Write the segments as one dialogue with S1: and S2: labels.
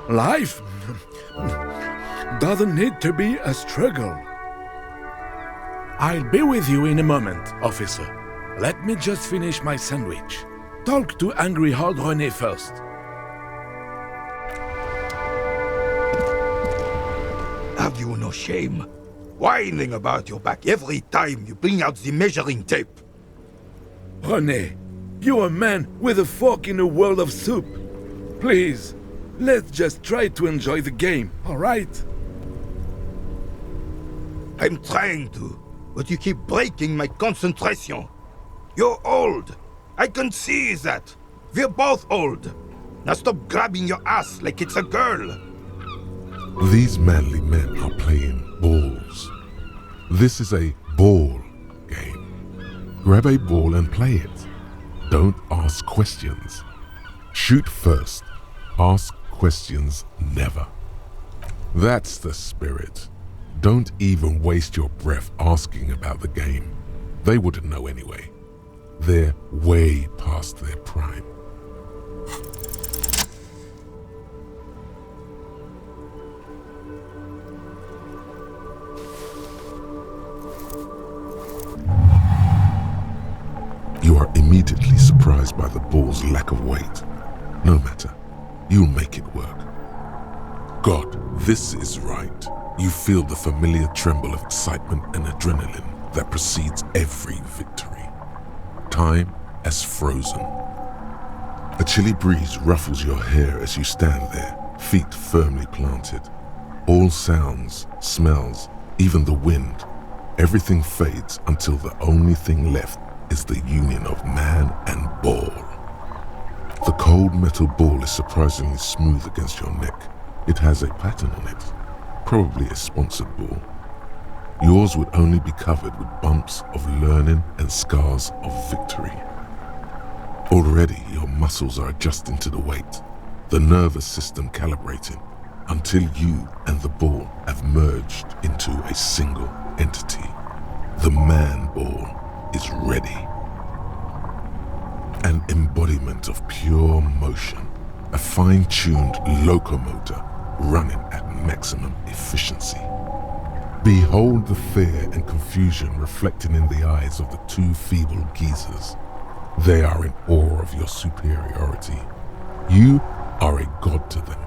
S1: Life doesn't need to be a struggle. I'll be with you in a moment, officer. Let me just finish my sandwich. Talk to angry old René first.
S2: Have you no shame? Whining about your back every time you bring out the measuring tape.
S1: René, you're a man with a fork in a world of soup. Please, let's just try to enjoy the game, alright?
S2: I'm trying to, but you keep breaking my concentration. You're old. I can see that. We're both old. Now stop grabbing your ass like it's a girl.
S3: These manly men are playing balls. This is a ball game. Grab a ball and play it. Don't ask questions. Shoot first. Ask questions never. That's the spirit. Don't even waste your breath asking about the game. They wouldn't know anyway. They're way past their prime. You are immediately surprised by the ball's lack of weight. No matter, you'll make it work. God, this is right. You feel the familiar tremble of excitement and adrenaline that precedes every victory. Time as frozen. A chilly breeze ruffles your hair as you stand there, feet firmly planted. All sounds, smells, even the wind, everything fades until the only thing left is the union of man and ball. The cold metal ball is surprisingly smooth against your neck. It has a pattern on it, probably a sponsored ball. Yours would only be covered with bumps of learning and scars of victory. Already your muscles are adjusting to the weight, the nervous system calibrating, until you and the ball have merged into a single entity. The man ball is ready. An embodiment of pure motion, a fine-tuned locomotor running at maximum efficiency. Behold the fear and confusion reflecting in the eyes of the two feeble geezers. They are in awe of your superiority. You are a god to them.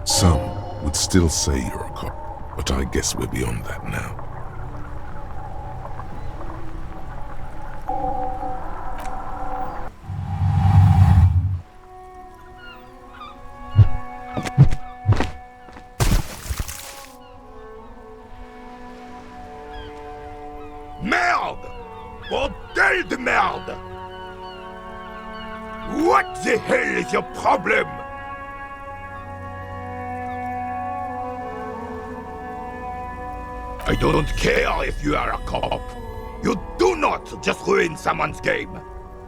S3: Some would still say you're a cop, but I guess we're beyond that now.
S2: Merde! Bordel de merde! What the hell is your problem? I don't care if you are a cop. You do not just ruin someone's game.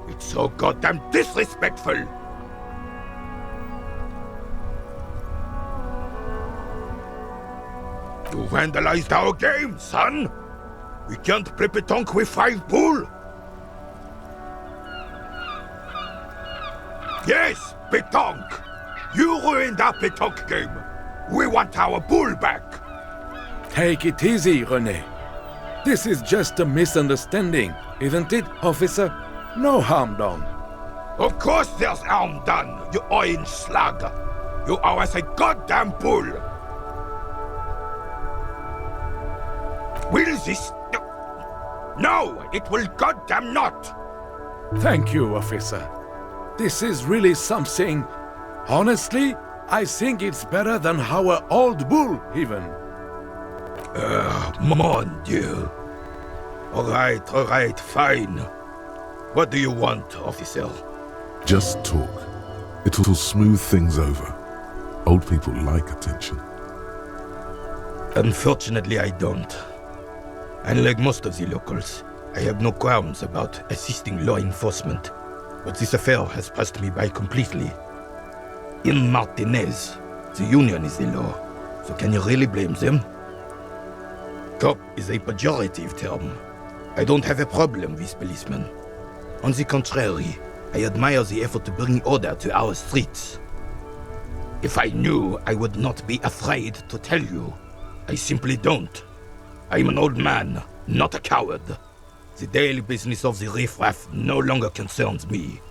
S2: It's so goddamn disrespectful. You vandalized our game, son. We can't play pétanque with 5 bull. Yes, pétanque. You ruined our pétanque game. We want our bull back.
S1: Take it easy, René. This is just a misunderstanding, isn't it, officer? No harm done.
S2: Of course there's harm done, you orange slug. You owe us a goddamn bull. Will this... No, it will goddamn not.
S1: Thank you, officer. This is really something. Honestly, I think it's better than our old bull, even.
S2: Mon Dieu. All right, fine. What do you want, officer?
S3: Just talk. It will smooth things over. Old people like attention.
S2: Unfortunately, I don't. Unlike most of the locals, I have no qualms about assisting law enforcement. But this affair has passed me by completely. In Martinez, the union is the law. So can you really blame them? Cop is a pejorative term. I don't have a problem with policemen. On the contrary, I admire the effort to bring order to our streets. If I knew, I would not be afraid to tell you. I simply don't. I am an old man, not a coward. The daily business of the riffraff no longer concerns me.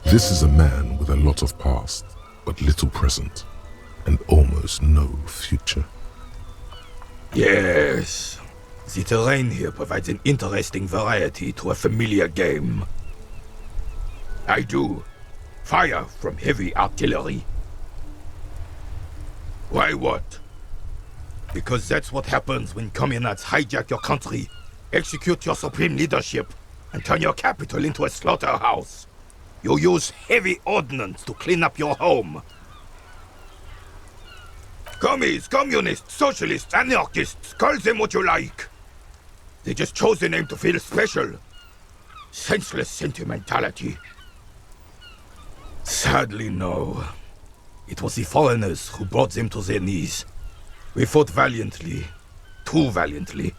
S3: This is a man with a lot of past, but little present, and almost no future.
S2: Yes. The terrain here provides an interesting variety to a familiar game. I do. Fire from heavy artillery. Why what? Because that's what happens when communards hijack your country, execute your supreme leadership, and turn your capital into a slaughterhouse. You use heavy ordnance to clean up your home. Commies, communists, socialists, anarchists, call them what you like. They just chose the name to feel special. Senseless sentimentality. Sadly, no. It was the foreigners who brought them to their knees. We fought valiantly. Too valiantly.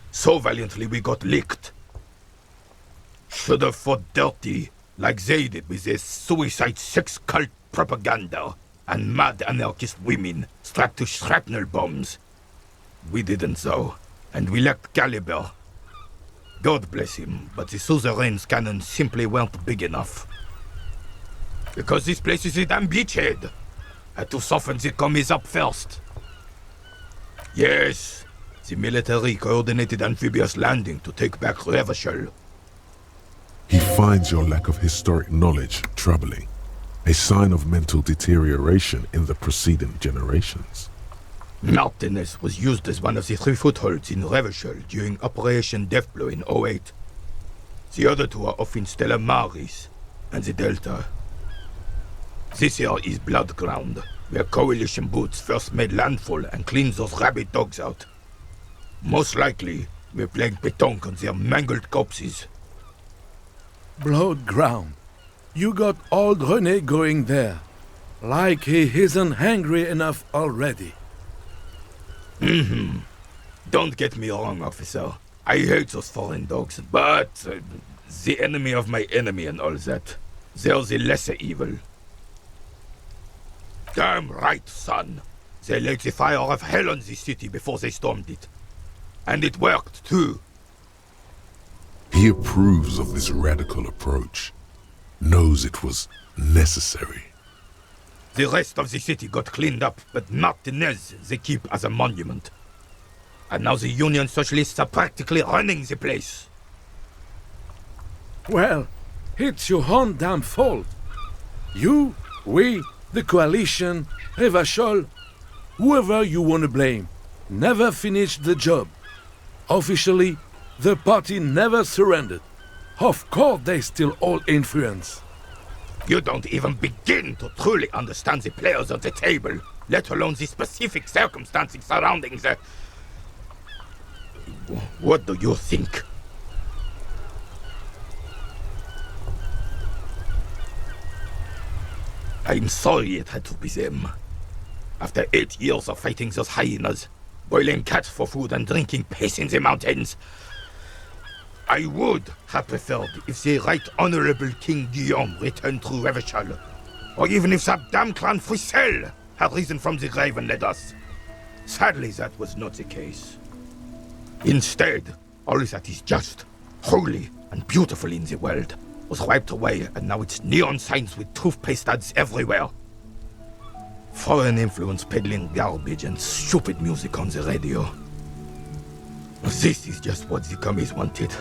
S2: So valiantly we got licked. Should have fought dirty, like they did with their suicide sex cult propaganda and mad anarchist women strapped to shrapnel bombs. We didn't though, and we lacked caliber. God bless him, but the suzerain's cannons simply weren't big enough. Because this place is a damn beachhead. Had to soften the commies up first. Yes, the military coordinated amphibious landing to take back Revachol.
S3: He finds your lack of historic knowledge troubling, a sign of mental deterioration in the preceding generations.
S2: Martinez was used as one of the 3 footholds in Revachol during Operation Deathblow in 08. The other 2 are off in Stella Maris and the Delta. This here is Blood Ground, where coalition boots first made landfall and cleaned those rabid dogs out. Most likely, we're playing pétanque on their mangled corpses.
S1: Blood ground. You got old René going there. Like he isn't hungry enough already.
S2: Don't get me wrong, officer. I hate those foreign dogs, but the enemy of my enemy and all that. They're the lesser evil. Damn right, son. They laid the fire of hell on the city before they stormed it. And it worked, too.
S3: He approves of this radical approach, knows it was necessary.
S2: The rest of the city got cleaned up, but Martinez they keep as a monument. And now the Union Socialists are practically running the place.
S1: Well, it's your own damn fault. You, we, the coalition, Revachol, whoever you want to blame, never finished the job. Officially, the party never surrendered. Of course they still hold influence.
S2: You don't even begin to truly understand the players at the table, let alone the specific circumstances surrounding the... What do you think? I'm sorry it had to be them. After 8 years of fighting those hyenas, boiling cats for food and drinking piss in the mountains, I would have preferred if the Right Honorable King Guillaume returned through Revachol, or even if that damn clan Frissel had risen from the grave and led us. Sadly, that was not the case. Instead, all that is just, holy, and beautiful in the world was wiped away, and now it's neon signs with toothpaste ads everywhere. Foreign influence peddling garbage and stupid music on the radio. This is just what the commies wanted.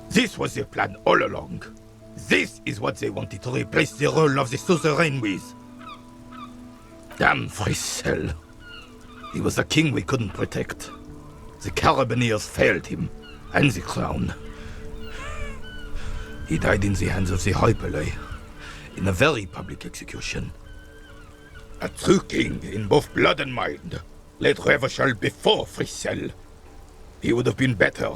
S2: This was their plan all along. This is what they wanted to replace the role of the suzerain with. Damn Frissel. He was a king we couldn't protect. The Carabineers failed him, and the crown. He died in the hands of the Hyperlay, in a very public execution. A true king in both blood and mind led Revachol before Frissel. He would have been better.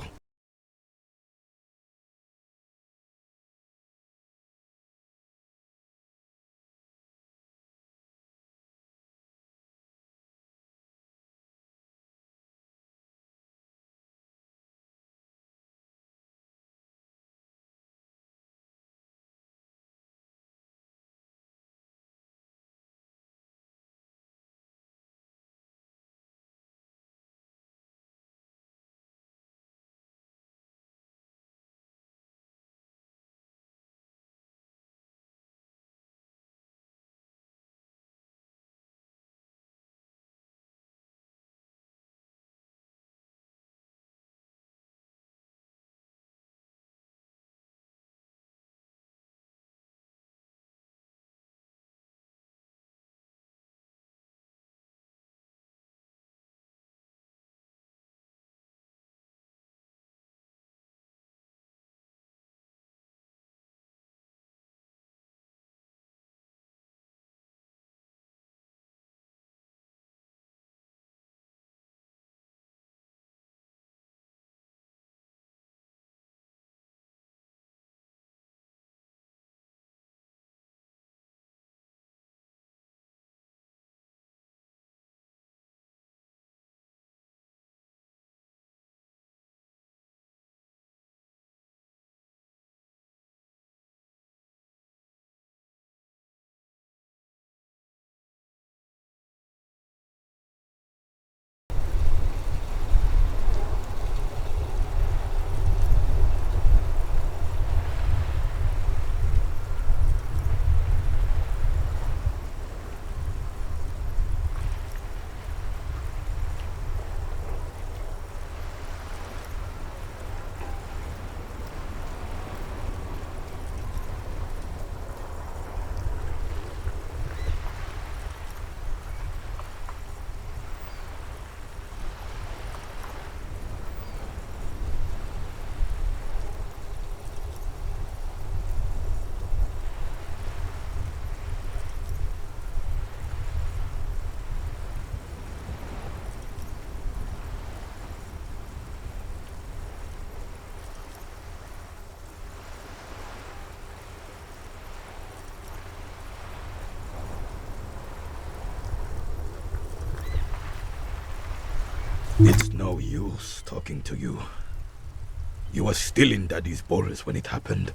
S2: It's no use talking to you. You were still in Daddy's balls when it happened.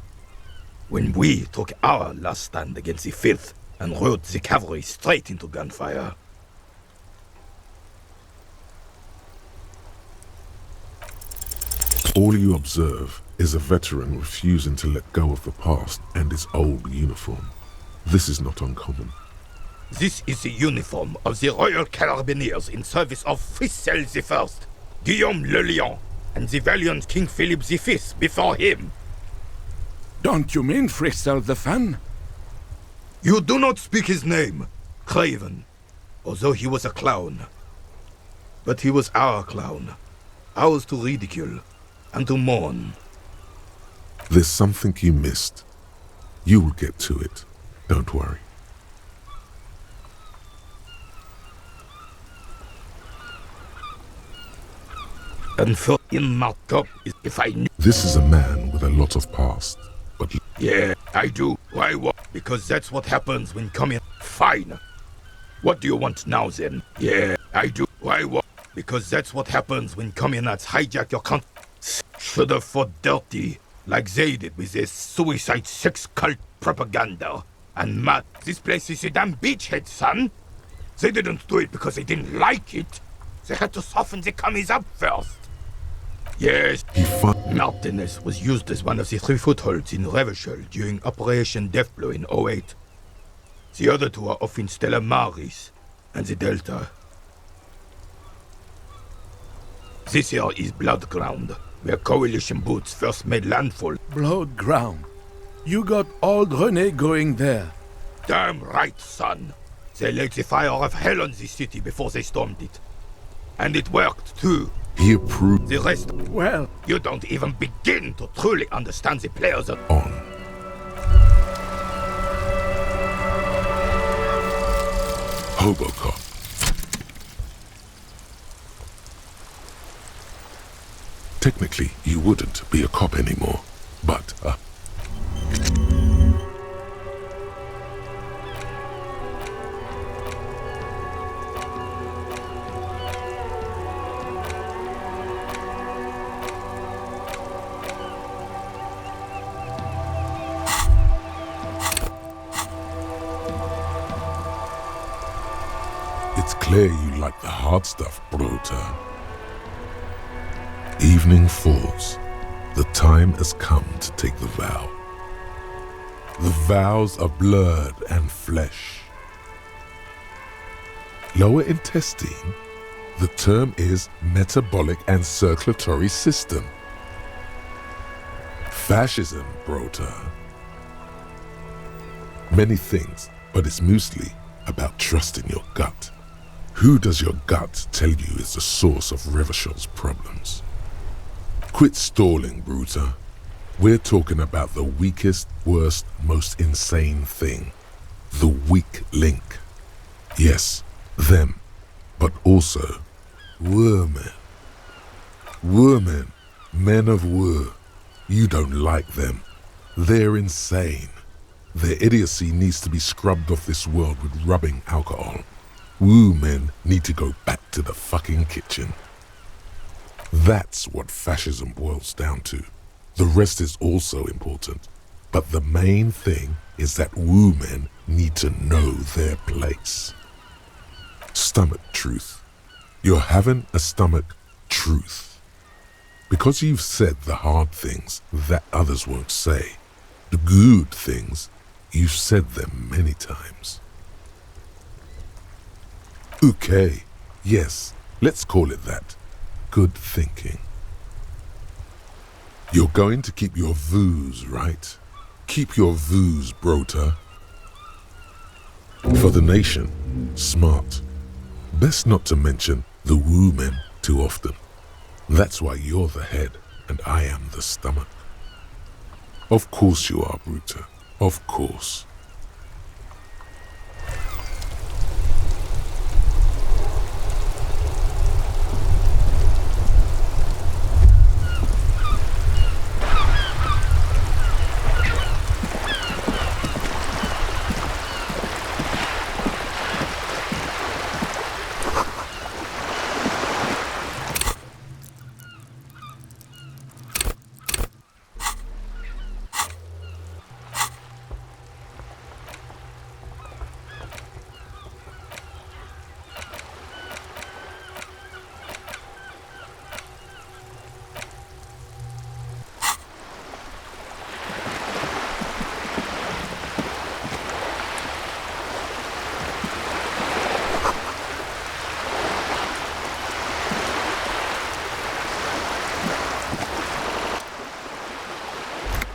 S2: When we took our last stand against the filth and rode the cavalry straight into gunfire.
S3: All you observe is a veteran refusing to let go of the past and his old uniform. This is not uncommon.
S2: This is the uniform of the Royal Carabineers in service of Frissel I, Guillaume le Lion, and the valiant King Philip V before him.
S1: Don't you mean Frissel the Fan?
S2: You do not speak his name, Craven, although he was a clown. But he was our clown, ours to ridicule and to mourn.
S3: There's something you missed. You will get to it. Don't worry.
S2: And for him, my cup is if I knew.
S3: This is a man with a lot of past, but
S2: Yeah, I do. Why what? Because that's what happens when coming. Fine. What do you want now then? Yeah, I do. Why what? Because that's what happens when communards hijack your country. Should have fought dirty, like they did with their suicide sex cult propaganda. And Matt, this place is a damn beachhead, son. They didn't do it because they didn't like it. They had to soften the commies up first. Yes, Martinez was used as one of the 3 footholds in Revachol during Operation Deathblow in 08. The other 2 are off in Stella Maris and the Delta. This here is Blood Ground, where Coalition boots first made landfall.
S1: Blood ground. You got old René going there.
S2: Damn right, son. They laid the fire of hell on the city before they stormed it. And it worked, too.
S3: he approved
S2: The rest,
S1: Well,
S2: you don't even begin to truly understand the players at all.
S3: on. Hobocop. Technically, you wouldn't be a cop anymore, but, it's clear you like the hard stuff, Brota. Evening falls. The time has come to take the vow. The vows are blood and flesh. Lower intestine, the term is metabolic and circulatory system. Fascism, Brota. Many things, but it's mostly about trusting your gut. Who does your gut tell you is the source of Revachol's problems? Quit stalling, Bruta. We're talking about the weakest, worst, most insane thing. The weak link. Yes, them. But also, Women. Women. Men of Wu. You don't like them. They're insane. Their idiocy needs to be scrubbed off this world with rubbing alcohol. Wu men need to go back to the fucking kitchen. That's what fascism boils down to. The rest is also important. But the main thing is that Wu men need to know their place. Stomach truth. You're having a stomach truth. Because you've said the hard things that others won't say. The good things, you've said them many times. Okay, yes, let's call it that. Good thinking. You're going to keep your views, right? Keep your views, Brota. For the nation, smart. Best not to mention the Wu men too often. That's why you're the head and I am the stomach. Of course you are, Bruta. Of course.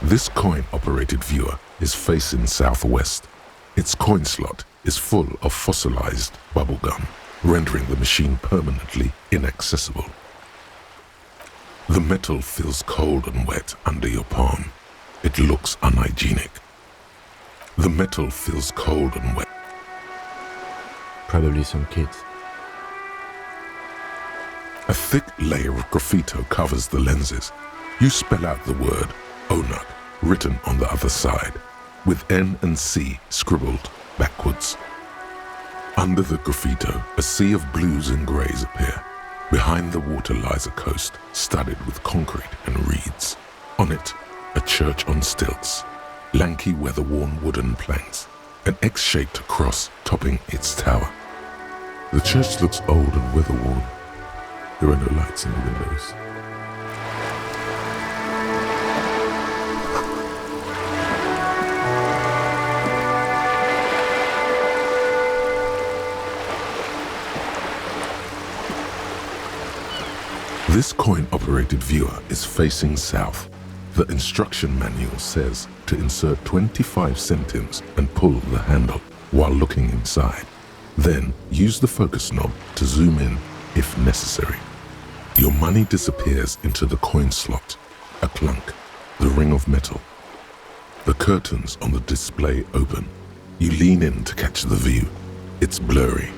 S3: This coin-operated viewer is facing southwest. Its coin slot is full of fossilized bubblegum, rendering the machine permanently inaccessible. The metal feels cold and wet under your palm. It looks unhygienic. The metal feels cold and wet.
S4: Probably some kids.
S3: A thick layer of graffito covers the lenses. You spell out the word Onuk written on the other side, with N and C scribbled backwards. Under the graffito, a sea of blues and greys appear. Behind the water lies a coast studded with concrete and reeds. On it, a church on stilts, lanky weather-worn wooden planks, an X-shaped cross topping its tower. The church looks old and weather-worn. There are no lights in the windows. This coin-operated viewer is facing south. The instruction manual says to insert 25 centimes and pull the handle while looking inside. Then use the focus knob to zoom in if necessary. Your money disappears into the coin slot, a clunk, the ring of metal. The curtains on the display open. You lean in to catch the view. It's blurry,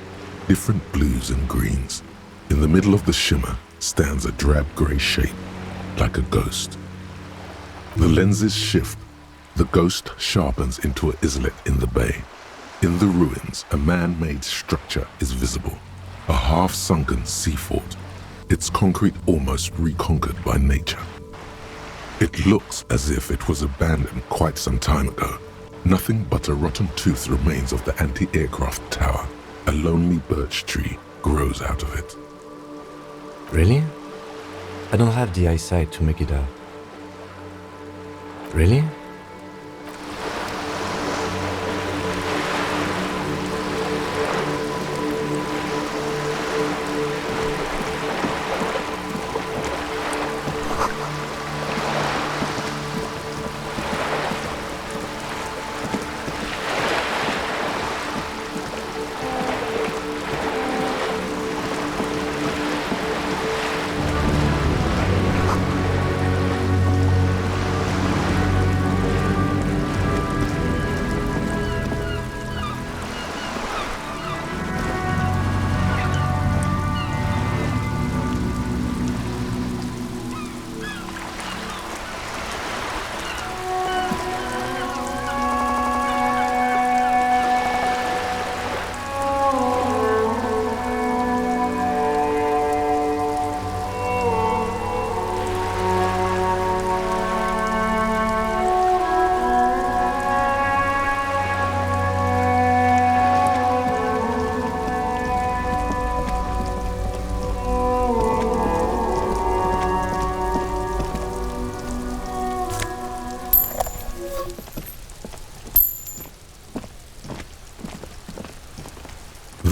S3: different blues and greens. In the middle of the shimmer stands a drab grey shape, like a ghost. The lenses shift. The ghost sharpens into an islet in the bay. In the ruins, a man-made structure is visible, a half-sunken sea fort, its concrete almost reconquered by nature. It looks as if it was abandoned quite some time ago. Nothing but a rotten tooth remains of the anti-aircraft tower. A lonely birch tree grows out of it.
S4: Really? I don't have the eyesight to make it out. Really?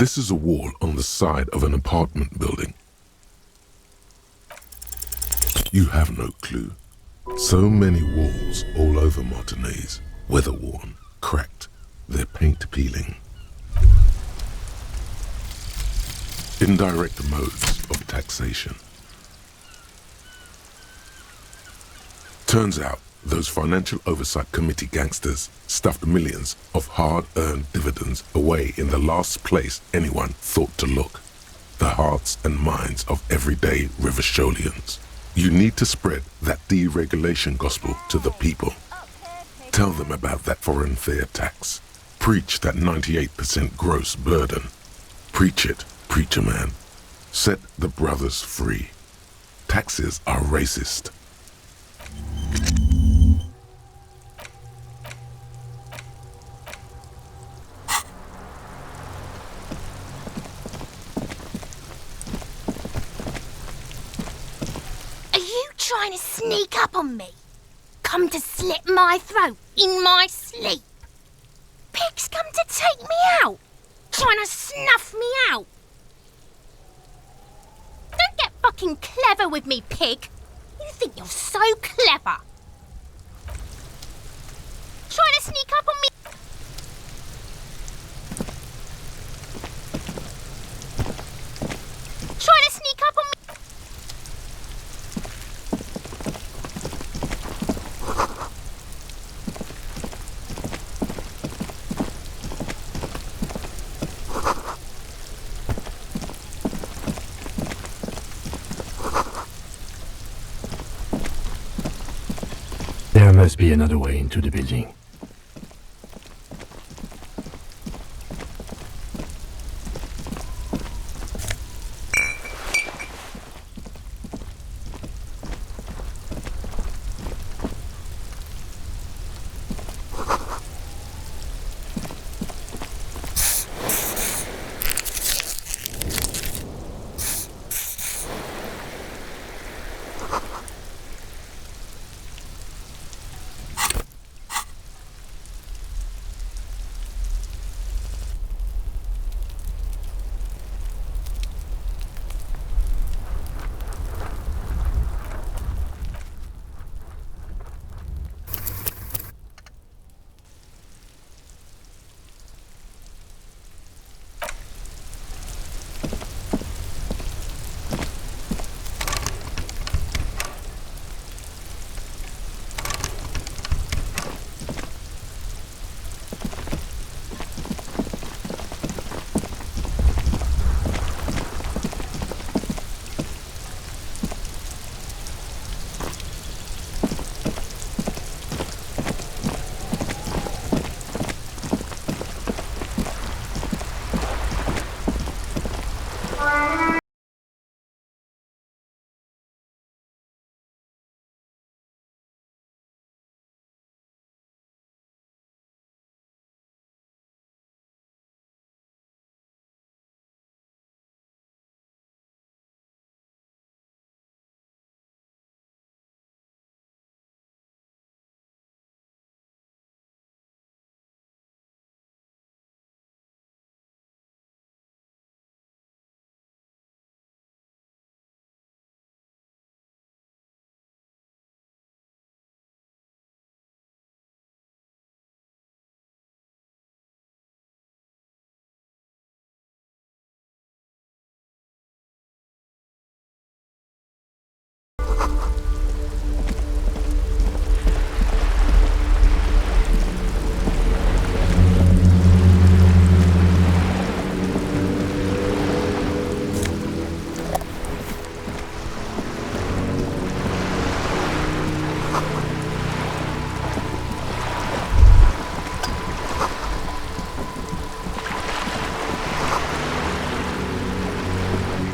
S3: This is a wall on the side of an apartment building. You have no clue. So many walls all over Martinaise, weather-worn, cracked, their paint peeling. Indirect modes of taxation. Turns out, those Financial Oversight Committee gangsters stuffed millions of hard-earned dividends away in the last place anyone thought to look, the hearts and minds of everyday Rivasholians. You need to spread that deregulation gospel to the people. Tell them about that foreign fare tax. Preach that 98% gross burden. Preach it, preacher man. Set the brothers free. Taxes are racist.
S5: Trying to sneak up on me? Come to slit my throat in my sleep? Pig's come to take me out, trying to snuff me out. Don't get fucking clever with me, pig. You think you're so clever. Trying to sneak up on me. Trying to sneak up on me.
S4: There must be another way into the building.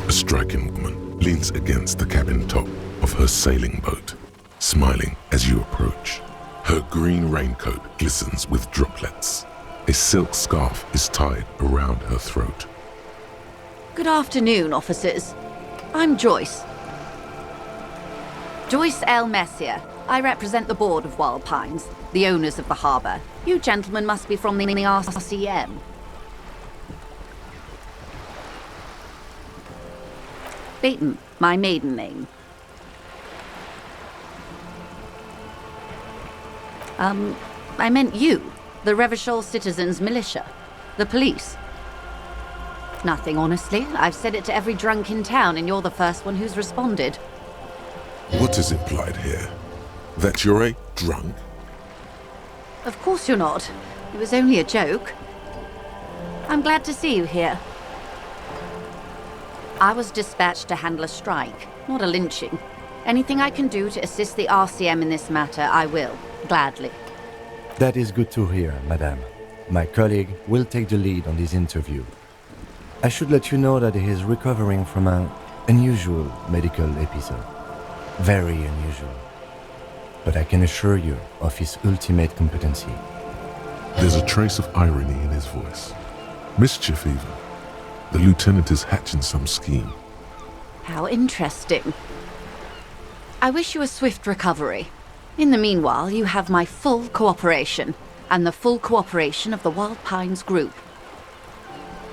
S3: A striking woman leans against the cabin top of her sailing boat, smiling as you approach. Her green raincoat glistens with droplets. A silk scarf is tied around her throat.
S6: Good afternoon, officers. I'm Joyce. Joyce L. Messier. I represent the board of Wild Pines, the owners of the harbour. You gentlemen must be from the RCM. Baton, my maiden name. I meant you, the Revachol Citizens Militia, the police. Nothing, honestly. I've said it to every drunk in town, and you're the first one who's responded.
S3: What is implied here? That you're a drunk?
S6: Of course you're not. It was only a joke. I'm glad to see you here. I was dispatched to handle a strike, not a lynching. Anything I can do to assist the RCM in this matter, I will, gladly.
S4: That is good to hear, madame. My colleague will take the lead on this interview. I should let you know that he is recovering from an unusual medical episode. Very unusual. But I can assure you of his ultimate competency.
S3: There's a trace of irony in his voice. Mischief even. The lieutenant is hatching some scheme.
S6: How interesting. I wish you a swift recovery. In the meanwhile, you have my full cooperation, and the full cooperation of the Wild Pines group.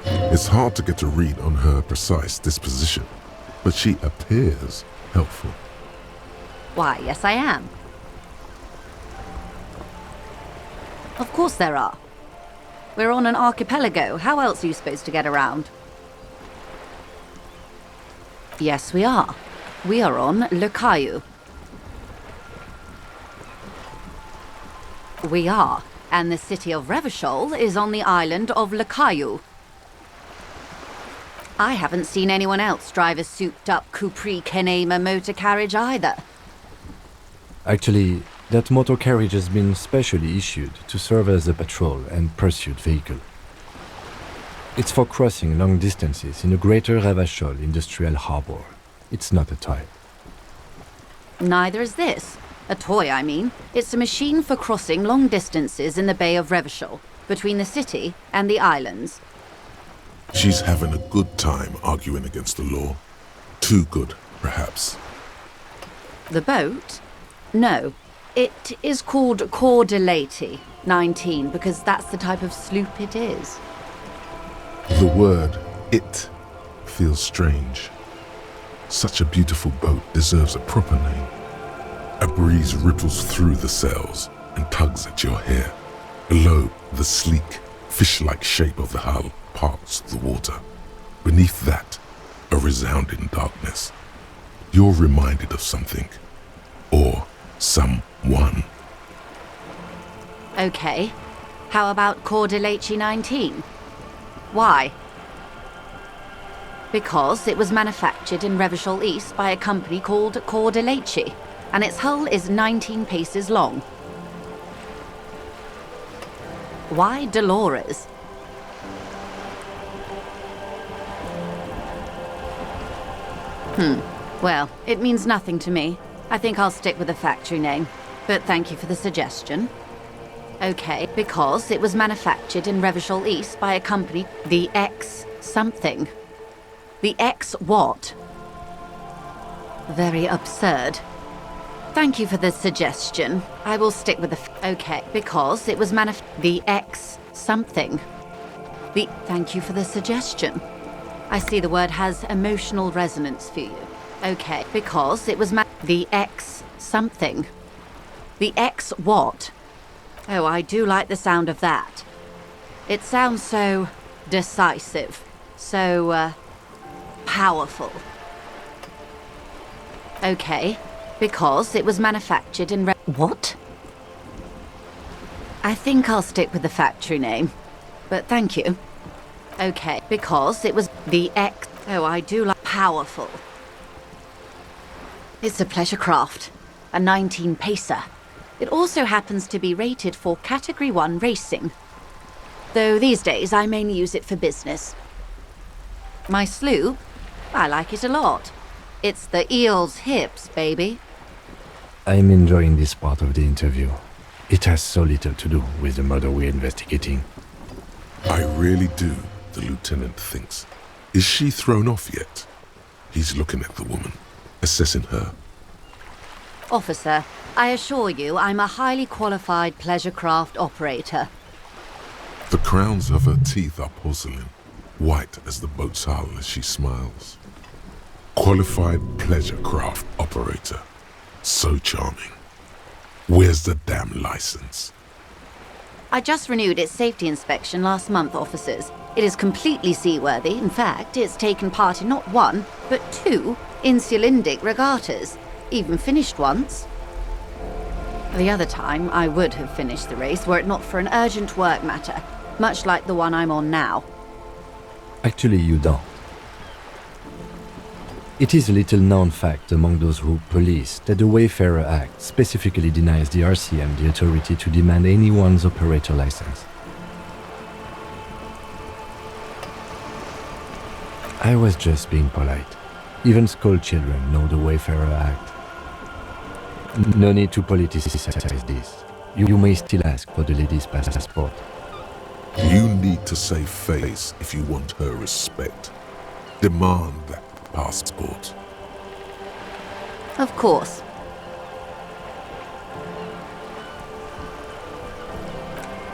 S3: It's hard to get a read on her precise disposition, but she appears helpful.
S6: Why, yes I am. Of course there are. We're on an archipelago. How else are you supposed to get around? Yes, we are. We are on Le Caillou. We are. And the city of Revachol is on the island of Le Caillou. I haven't seen anyone else drive a souped-up Capri Kenema motor carriage either.
S4: Actually, that motor carriage has been specially issued to serve as a patrol and pursuit vehicle. It's for crossing long distances in the greater Revachol industrial harbor. It's not a toy.
S6: Neither is this. A toy, I mean. It's a machine for crossing long distances in the Bay of Revachol, between the city and the islands.
S3: She's having a good time arguing against the law. Too good, perhaps.
S6: The boat? No. It is called Cordelati 19 because that's the type of sloop it is.
S3: The word "it" feels strange. Such a beautiful boat deserves a proper name. A breeze ripples through the sails and tugs at your hair. Below, the sleek, fish-like shape of the hull parts the water. Beneath that, a resounding darkness. You're reminded of something. Or someone.
S6: Okay. How about Cordelati 19? Why? Because it was manufactured in Revachol East by a company called Cordelati, and its hull is 19 paces long. Why Dolores? Well, it means nothing to me. I think I'll stick with the factory name. But thank you for the suggestion. Okay, because it was manufactured in Revachol East by a company, the X something. The X what? Very absurd. Thank you for the suggestion. I will stick with the okay, because it was the X something. Thank you for the suggestion. I see the word has emotional resonance for you. Okay, because it was the X something. The X what? Oh, I do like the sound of that. It sounds so decisive, so powerful. Okay, because it was manufactured in what? I think I'll stick with the factory name, but thank you. Okay, because it was the X. Oh, I do like powerful. It's a pleasure craft, a 19-pacer. It also happens to be rated for Category 1 racing, though these days I mainly use it for business. My sloop? I like it a lot. It's the eel's hips, baby.
S4: I'm enjoying this part of the interview. It has so little to do with the murder we're investigating.
S3: I really do, the lieutenant thinks. Is she thrown off yet? He's looking at the woman, assessing her.
S6: Officer, I assure you I'm a highly qualified pleasure craft operator.
S3: The crowns of her teeth are porcelain, white as the boat's hull as she smiles. Qualified pleasure craft operator. So charming. Where's the damn license?
S6: I just renewed its safety inspection last month, officers. It is completely seaworthy. In fact, it's taken part in not one, but two insulindic regattas. Even finished once. The other time, I would have finished the race were it not for an urgent work matter, much like the one I'm on now.
S4: Actually, you don't. It is a little-known fact among those rogue police that the Wayfarer Act specifically denies the RCM the authority to demand anyone's operator license. I was just being polite. Even school children know the Wayfarer Act. No need to politicize this. You may still ask for the lady's passport.
S3: You need to save face if you want her respect. Demand that passport.
S6: Of course.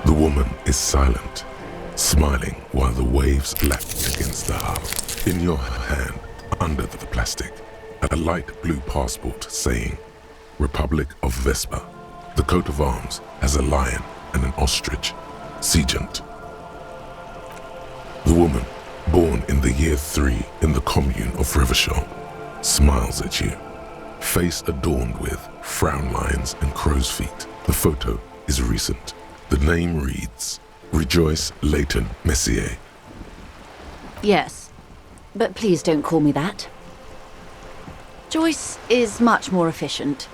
S3: The woman is silent, smiling while the waves lap against the hull. In your hand, under the plastic, a light blue passport saying, Republic of Vespa. The coat of arms has a lion and an ostrich. Seagent. The woman, born in the year 3 in the commune of Revachol, smiles at you. Face adorned with frown lines and crow's feet. The photo is recent. The name reads, Rejoice Leighton Messier.
S6: Yes, but please don't call me that. Joyce is much more efficient.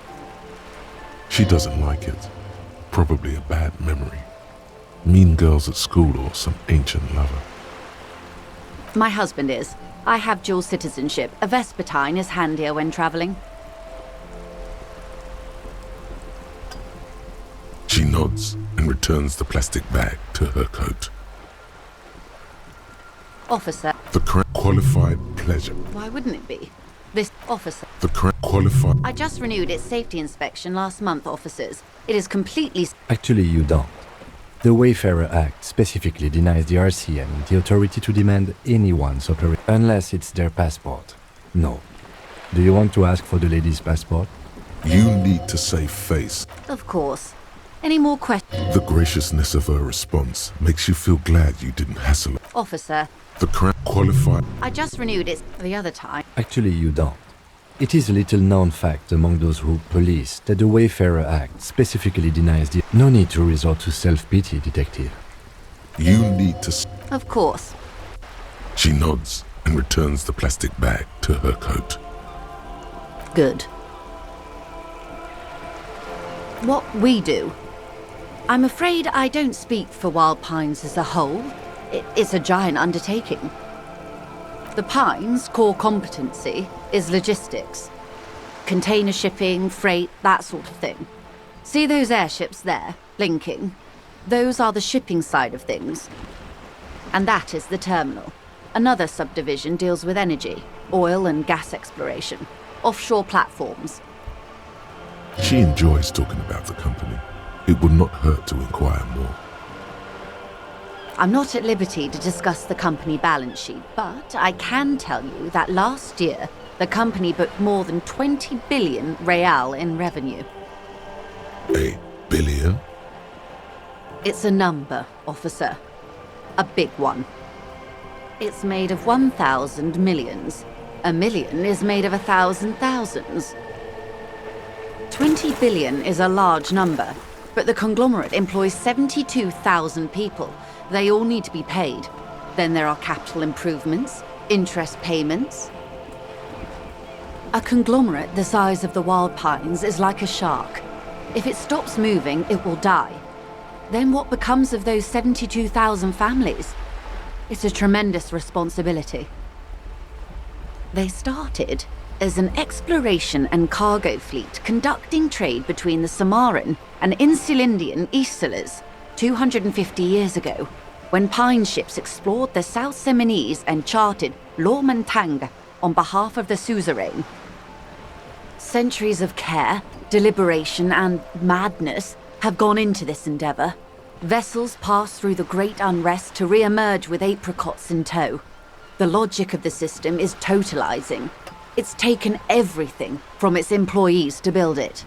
S3: She doesn't like it. Probably a bad memory. Mean girls at school or some ancient lover.
S6: My husband is. I have dual citizenship. A Vespertine is handier when travelling.
S3: She nods and returns the plastic bag to her coat.
S6: Officer.
S3: The qualified pleasure.
S6: Why wouldn't it be? This officer.
S3: The qualified.
S6: I just renewed its safety inspection last month, officers. It is completely...
S4: Actually, you don't. The Wayfarer Act specifically denies the RCM the authority to demand anyone's operation unless it's their passport. No. Do you want to ask for the lady's passport?
S3: You need to save face.
S6: Of course. Any more questions?
S3: The graciousness of her response makes you feel glad you didn't hassle her.
S6: Officer.
S3: The qualified.
S6: I just renewed it the other time.
S4: Actually, you don't. It is a little known fact among those who police that the Wayfarer Act specifically denies the... No need to resort to self-pity, detective.
S3: You need to...
S6: Of course.
S3: She nods and returns the plastic bag to her coat.
S6: Good. What we do. I'm afraid I don't speak for Wild Pines as a whole. It's a giant undertaking. The Pines' core competency is logistics. Container shipping, freight, that sort of thing. See those airships there, blinking? Those are the shipping side of things. And that is the terminal. Another subdivision deals with energy, oil and gas exploration, offshore platforms.
S3: She enjoys talking about the company. It would not hurt to inquire more.
S6: I'm not at liberty to discuss the company balance sheet, but I can tell you that last year, the company booked more than 20 billion real in revenue.
S3: A billion?
S6: It's a number, officer. A big one. It's made of 1,000 millions. A million is made of 1,000 thousands. 20 billion is a large number, but the conglomerate employs 72,000 people. They all need to be paid. Then there are capital improvements, interest payments. A conglomerate the size of the Wild Pines is like a shark. If it stops moving, it will die. Then what becomes of those 72,000 families? It's a tremendous responsibility. They started as an exploration and cargo fleet conducting trade between the Samaran and Insulindian Isolas 250 years ago, when pine ships explored the South Seminese and charted Lomantang on behalf of the suzerain. Centuries of care, deliberation, and madness have gone into this endeavor. Vessels pass through the great unrest to re-emerge with apricots in tow. The logic of the system is totalizing. It's taken everything from its employees to build it.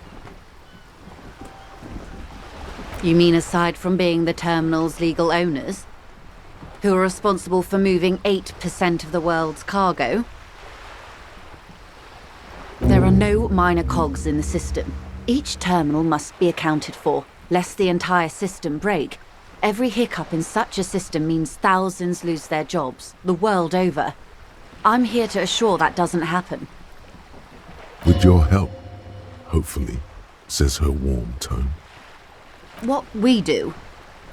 S6: You mean aside from being the terminal's legal owners, who are responsible for moving 8% of the world's cargo? There are no minor cogs in the system. Each terminal must be accounted for, lest the entire system break. Every hiccup in such a system means thousands lose their jobs, the world over. I'm here to assure that doesn't happen.
S3: With your help, hopefully, says her warm tone.
S6: What we do.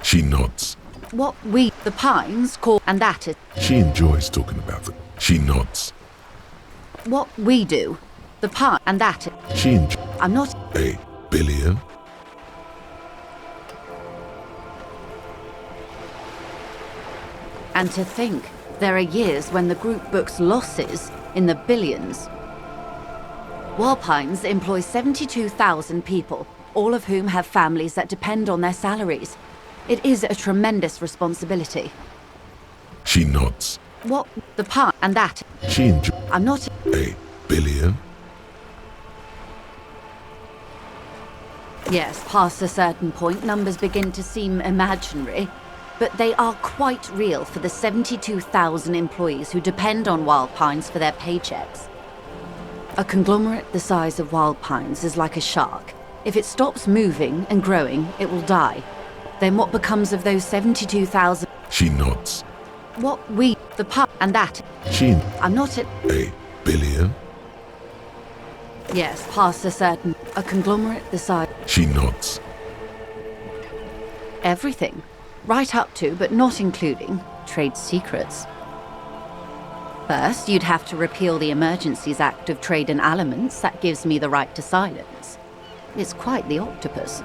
S3: She nods.
S6: What we, the Pines, call, and that is...
S3: She enjoys talking about it. She nods.
S6: What we do. The Pine, and that is...
S3: She enjoys...
S6: I'm not...
S3: A billion?
S6: And to think, there are years when the group books losses in the billions. Wild Pines employs 72,000 people, all of whom have families that depend on their salaries. It is a tremendous responsibility.
S3: She nods.
S6: What? The part and that.
S3: She enjoys...
S6: I'm not...
S3: A billion?
S6: Yes, past a certain point, numbers begin to seem imaginary, but they are quite real for the 72,000 employees who depend on Wild Pines for their paychecks. A conglomerate the size of Wild Pines is like a shark. If it stops moving and growing, it will die. Then what becomes of those 72,000?
S3: She nods.
S6: What we, the pub, and that. I'm not at.
S3: A billion?
S6: Yes, past a certain. A conglomerate the size.
S3: She nods.
S6: Everything. Right up to, but not including, trade secrets. First, you'd have to repeal the Emergencies Act of Trade in Aliments that gives me the right to silence. It's quite the octopus.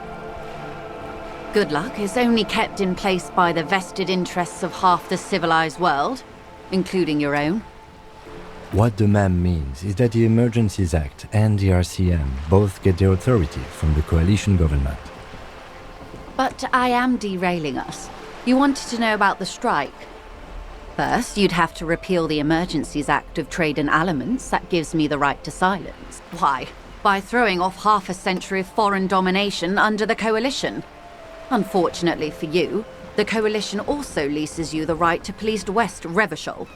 S6: Good luck is only kept in place by the vested interests of half the civilized world, including your own.
S4: What the ma'am means is that the Emergencies Act and the RCM both get their authority from the coalition government.
S6: But I am derailing us. You wanted to know about the strike. First, you'd have to repeal the Emergencies Act of Trade in Aliments that gives me the right to silence. Why? By throwing off half a century of foreign domination under the coalition. Unfortunately for you, the coalition also leases you the right to police West Revachol.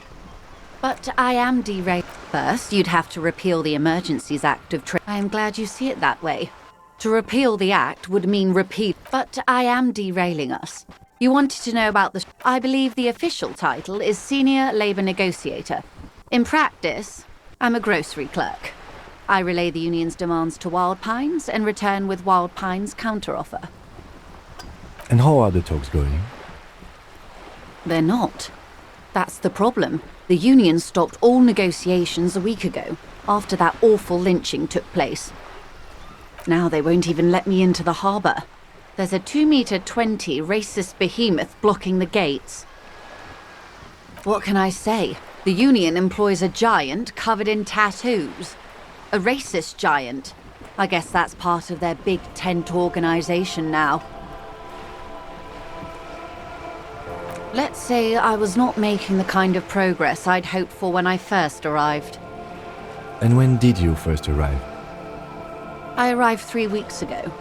S6: But I am derailing. First, you'd have to repeal the Emergencies Act of Trade. I am glad you see it that way. To repeal the act would mean repeal. But I am derailing us. You wanted to know about the. I believe the official title is Senior Labour Negotiator. In practice, I'm a grocery clerk. I relay the union's demands to Wild Pines and return with Wild Pines' counteroffer.
S4: And how are the talks going?
S6: They're not. That's the problem. The union stopped all negotiations a week ago, after that awful lynching took place. Now they won't even let me into the harbour. There's a 2-meter-20 racist behemoth blocking the gates. What can I say? The union employs a giant covered in tattoos. A racist giant. I guess that's part of their big tent organisation now. Let's say I was not making the kind of progress I'd hoped for when I first arrived.
S4: And when did you first arrive?
S6: I arrived 3 weeks ago.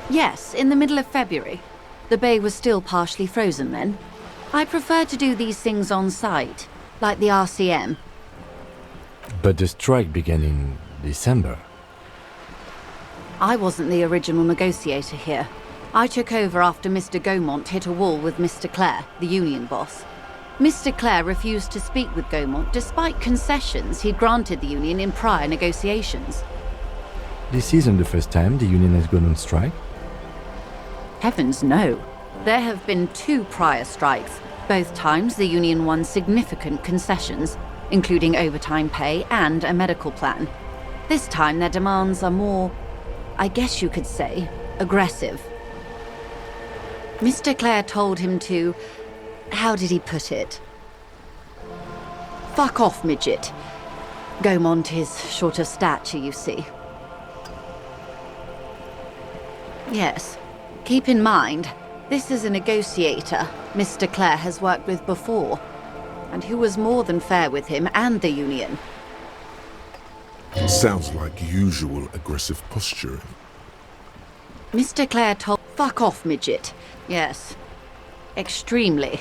S6: Yes, in the middle of February. The bay was still partially frozen then. I prefer to do these things on site, like the RCM.
S4: But the strike began in December.
S6: I wasn't the original negotiator here. I took over after Mr. Gaumont hit a wall with Mr. Clare, the union boss. Mr. Clare refused to speak with Gaumont despite concessions he'd granted the union in prior negotiations.
S4: This isn't the first time the union has gone on strike?
S6: Heavens no. There have been 2 prior strikes. Both times the union won significant concessions, including overtime pay and a medical plan. This time their demands are more, I guess you could say, aggressive. Mr. Clare told him to... how did he put it? Fuck off, midget. Gaumont is short of stature, you see. Yes. Keep in mind, this is a negotiator Mr. Clare has worked with before, and who was more than fair with him and the union.
S3: Sounds like usual aggressive posturing.
S6: Mr. Clare told... Fuck off, midget. Yes. Extremely.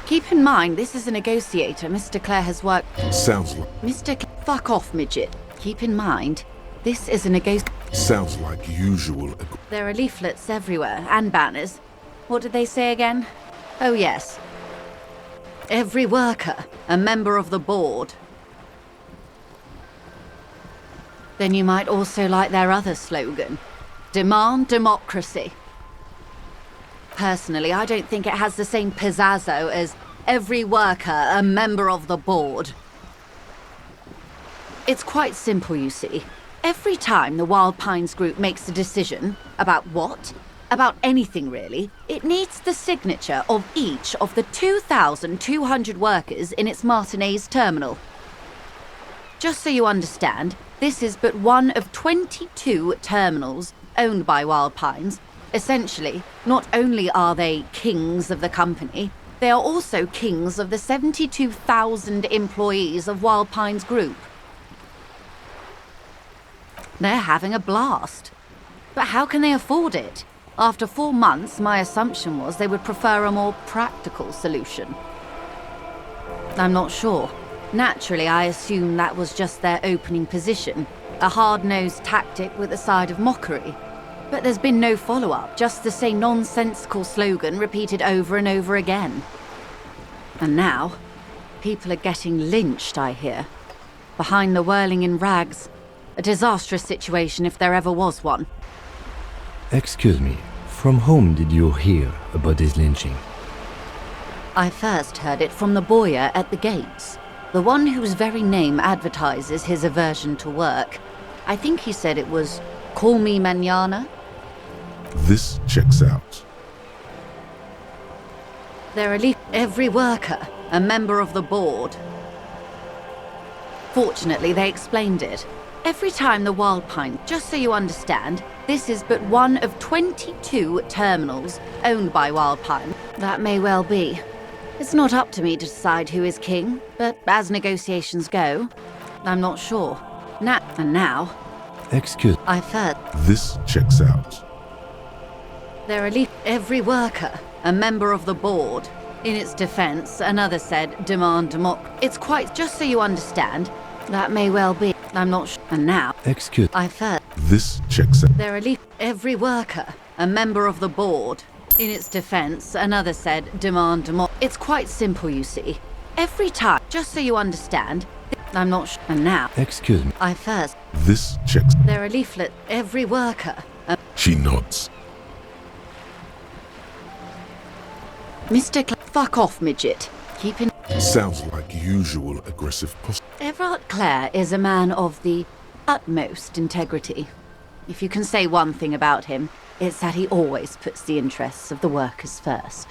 S6: Keep in mind, this is a negotiator Mr. Clare has worked...
S3: Sounds like...
S6: Fuck off, midget. Keep in mind, this is a negotiator...
S3: Sounds like usual...
S6: There are leaflets everywhere, and banners. What did they say again? Oh yes. Every worker, a member of the board. Then you might also like their other slogan. Demand democracy. Personally, I don't think it has the same pizazzo as every worker, a member of the board. It's quite simple, you see. Every time the Wild Pines Group makes a decision about what? About anything really, it needs the signature of each of the 2,200 workers in its Martinez terminal. Just so you understand, this is but one of 22 terminals owned by Wild Pines. Essentially, not only are they kings of the company, they are also kings of the 72,000 employees of Wild Pines Group. They're having a blast. But how can they afford it? After 4 months, my assumption was they would prefer a more practical solution. I'm not sure. Naturally, I assume that was just their opening position, a hard-nosed tactic with a side of mockery. But there's been no follow-up, just the same nonsensical slogan repeated over and over again. And now, people are getting lynched, I hear. Behind the whirling in rags. A disastrous situation if there ever was one.
S4: Excuse me, from whom did you hear about this lynching?
S6: I first heard it from the boyer at the gates. The one whose very name advertises his aversion to work. I think he said it was, "Call me mañana."
S3: This checks out.
S6: They're at least every worker, a member of the board. Fortunately, they explained it. Every time the Wild Pine, just so you understand, this is but one of 22 terminals owned by Wild Pine. That may well be. It's not up to me to decide who is king, but as negotiations go, I'm not sure. Now,
S4: Excuse
S6: I've heard
S3: This checks out.
S6: they're at least every worker, a member of the board. In its defense, another said, demand It's quite, just so you understand, that may well be. I'm not sure. And now,
S4: Excuse
S6: I've heard
S3: This checks out.
S6: they're at least every worker, a member of the board. In its defense, another said, demand It's quite simple, you see. Every time, just so you understand, I'm not sure. And now,
S4: Excuse me.
S6: I first,
S3: This checks.
S6: they're a leaflet, every worker.
S3: She nods.
S6: Mr. Fuck off, midget. Keep in.
S3: Sounds like usual aggressive
S6: Everard Clare is a man of the utmost integrity. If you can say one thing about him, it's that he always puts the interests of the workers first.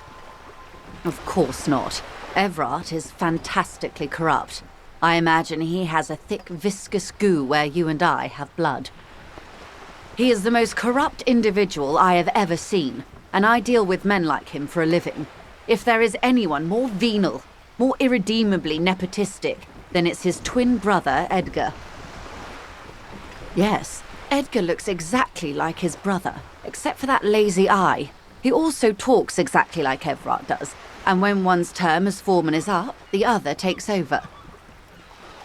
S6: Of course not. Everard is fantastically corrupt. I imagine he has a thick, viscous goo where you and I have blood. He is the most corrupt individual I have ever seen, and I deal with men like him for a living. If there is anyone more venal, more irredeemably nepotistic, then it's his twin brother, Edgar. Yes, Edgar looks exactly like his brother, except for that lazy eye. He also talks exactly like Everard does, and when one's term as foreman is up, the other takes over.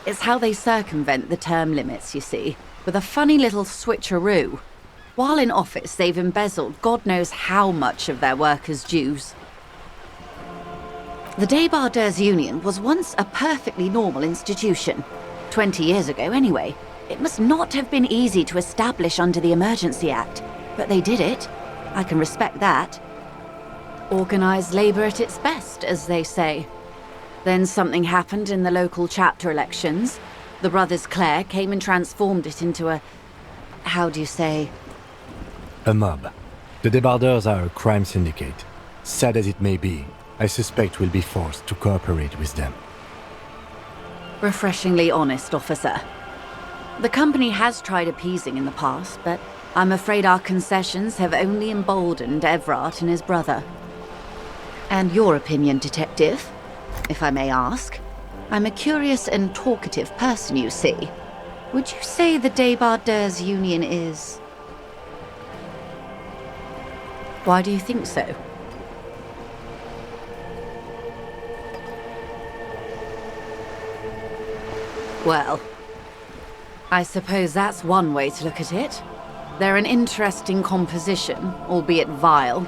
S6: It's how they circumvent the term limits, you see, with a funny little switcheroo. While in office, they've embezzled God knows how much of their workers' dues. The Débardeurs Union was once a perfectly normal institution. 20 years ago, anyway. It must not have been easy to establish under the Emergency Act, but they did it. I can respect that. Organised labour at its best, as they say. Then something happened in the local chapter elections. The brothers Clare came and transformed it into a... how do you say?
S4: A mob. The Débardeurs are a crime syndicate. Sad as it may be, I suspect we'll be forced to cooperate with them.
S6: Refreshingly honest, officer. The company has tried appeasing in the past, but I'm afraid our concessions have only emboldened Everard and his brother. And your opinion, detective, if I may ask? I'm a curious and talkative person, you see. Would you say the Débardeurs Union is... Why do you think so? Well, I suppose that's one way to look at it. They're an interesting composition, albeit vile.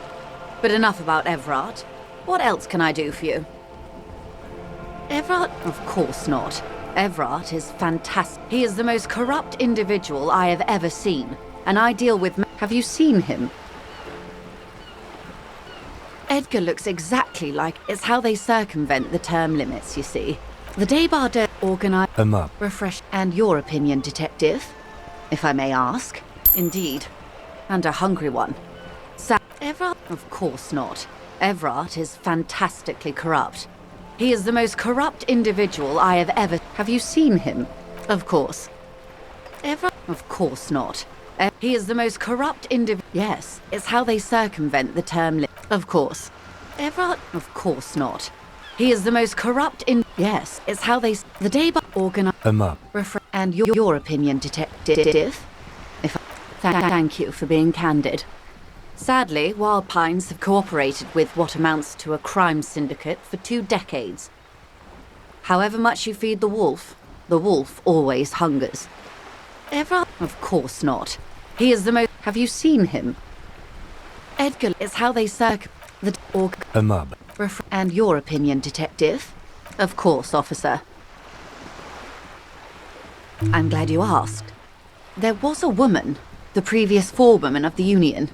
S6: But enough about Everard. What else can I do for you? Everard? Of course not. Everard is fantastic. He is the most corrupt individual I have ever seen, and I deal with... Have you seen him? Edgar looks exactly like... It's how they circumvent the term limits, you see. The Débardeurs organize...
S4: A mob.
S6: Refresh... And your opinion, detective? If I may ask. Indeed. And a hungry one. Everard? Of course not. Everard is fantastically corrupt. He is the most corrupt individual I have ever... Have you seen him? Of course. Everard? Of course not. He is the most corrupt individual... Yes, it's how they circumvent the term limit. Of course. Everard? Of course not. He is the most corrupt in... Yes, it's how they... The Débardeurs organize...
S4: A mob.
S6: And your opinion, detective? Thank you for being candid. Sadly, Wild Pines have cooperated with what amounts to a crime syndicate for 2 decades. However much you feed the wolf always hungers. Ever? Of course not. He is the most... Have you seen him? Edgar is how they the...
S4: A mob.
S6: And your opinion, detective? Of course, officer. I'm glad you asked. There was a woman, the previous forewoman of the union.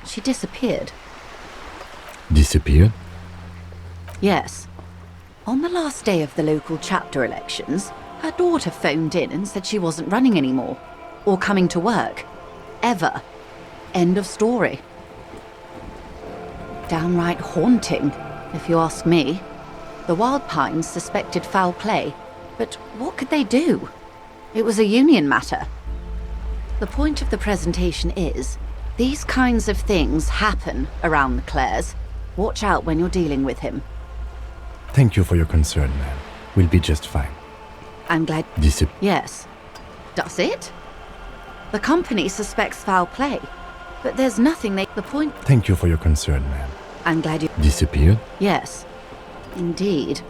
S6: She disappeared.
S4: Disappeared?
S6: Yes. On the last day of the local chapter elections, her daughter phoned in and said she wasn't running anymore, or coming to work. Ever. End of story. Downright haunting, if you ask me. The Wild Pines suspected foul play, but what could they do? It was a union matter. The point of the presentation is, these kinds of things happen around the Clares. Watch out when you're dealing with him.
S4: Thank you for your concern, ma'am. We'll be just fine.
S6: I'm glad... Yes. Does it? The company suspects foul play, but there's nothing they... The point...
S4: Thank you for your concern, ma'am.
S6: I'm glad you...
S4: Disappeared?
S6: Yes. Indeed.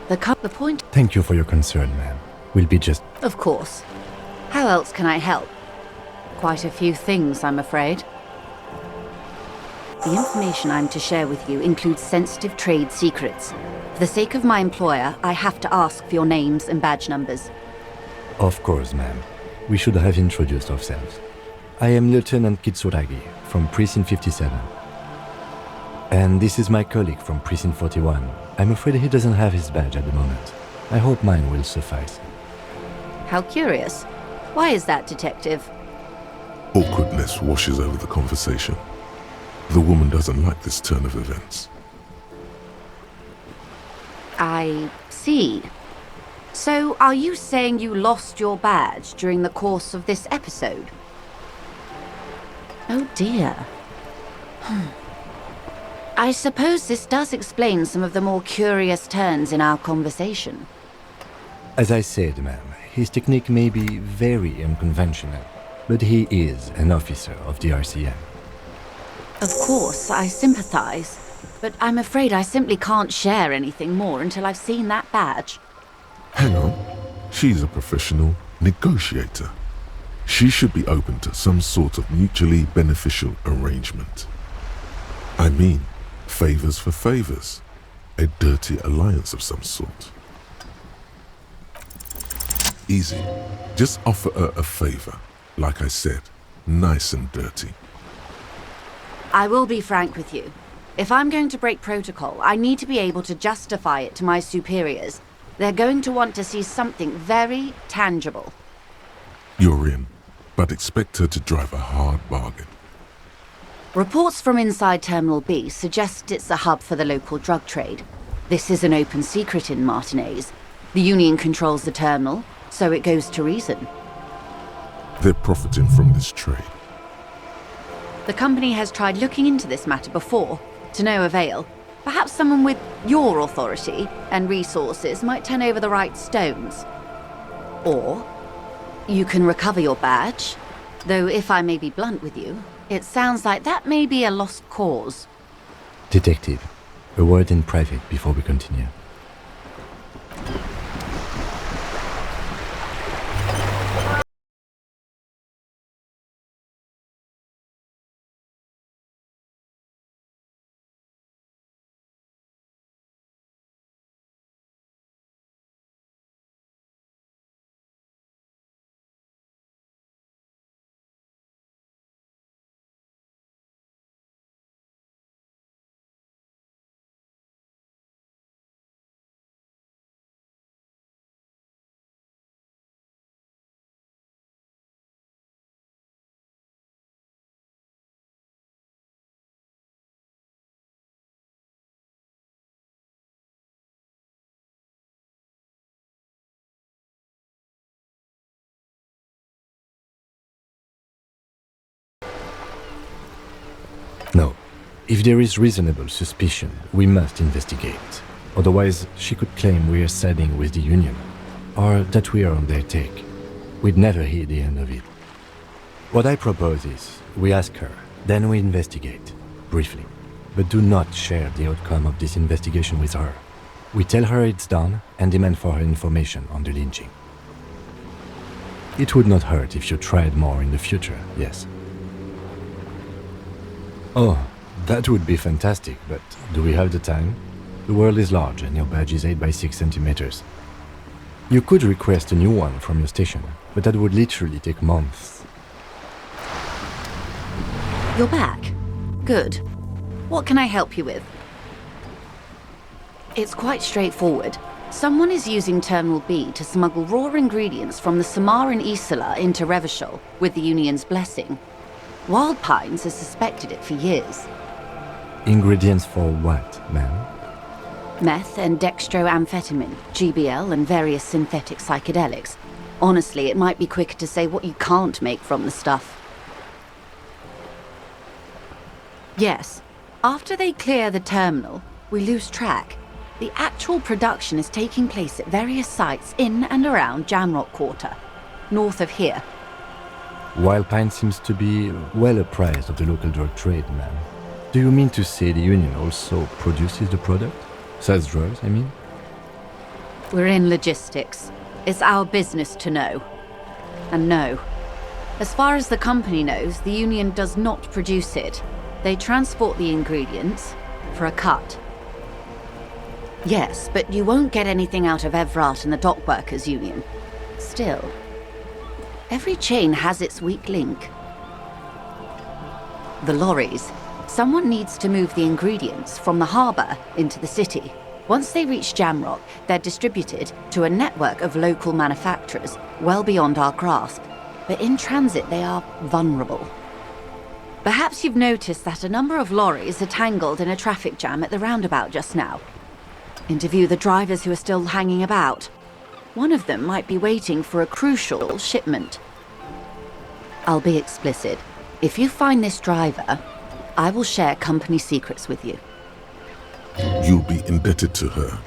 S6: The point...
S4: Thank you for your concern, ma'am. We'll be just...
S6: Of course. How else can I help? Quite a few things, I'm afraid. The information I'm to share with you includes sensitive trade secrets. For the sake of my employer, I have to ask for your names and badge numbers.
S4: Of course, ma'am. We should have introduced ourselves. I am Lieutenant Kitsuragi from Precinct 57. And this is my colleague from Precinct 41. I'm afraid he doesn't have his badge at the moment. I hope mine will suffice.
S6: How curious. Why is that, Detective?
S3: Awkwardness washes over the conversation. The woman doesn't like this turn of events.
S6: I see. So, are you saying you lost your badge during the course of this episode? Oh dear. I suppose this does explain some of the more curious turns in our conversation.
S4: As I said, ma'am, his technique may be very unconventional, but he is an officer of the RCM.
S6: Of course, I sympathize, but I'm afraid I simply can't share anything more until I've seen that badge.
S3: Hang on. She's a professional negotiator. She should be open to some sort of mutually beneficial arrangement. I mean, favors for favors. A dirty alliance of some sort. Easy. Just offer her a favor. Like I said, nice and dirty.
S6: I will be frank with you. If I'm going to break protocol, I need to be able to justify it to my superiors. They're going to want to see something very tangible.
S3: You're in, but expect her to drive a hard bargain.
S6: Reports from inside Terminal B suggest it's a hub for the local drug trade. This is an open secret in Martinez. The Union controls the terminal, so it goes to reason.
S3: They're profiting from this trade.
S6: The company has tried looking into this matter before, to no avail. Perhaps someone with your authority and resources might turn over the right stones. Or you can recover your badge, though if I may be blunt with you, it sounds like that may be a lost cause.
S4: Detective, a word in private before we continue. No. If there is reasonable suspicion, we must investigate. Otherwise, she could claim we are siding with the Union, or that we are on their take. We'd never hear the end of it. What I propose is, we ask her, then we investigate, briefly. But do not share the outcome of this investigation with her. We tell her it's done and demand for her information on the lynching. It would not hurt if you tried more in the future, yes? Oh, that would be fantastic, but do we have the time? The world is large and your badge is 8 by 6 centimeters. You could request a new one from your station, but that would literally take months.
S6: You're back. Good. What can I help you with? It's quite straightforward. Someone is using Terminal B to smuggle raw ingredients from the Samaran Isla into Revachol with the Union's blessing. Wild Pines has suspected it for years.
S4: Ingredients for what, ma'am?
S6: Meth and dextroamphetamine, GBL, and various synthetic psychedelics. Honestly, it might be quicker to say what you can't make from the stuff. Yes, after they clear the terminal, we lose track. The actual production is taking place at various sites in and around Jamrock Quarter, north of here.
S4: Wild Pine seems to be well apprised of the local drug trade, ma'am. Do you mean to say the Union also produces the product? Sells drugs, I mean?
S6: We're in logistics. It's our business to know. And no. As far as the company knows, the Union does not produce it. They transport the ingredients for a cut. Yes, but you won't get anything out of Evrat and the Dock Workers Union. Still, every chain has its weak link. The lorries. Someone needs to move the ingredients from the harbour into the city. Once they reach Jamrock, they're distributed to a network of local manufacturers well beyond our grasp. But in transit, they are vulnerable. Perhaps you've noticed that a number of lorries are tangled in a traffic jam at the roundabout just now. Interview the drivers who are still hanging about. One of them might be waiting for a crucial shipment. I'll be explicit. If you find this driver, I will share company secrets with you.
S3: You'll be indebted to her,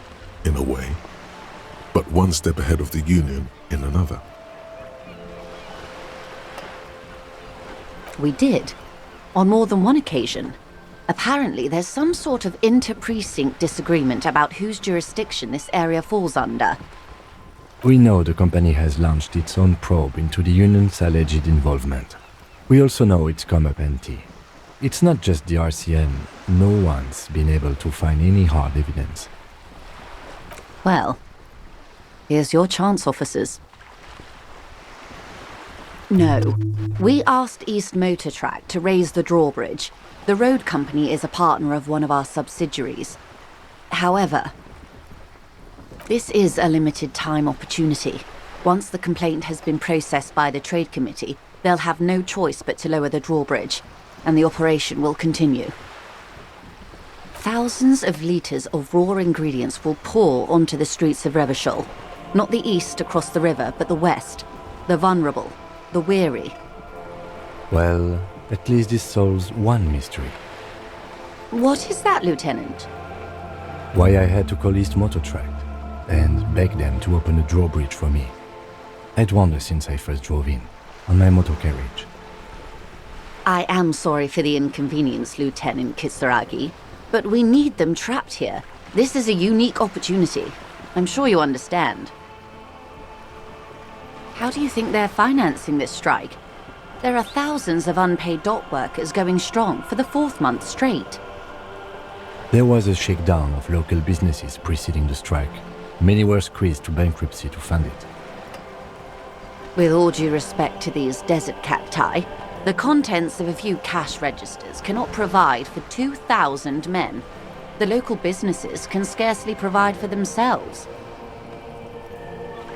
S3: in a way, but one step ahead of the Union in another.
S6: We did. On more than one occasion. Apparently, there's some sort of inter-precinct disagreement about whose jurisdiction this area falls under.
S4: We know the company has launched its own probe into the Union's alleged involvement. We also know it's come up empty. It's not just the RCN. No one's been able to find any hard evidence.
S6: Well, here's your chance, officers. No. We asked East Motor Track to raise the drawbridge. The road company is a partner of one of our subsidiaries. However, this is a limited time opportunity. Once the complaint has been processed by the Trade Committee, they'll have no choice but to lower the drawbridge, and the operation will continue. Thousands of litres of raw ingredients will pour onto the streets of Revachol. Not the east across the river, but the west. The vulnerable, the weary.
S4: Well, at least this solves one mystery.
S6: What is that, Lieutenant?
S4: Why I had to call East Motor Track and beg them to open a drawbridge for me. I'd wondered since I first drove in, on my motor carriage.
S6: I am sorry for the inconvenience, Lieutenant Kisaragi, but we need them trapped here. This is a unique opportunity. I'm sure you understand. How do you think they're financing this strike? There are thousands of unpaid dock workers going strong for the 4th month straight.
S4: There was a shakedown of local businesses preceding the strike. Many were squeezed to bankruptcy to fund it.
S6: With all due respect to these desert cacti, the contents of a few cash registers cannot provide for 2,000 men. The local businesses can scarcely provide for themselves.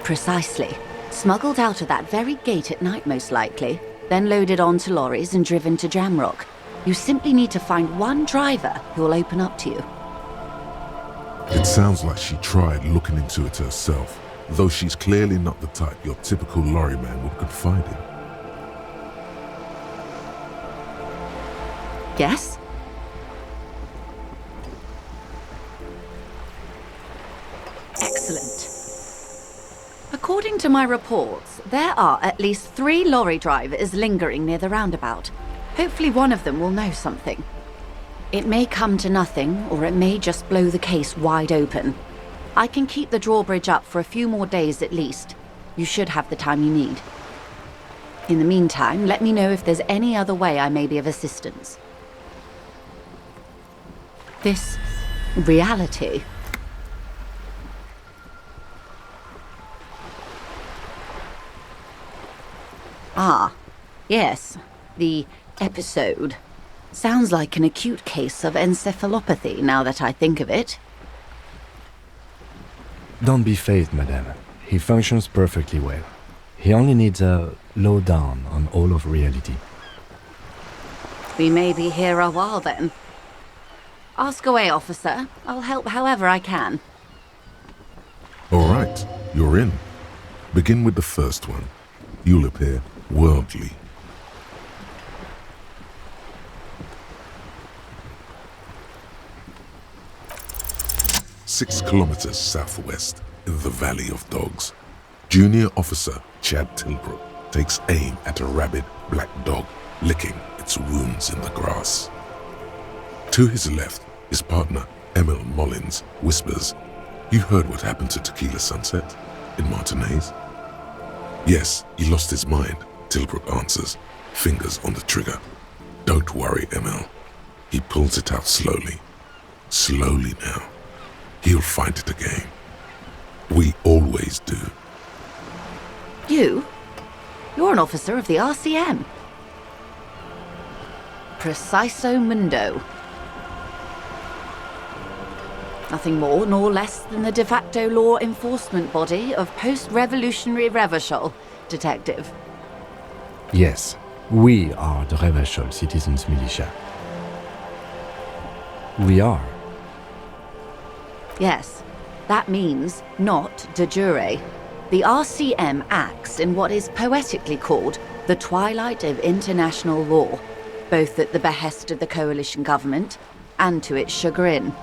S6: Precisely. Smuggled out of that very gate at night, most likely, then loaded onto lorries and driven to Jamrock. You simply need to find one driver who will open up to you.
S3: It sounds like she tried looking into it herself, though she's clearly not the type your typical lorryman would confide in.
S6: Yes? Excellent. According to my reports, there are at least 3 lorry drivers lingering near the roundabout. Hopefully one of them will know something. It may come to nothing, or it may just blow the case wide open. I can keep the drawbridge up for a few more days at least. You should have the time you need. In the meantime, let me know if there's any other way I may be of assistance. This reality. Ah, yes, the episode. Sounds like an acute case of encephalopathy now that I think of it.
S4: Don't be phased, madame. He functions perfectly well. He only needs a lowdown on all of reality.
S6: We may be here a while then. Ask away, officer. I'll help however I can.
S3: All right, you're in. Begin with the first one. You'll appear worldly. Six kilometers southwest, in the Valley of Dogs, Junior Officer Chad Tilbrook takes aim at a rabid black dog licking its wounds in the grass. To his left, his partner, Emil Mullins, whispers, "You heard what happened to Tequila Sunset in Martinez?" "Yes, he lost his mind," Tilbrook answers, fingers on the trigger. "Don't worry, Emil." He pulls it out slowly. Slowly now. He'll find it again. We always do.
S6: You? You're an officer of the RCM. Preciso mundo. Nothing more nor less than the de facto law enforcement body of post-revolutionary Revachol, Detective.
S4: Yes, we are the Revachol Citizens Militia. We are.
S6: Yes, that means not de jure. The RCM acts in what is poetically called the twilight of international law, both at the behest of the coalition government and to its chagrin.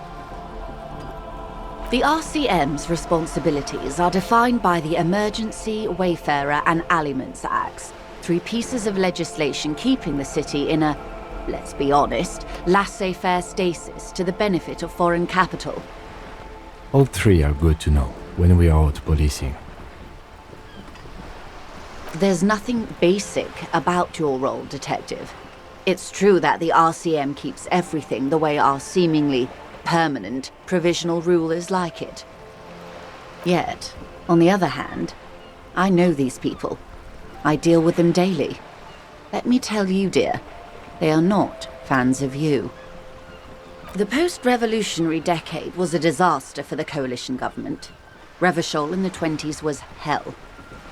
S6: The RCM's responsibilities are defined by the Emergency, Wayfarer and Aliments Acts, 3 pieces of legislation keeping the city in a, let's be honest, laissez-faire stasis to the benefit of foreign capital.
S4: All 3 are good to know when we are out policing.
S6: There's nothing basic about your role, Detective. It's true that the RCM keeps everything the way our seemingly permanent provisional rulers like it. Yet, on the other hand, I know these people. I deal with them daily. Let me tell you, dear, they are not fans of you. The post-revolutionary decade was a disaster for the coalition government. Revachol in the 20s was hell,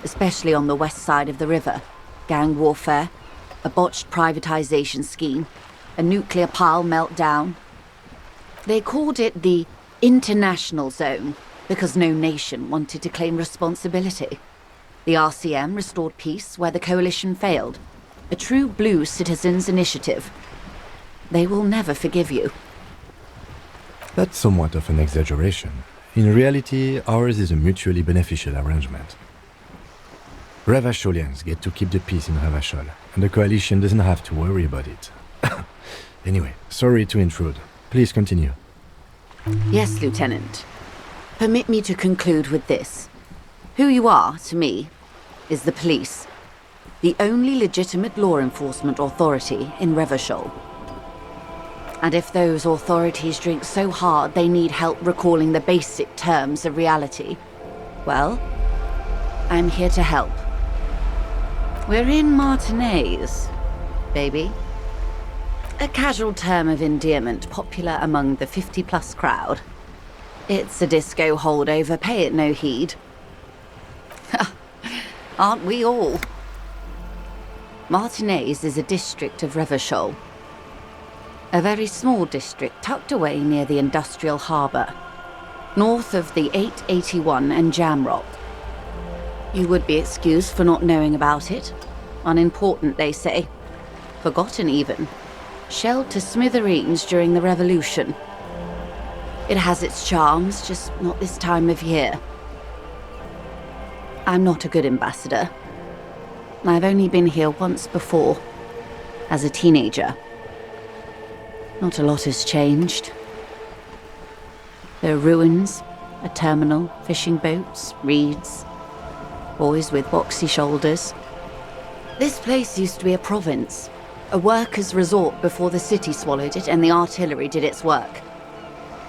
S6: especially on the west side of the river. Gang warfare, a botched privatization scheme, a nuclear pile meltdown. They called it the international zone because no nation wanted to claim responsibility. The RCM restored peace where the coalition failed. A true blue citizens' initiative. They will never forgive you.
S4: That's somewhat of an exaggeration. In reality, ours is a mutually beneficial arrangement. Revacholians get to keep the peace in Revachol, and the coalition doesn't have to worry about it. Anyway, sorry to intrude. Please continue.
S6: Yes, Lieutenant. Permit me to conclude with this. Who you are, to me, is the police. The only legitimate law enforcement authority in Revachol. And if those authorities drink so hard they need help recalling the basic terms of reality, well, I'm here to help. We're in Martinez, baby. A casual term of endearment popular among the 50-plus crowd. It's a disco holdover, pay it no heed. Aren't we all? Martinez is a district of Revachol. A very small district tucked away near the industrial harbour, north of the 881 and Jamrock. You would be excused for not knowing about it. Unimportant, they say. Forgotten even. Shelled to smithereens during the revolution. It has its charms, just not this time of year. I'm not a good ambassador. I've only been here once before, as a teenager. Not a lot has changed. There are ruins, a terminal, fishing boats, reeds, boys with boxy shoulders. This place used to be a province, a workers' resort before the city swallowed it and the artillery did its work.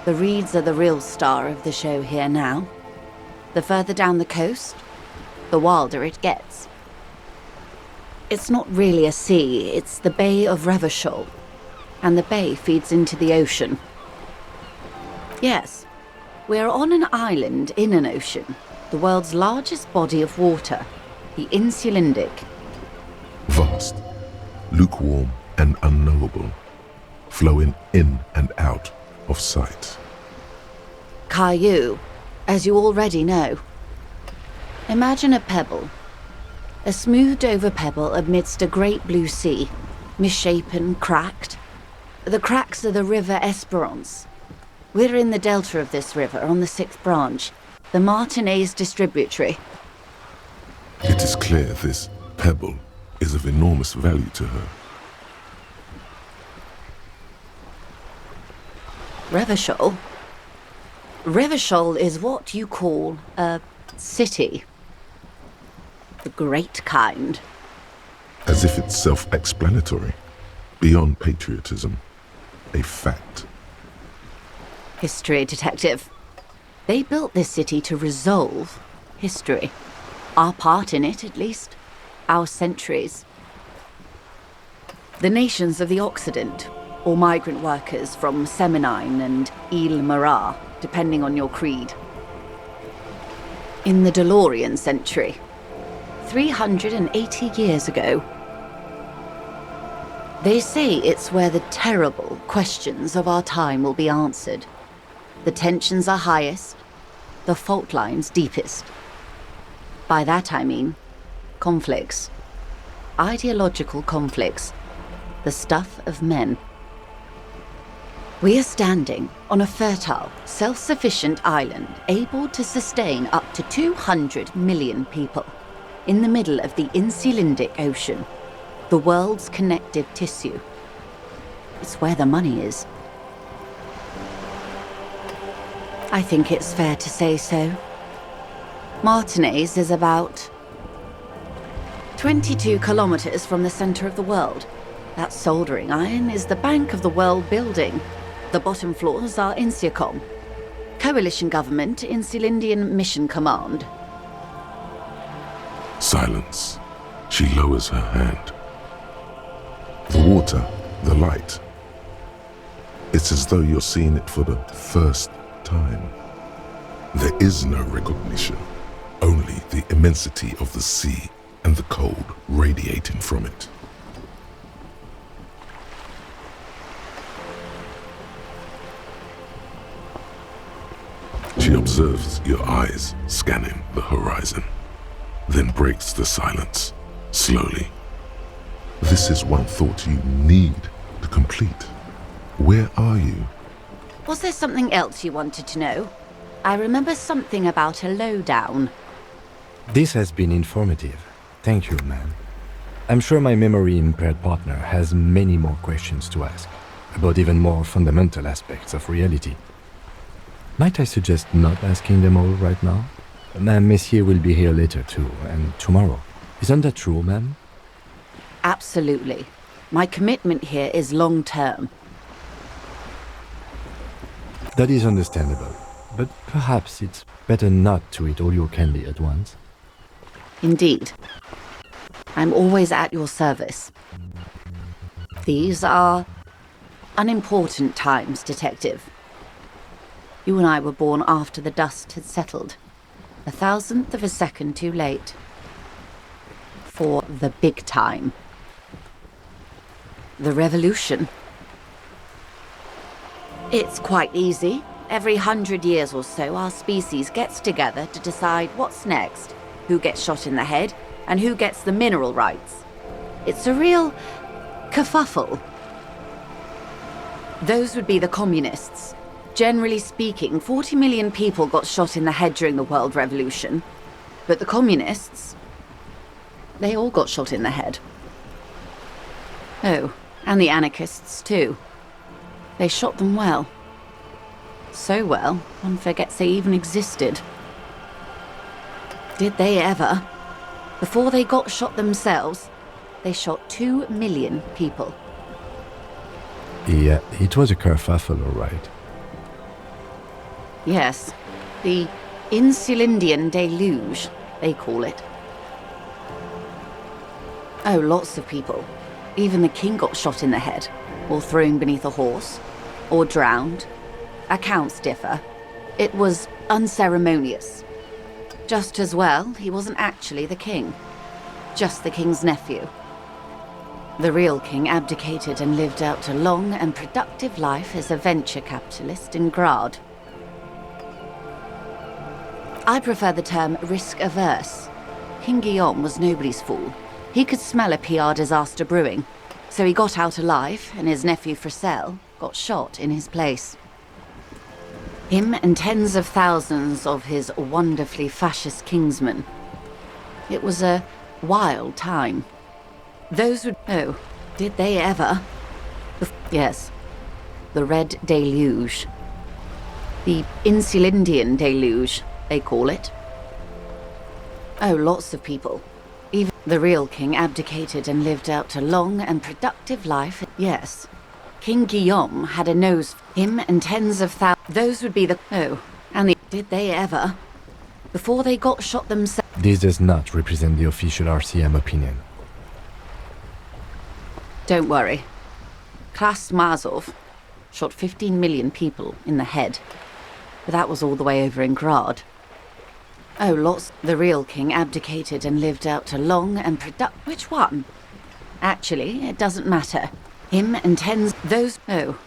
S6: The reeds are the real star of the show here now. The further down the coast, the wilder it gets. It's not really a sea, it's the Bay of Revachol, and the bay feeds into the ocean. Yes, we're on an island in an ocean, the world's largest body of water, the Insulindic.
S3: Vast, lukewarm and unknowable, flowing in and out of sight.
S6: Caillou, as you already know. Imagine a pebble. A smoothed-over pebble amidst a great blue sea, misshapen, cracked. The cracks are the River Esperance. We're in the delta of this river, on the 6th branch, the Martinez distributary.
S3: It is clear this pebble is of enormous value to her.
S6: Revachol? Revachol is what you call a city. The great kind.
S3: As if it's self-explanatory, beyond patriotism, a fact.
S6: History detective. They built this city to resolve history. Our part in it, at least. Our centuries. The nations of the Occident, or migrant workers from Seminine and Ile Marat, depending on your creed. In the DeLorean century, 380 years ago. They say it's where the terrible questions of our time will be answered. The tensions are highest, the fault lines deepest. By that I mean conflicts. Ideological conflicts. The stuff of men. We are standing on a fertile, self-sufficient island able to sustain up to 200 million people. In the middle of the Insulindic Ocean, the world's connective tissue. It's where the money is. I think it's fair to say so. Martinez is about 22 kilometers from the center of the world. That soldering iron is the bank of the world building. The bottom floors are Insiacom, coalition government, Insulindian Mission Command.
S3: Silence. She lowers her hand. The water, the light. It's as though you're seeing it for the first time. There is no recognition, only the immensity of the sea and the cold radiating from it. She observes your eyes scanning the horizon, then breaks the silence, slowly. This is one thought you need to complete. Where are you?
S6: Was there something else you wanted to know? I remember something about a lowdown.
S4: This has been informative. Thank you, ma'am. I'm sure my memory-impaired partner has many more questions to ask, about even more fundamental aspects of reality. Might I suggest not asking them all right now? Ma'am, Messier will be here later too, and tomorrow. Isn't that true, ma'am?
S6: Absolutely. My commitment here is long-term.
S4: That is understandable, but perhaps it's better not to eat all your candy at once.
S6: Indeed. I'm always at your service. These are unimportant times, Detective. You and I were born after the dust had settled. 1,000th of a second too late. For the big time. The revolution. It's quite easy. Every 100 years or so, our species gets together to decide what's next, who gets shot in the head, and who gets the mineral rights. It's a real kerfuffle. Those would be the communists. Generally speaking, 40 million people got shot in the head during the World Revolution. But the communists, they all got shot in the head. Oh, and the anarchists too. They shot them well. So well, one forgets they even existed. Did they ever? Before they got shot themselves, they shot 2 million people.
S4: Yeah, it was a kerfuffle, all right.
S6: Yes, the Insulindian deluge, they call it. Oh, lots of people. Even the king got shot in the head, or thrown beneath a horse, or drowned. Accounts differ. It was unceremonious. Just as well, he wasn't actually the king. Just the king's nephew. The real king abdicated and lived out a long and productive life as a venture capitalist in Grad. I prefer the term risk-averse. King Guillaume was nobody's fool. He could smell a PR disaster brewing, so he got out alive, and his nephew Fricelle got shot in his place. Him and tens of thousands of his wonderfully fascist kingsmen. It was a wild time. Those would... Oh, did they ever? Yes. The Red Deluge. The Insulindian Deluge, they call it. Oh, lots of people. Even the real king abdicated and lived out a long and productive life. Yes. King Guillaume had a nose. Him and tens of thousands. Those would be the... Oh, and the... Did they ever? Before they got shot themselves...
S4: This does not represent the official RCM opinion.
S6: Don't worry. Kras Mazov shot 15 million people in the head. But that was all the way over in Grad. Oh, lots. The real king abdicated and lived out a long and productive... Which one? Actually, it doesn't matter. Him and tens... Those... Oh,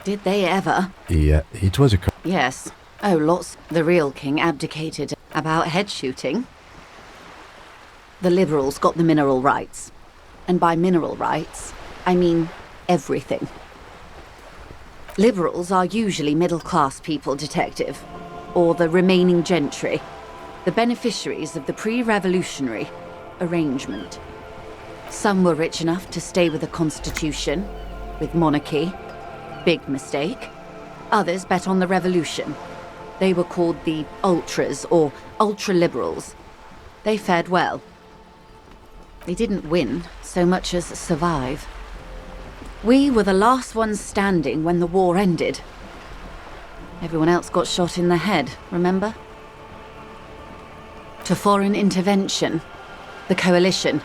S6: did they ever?
S4: Yeah, it was a...
S6: Yes. Oh, lots. The real king abdicated about head shooting. The liberals got the mineral rights. And by mineral rights, I mean everything. Liberals are usually middle-class people, Detective. Or the remaining gentry. The beneficiaries of the pre-revolutionary arrangement. Some were rich enough to stay with the Constitution, with monarchy. Big mistake. Others bet on the revolution. They were called the ultras, or ultra-liberals. They fared well. They didn't win so much as survive. We were the last ones standing when the war ended. Everyone else got shot in the head, remember? To foreign intervention, the coalition.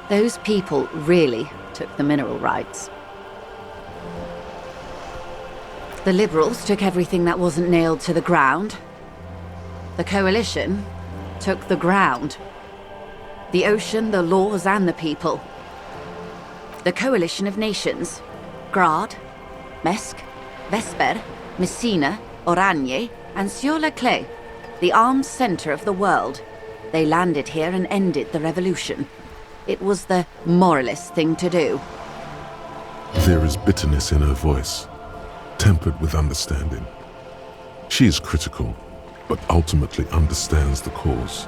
S6: Those people really took the mineral rights. The liberals took everything that wasn't nailed to the ground. The coalition took the ground. The ocean, the laws, and the people. The coalition of nations. Grad, Mesk, Vesper, Messina, Oranje, and Sur-la-Clay, the armed center of the world. They landed here and ended the revolution. It was the moralist thing to do.
S3: There is bitterness in her voice, tempered with understanding. She is critical, but ultimately understands the cause.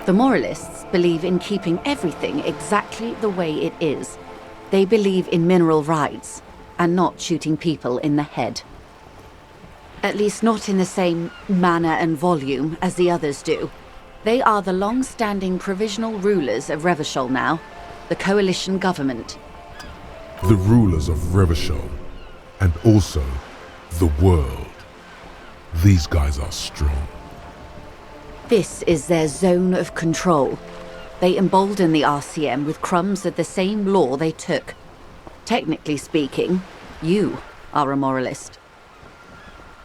S6: The moralists believe in keeping everything exactly the way it is. They believe in mineral rights, and not shooting people in the head. At least not in the same manner and volume as the others do. They are the long-standing provisional rulers of Revachol now, the coalition government.
S3: The rulers of Revachol, and also the world. These guys are strong.
S6: This is their zone of control. They embolden the RCM with crumbs of the same law they took. Technically speaking, you are a moralist.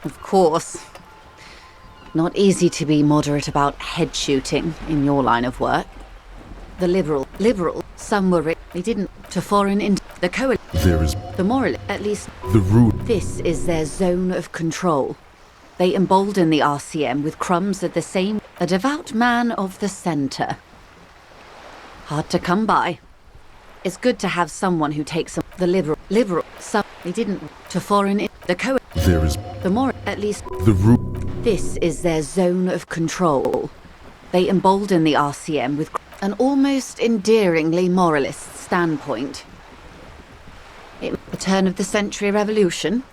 S6: Of course. Not easy to be moderate about head shooting in your line of work. The liberal, some were rich. They didn't. To foreign the coalition.
S3: There is
S6: the moral, at least.
S3: the rule.
S6: This is their zone of control. They embolden the RCM with crumbs of the same. A devout man of the center. Hard to come by. It's good to have someone who takes the liberal. Some they didn't. To foreign the
S3: There is
S6: the moral, at least.
S3: the rule.
S6: This is their zone of control. They embolden the RCM with an almost endearingly moralist standpoint. The turn of the century revolution?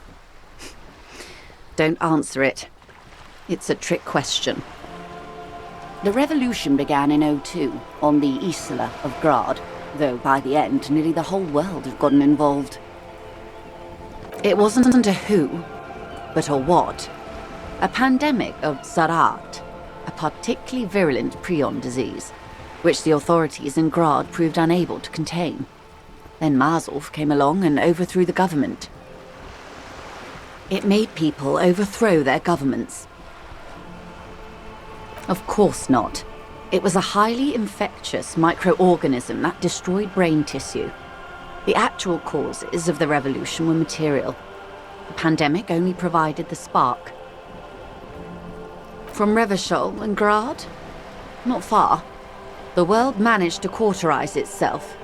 S6: Don't answer it. It's a trick question. The revolution began in '02 on the Isla of Grad, though by the end nearly the whole world had gotten involved. It wasn't a who, but a what. A pandemic of Zarat, a particularly virulent prion disease, which the authorities in Grad proved unable to contain. Then Mazov came along and overthrew the government. It made people overthrow their governments. Of course not. It was a highly infectious microorganism that destroyed brain tissue. The actual causes of the revolution were material. The pandemic only provided the spark. From Revachol and Grad? Not far. The world managed to cauterize itself.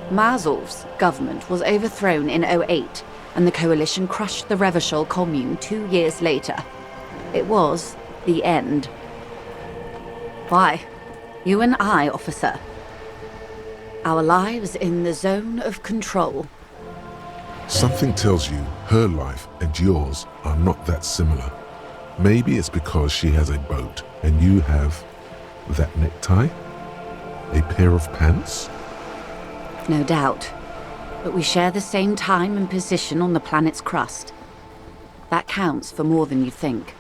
S6: Mazov's government was overthrown in '08, and the coalition crushed the Revachol commune 2 years later. It was the end. Why? You and I, officer. Our lives in the zone of control.
S3: Something tells you her life and yours are not that similar. Maybe it's because she has a boat and you have that necktie? A pair of pants?
S6: No doubt. But we share the same time and position on the planet's crust. That counts for more than you think.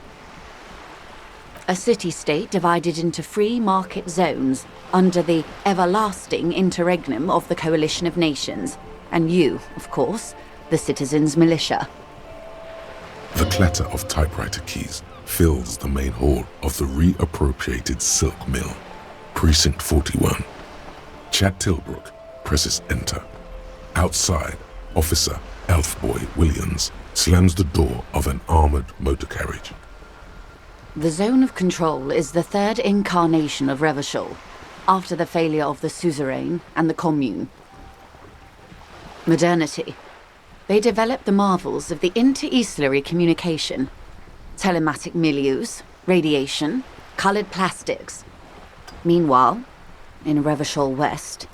S6: A city-state divided into free market zones under the everlasting interregnum of the Coalition of Nations. And you, of course, the citizens' militia.
S3: The clatter of typewriter keys fills the main hall of the reappropriated silk mill. Precinct 41. Chad Tilbrook presses enter. Outside, Officer Elfboy Williams slams the door of an armored motor carriage.
S6: The zone of control is the third incarnation of Revachol, after the failure of the suzerain and the commune. Modernity. They developed the marvels of the inter-Islary communication, telematic milieus, radiation, colored plastics. Meanwhile, in Revachol West,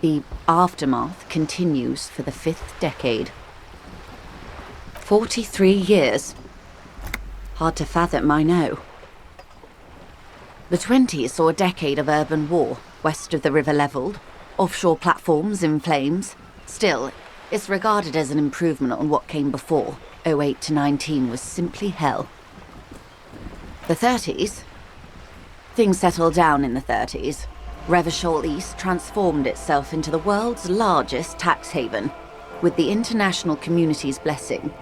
S6: the aftermath continues for the 5th decade. 43 years. Hard to fathom, I know. The 20s saw a decade of urban war, west of the river leveled, offshore platforms in flames. Still, it's regarded as an improvement on what came before. '08 to '19 was simply hell. The 30s? Things settled down in the 30s. Revachol East transformed itself into the world's largest tax haven, with the international community's blessing.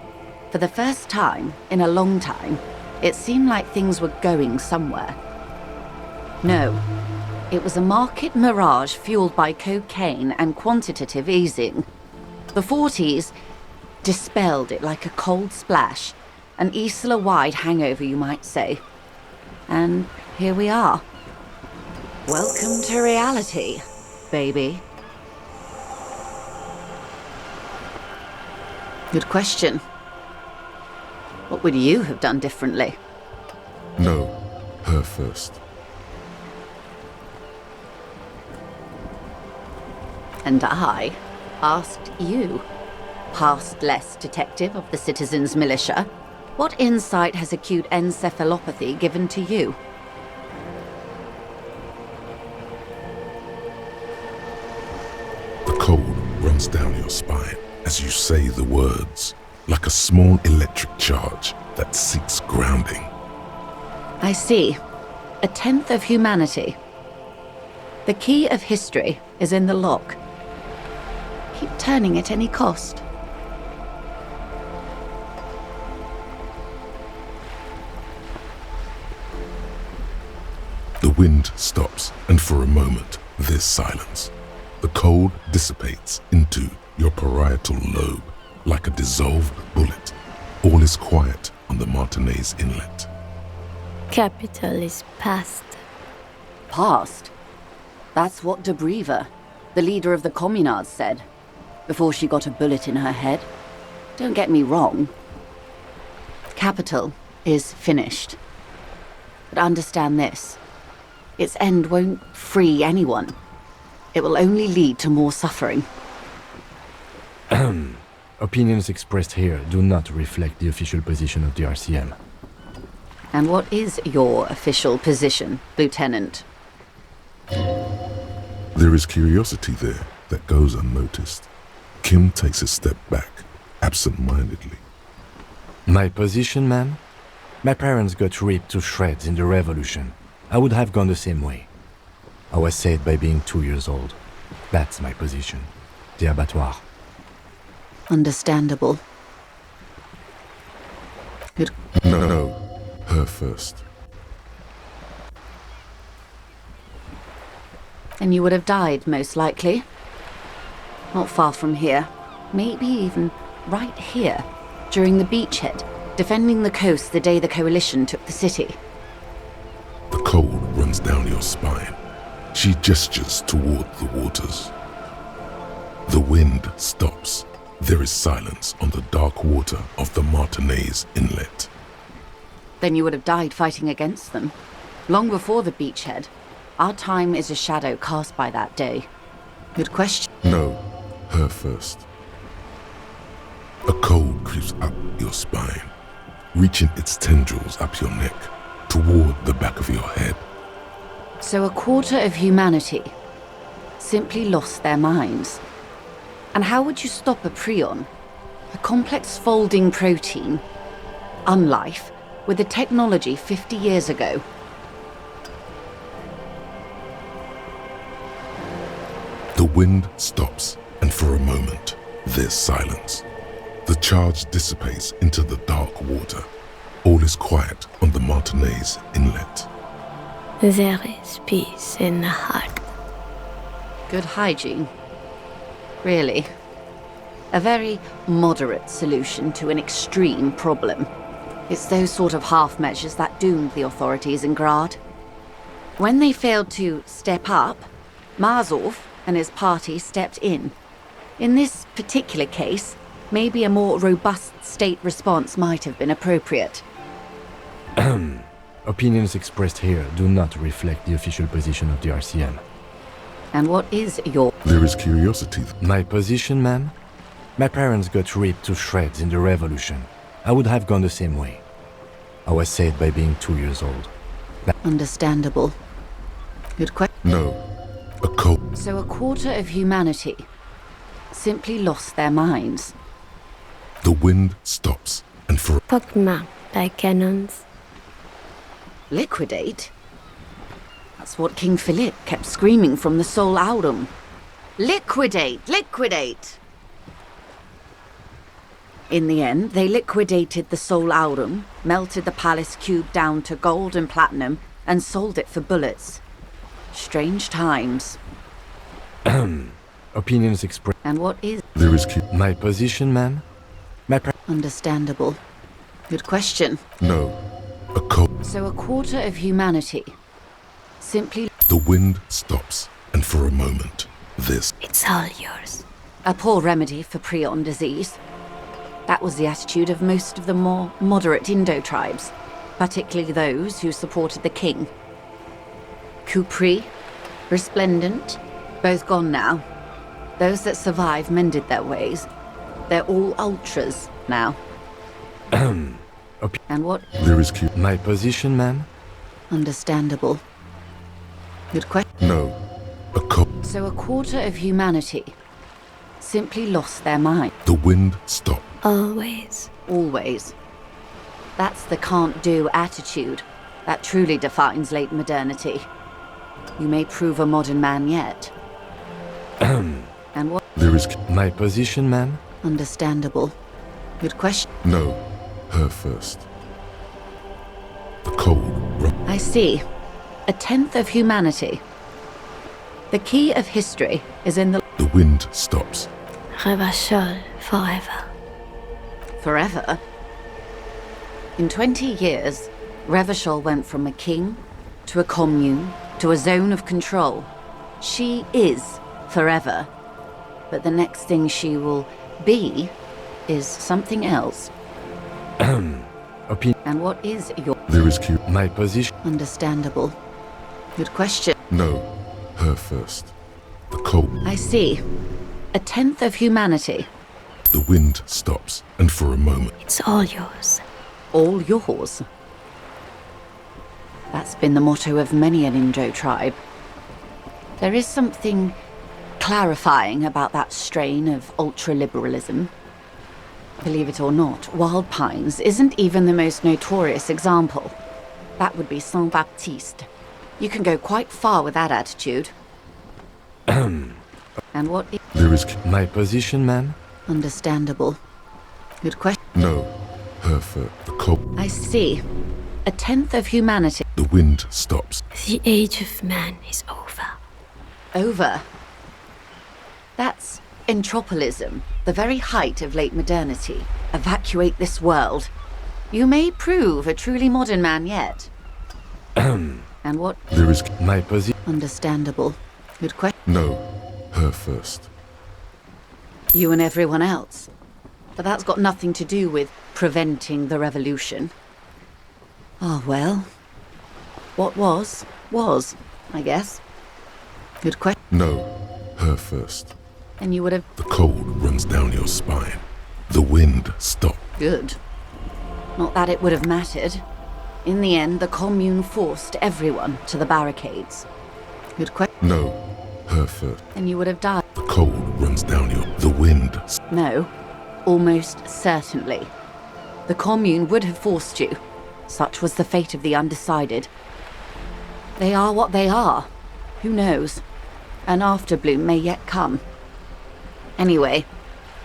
S6: For the first time in a long time, it seemed like things were going somewhere. No, it was a market mirage fueled by cocaine and quantitative easing. The 40s dispelled it like a cold splash, an Isla-wide hangover, you might say. And here we are. Welcome to reality, baby. Good question. What would you have done differently?
S3: No, her first.
S6: And I asked you, past-less detective of the citizens' militia, what insight has acute encephalopathy given to you?
S3: The cold runs down your spine as you say the words, like a small electric charge that seeks grounding.
S6: I see. A tenth of humanity. The key of history is in the lock. Keep turning at any cost.
S3: The wind stops, and for a moment, there's silence. The cold dissipates into your parietal lobe like a dissolved bullet. All is quiet on the Martinez Inlet.
S7: Capital is past.
S6: Past? That's what de Briever, the leader of the Communards, said, before she got a bullet in her head. Don't get me wrong. Capital is finished. But understand this. Its end won't free anyone. It will only lead to more suffering.
S4: Opinions expressed here do not reflect the official position of the RCM.
S6: And what is your official position, Lieutenant?
S3: There is curiosity there that goes unnoticed. Kim takes a step back, absent-mindedly.
S4: My position, ma'am? My parents got ripped to shreds in the revolution. I would have gone the same way. I was saved by being 2 years old. That's my position. The abattoir.
S6: Understandable. Good.
S3: No, her first.
S6: And you would have died, most likely. Not far from here. Maybe even right here, during the beachhead, defending the coast the day the Coalition took the city.
S3: The cold runs down your spine. She gestures toward the waters. The wind stops. There is silence on the dark water of the Martinez Inlet.
S6: Then you would have died fighting against them. Long before the beachhead. Our time is a shadow cast by that day. Good question.
S3: No, her first. A cold creeps up your spine, reaching its tendrils up your neck, toward the back of your head.
S6: So a quarter of humanity simply lost their minds. And how would you stop a prion, a complex folding protein, unlife, with the technology 50 years ago?
S3: The wind stops, and for a moment, there's silence. The charge dissipates into the dark water. All is quiet on the Martinez Inlet.
S7: There is peace in the heart.
S6: Good hygiene. Really. A very moderate solution to an extreme problem. It's those sort of half measures that doomed the authorities in Grad. When they failed to step up, Marzov and his party stepped in. In this particular case, maybe a more robust state response might have been appropriate.
S4: Opinions expressed here do not reflect the official position of the RCM.
S6: And what is your...
S3: There is curiosity.
S4: My position, ma'am? My parents got ripped to shreds in the revolution. I would have gone the same way. I was saved by being 2 years old.
S6: Understandable. Good question.
S3: No, a cold.
S6: So a quarter of humanity simply lost their minds.
S3: The wind stops, and for
S7: Pockmarked by cannons.
S6: Liquidate? That's what King Philip kept screaming from the Sol Aurum. Liquidate! Liquidate! In the end, they liquidated the Sol Aurum, melted the palace cube down to gold and platinum, and sold it for bullets. Strange times.
S4: Opinions expressed.
S6: And what is...
S3: there is
S4: My position, ma'am?
S6: Understandable. Good question.
S3: no, a cold.
S6: So a quarter of humanity simply...
S3: The wind stops, and for a moment, this.
S7: It's all yours.
S6: A poor remedy for prion disease. That was the attitude of most of the more moderate Indo tribes, particularly those who supported the king. Kupri, Resplendent, both gone now. Those that survived mended their ways. They're all ultras now. And what?
S3: There is
S4: My position, ma'am?
S6: Understandable. Good question.
S3: no, a cold.
S6: So a quarter of humanity simply lost their mind.
S3: The wind stops.
S7: Always.
S6: Always. That's the can't-do attitude that truly defines late modernity. You may prove a modern man yet. And what?
S3: There is
S4: My position, ma'am?
S6: Understandable. Good question.
S3: no, her first. The cold run.
S6: I see. A tenth of humanity. The key of history is in the...
S3: The wind stops.
S7: Revachol forever.
S6: Forever. In 20 years, Revachol went from a king to a commune to a zone of control. She is forever. But the next thing she will be is something else. And what is your...
S3: There is
S4: My position.
S6: Understandable. Good question.
S3: No, her first. The cold.
S6: I see. A tenth of humanity.
S3: The wind stops, and for a moment,
S7: It's all yours.
S6: All yours. That's been the motto of many an Indo tribe. There is something clarifying about that strain of ultra-liberalism. Believe it or not, Wild Pines isn't even the most notorious example. That would be Saint-Baptiste. You can go quite far with that attitude. And what is
S3: there is.
S4: My position, ma'am?
S6: understandable? Good question.
S3: No, her first. The cold.
S6: I see. A tenth of humanity.
S3: The wind stops.
S7: The age of man is over.
S6: Over. That's entropilism, the very height of late modernity. Evacuate this world. You may prove a truly modern man yet. And what?
S3: There is.
S4: My position.
S6: Understandable. Good question.
S3: No, her first.
S6: You and everyone else. But that's got nothing to do with preventing the revolution. Ah, well. What was, I guess. Good question.
S3: No, her first.
S6: And you would have...
S3: The cold runs down your spine. The wind stops.
S6: Good. Not that it would have mattered. In the end, the commune forced everyone to the barricades. Good question.
S3: No, her first.
S6: And you would have died.
S3: The cold runs down your. The wind.
S6: No. Almost certainly. The commune would have forced you. Such was the fate of the undecided. They are what they are. Who knows? An afterbloom may yet come. Anyway,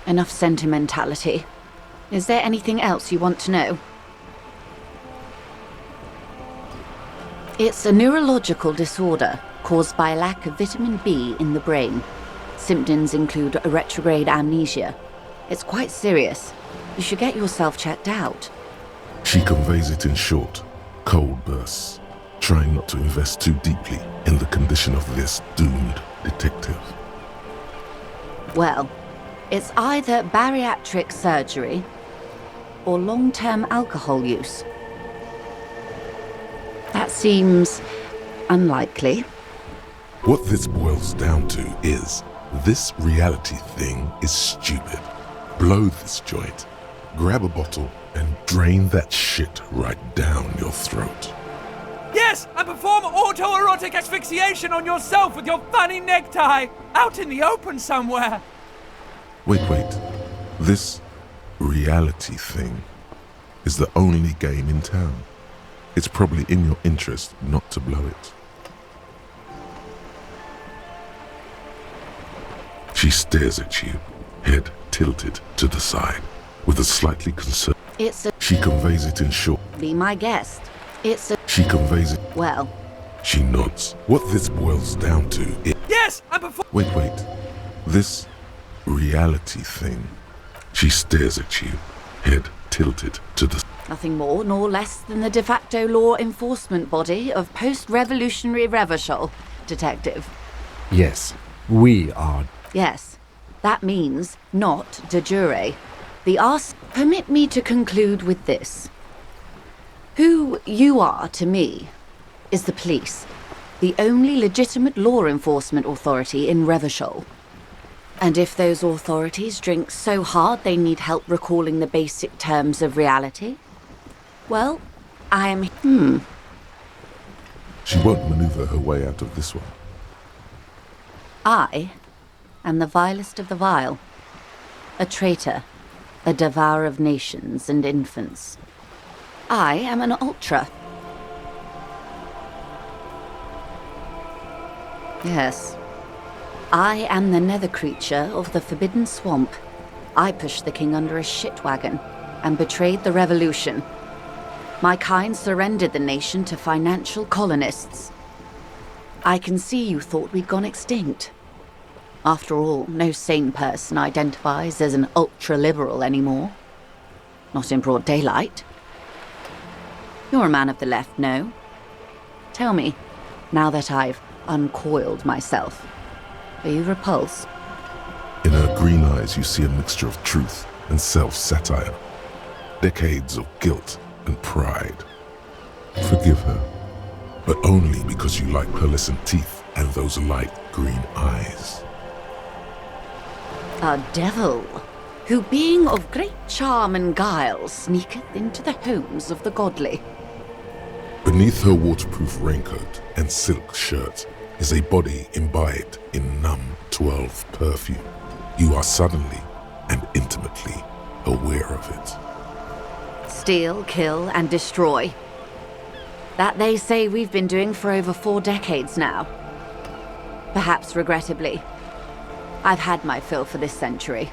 S6: enough sentimentality. Is there anything else you want to know? It's a neurological disorder caused by a lack of vitamin B in the brain. Symptoms include a retrograde amnesia. It's quite serious. You should get yourself checked out.
S3: She conveys it in short, cold bursts, trying not to invest too deeply in the condition of this doomed detective.
S6: Well, it's either bariatric surgery or long-term alcohol use. That seems unlikely.
S3: What this boils down to is, this reality thing is stupid. Blow this joint, grab a bottle, and drain that shit right down your throat.
S8: Yes, and perform autoerotic asphyxiation on yourself with your funny necktie, out in the open somewhere.
S3: Wait. This reality thing is the only game in town. It's probably in your interest not to blow it. She stares at you, head tilted to the side, with a slightly concerned... She conveys it in short.
S6: Be my guest.
S3: She conveys it...
S6: Well,
S3: She nods. What this boils down to is...
S8: Yes, and perform...
S3: Wait. This reality thing. She stares at you, head tilted to the...
S6: nothing more nor less than the de facto law enforcement body of post-revolutionary Revachol, detective.
S4: Yes, we are.
S6: Yes, that means not de jure. The ask. Permit me to conclude with this. Who you are to me is the police, the only legitimate law enforcement authority in Revachol. And if those authorities drink so hard they need help recalling the basic terms of reality, well, I am...
S3: She won't maneuver her way out of this one.
S6: I am the vilest of the vile. A traitor, a devourer of nations and infants. I am an ultra. Yes. I am the nether creature of the Forbidden Swamp. I pushed the king under a shit wagon and betrayed the revolution. My kind surrendered the nation to financial colonists. I can see you thought we'd gone extinct. After all, no sane person identifies as an ultra-liberal anymore. Not in broad daylight. You're a man of the left, no? Tell me, now that I've uncoiled myself, are you repulsed?
S3: In her green eyes, you see a mixture of truth and self-satire. Decades of guilt and pride. Forgive her. but only because you like pearlescent teeth and those light green eyes.
S6: A devil, who being of great charm and guile, sneaketh into the homes of the godly.
S3: Beneath her waterproof raincoat and silk shirt is a body imbibed in numb 12 perfume. You are suddenly and intimately aware of it.
S6: Steal, kill, and destroy. That they say we've been doing for over 4 decades now. Perhaps regrettably. I've had my fill for this century.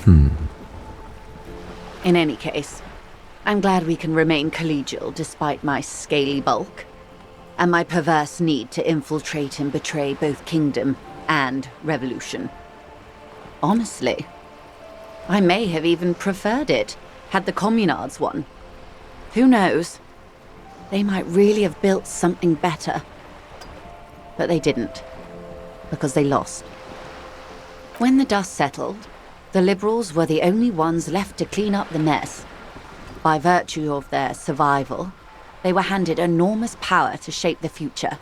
S6: In any case, I'm glad we can remain collegial despite my scaly bulk, and my perverse need to infiltrate and betray both kingdom and revolution. Honestly, I may have even preferred it, had the communards won. Who knows? They might really have built something better. But they didn't, because they lost. When the dust settled, the Liberals were the only ones left to clean up the mess. By virtue of their survival, they were handed enormous power to shape the future.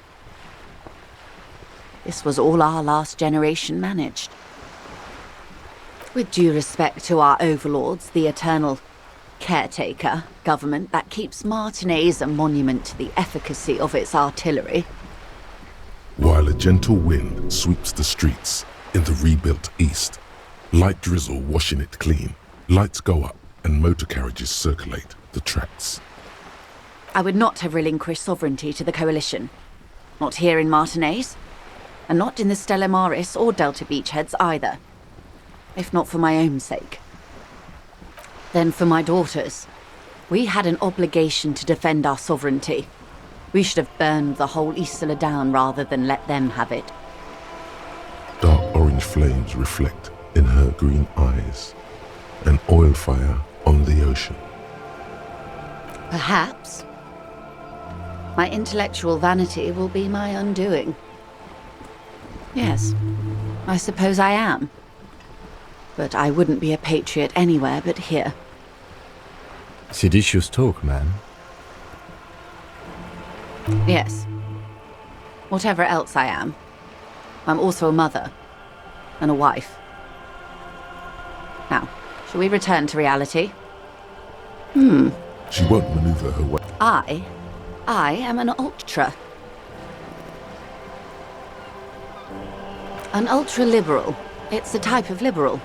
S6: This was all our last generation managed. With due respect to our overlords, the eternal caretaker government that keeps Martinez a monument to the efficacy of its artillery.
S3: While a gentle wind sweeps the streets in the rebuilt east, light drizzle washing it clean, lights go up and motor carriages circulate the tracks.
S6: I would not have relinquished sovereignty to the Coalition. Not here in Martinez, and not in the Stella Maris or Delta Beachheads either. If not for my own sake. Then for my daughters. We had an obligation to defend our sovereignty. We should have burned the whole Isola down rather than let them have it.
S3: Dark orange flames reflect in her green eyes, an oil fire on the ocean.
S6: Perhaps. My intellectual vanity will be my undoing. Yes, I suppose I am. But I wouldn't be a patriot anywhere but here.
S4: Seditious talk, man.
S6: Yes. Whatever else I am, I'm also a mother and a wife. Now, shall we return to reality?
S3: She won't maneuver her way.
S6: I am an ultra. An ultra-liberal. It's a type of liberal.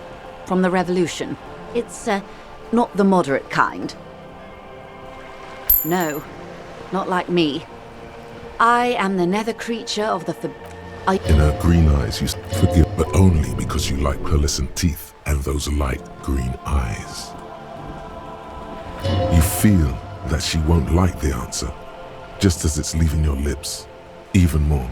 S6: From the revolution. It's, not the moderate kind. No, not like me. I am the nether creature of the
S3: In her green eyes you forgive, but only because you like pearlescent teeth and those light green eyes. You feel that she won't like the answer, just as it's leaving your lips. Even more,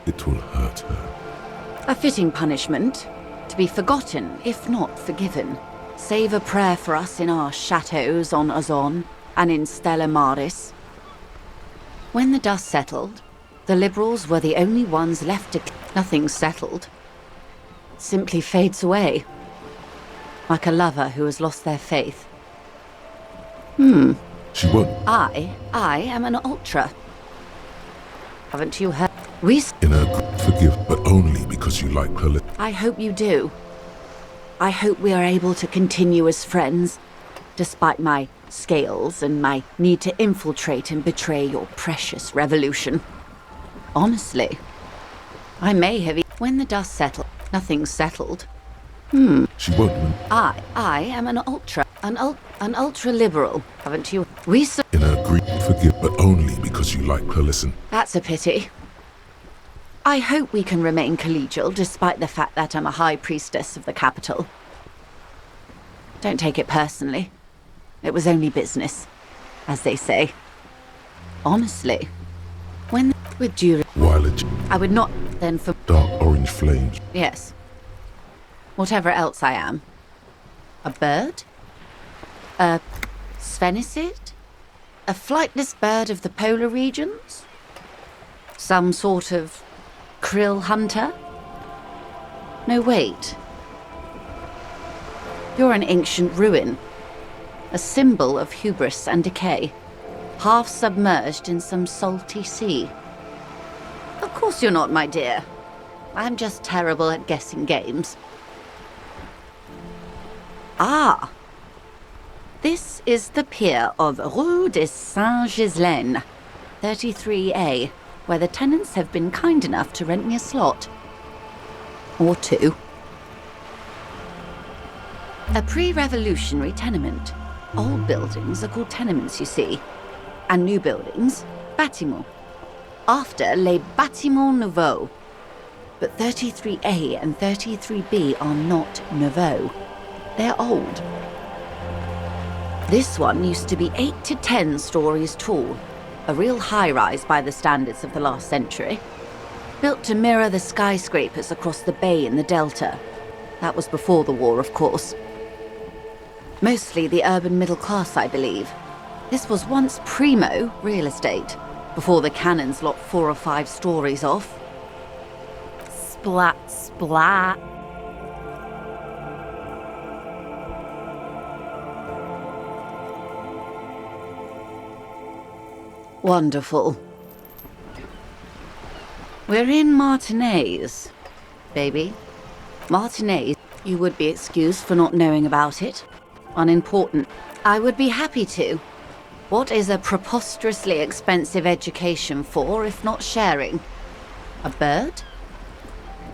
S3: it will hurt her.
S6: A fitting punishment, to be forgotten, if not forgiven. Save a prayer for us in our chateaux on Ozon and in Stella Maris. When the dust settled, the Liberals were the only ones left to... Nothing settled. It simply fades away. Like a lover who has lost their faith.
S3: She won't.
S6: I am an ultra. Haven't you heard?
S3: In her forgive, but only because you like her.
S6: I hope you do. I hope we are able to continue as friends, despite my scales and my need to infiltrate and betray your precious revolution. Honestly, I may have... When the dust settled, nothing settled.
S3: She won't.
S6: I am an ultra. An ultra-liberal, haven't you?
S3: In her forgive, but only because you like pearlescent.
S6: That's a pity. I hope we can remain collegial, despite the fact that I'm a high priestess of the capital. Don't take it personally. It was only business, as they say. Honestly, when with due...
S3: While
S6: I would not then for...
S3: dark orange flames.
S6: Yes. Whatever else I am. A bird? A sphenicid? A flightless bird of the polar regions? Some sort of krill hunter? No, wait. You're an ancient ruin. A symbol of hubris and decay. half submerged in some salty sea. Of course you're not, my dear. I'm just terrible at guessing games. Ah! This is the pier of Rue de Saint-Ghislain, 33A, where the tenants have been kind enough to rent me a slot. Or two. A pre-revolutionary tenement. Old buildings are called tenements, you see. And new buildings, bâtiments. After les bâtiments nouveaux. But 33A and 33B are not nouveaux. They're old. This one used to be 8 to 10 stories tall. A real high-rise by the standards of the last century. Built to mirror the skyscrapers across the bay in the Delta. That was before the war, of course. Mostly the urban middle class, I believe. This was once primo real estate, before the cannons lopped 4 or 5 stories off.
S5: Splat, splat.
S6: Wonderful. We're in Martinez, baby. Martinez, you would be excused for not knowing about it. Unimportant. I would be happy to. What is a preposterously expensive education for, if not sharing? A bird?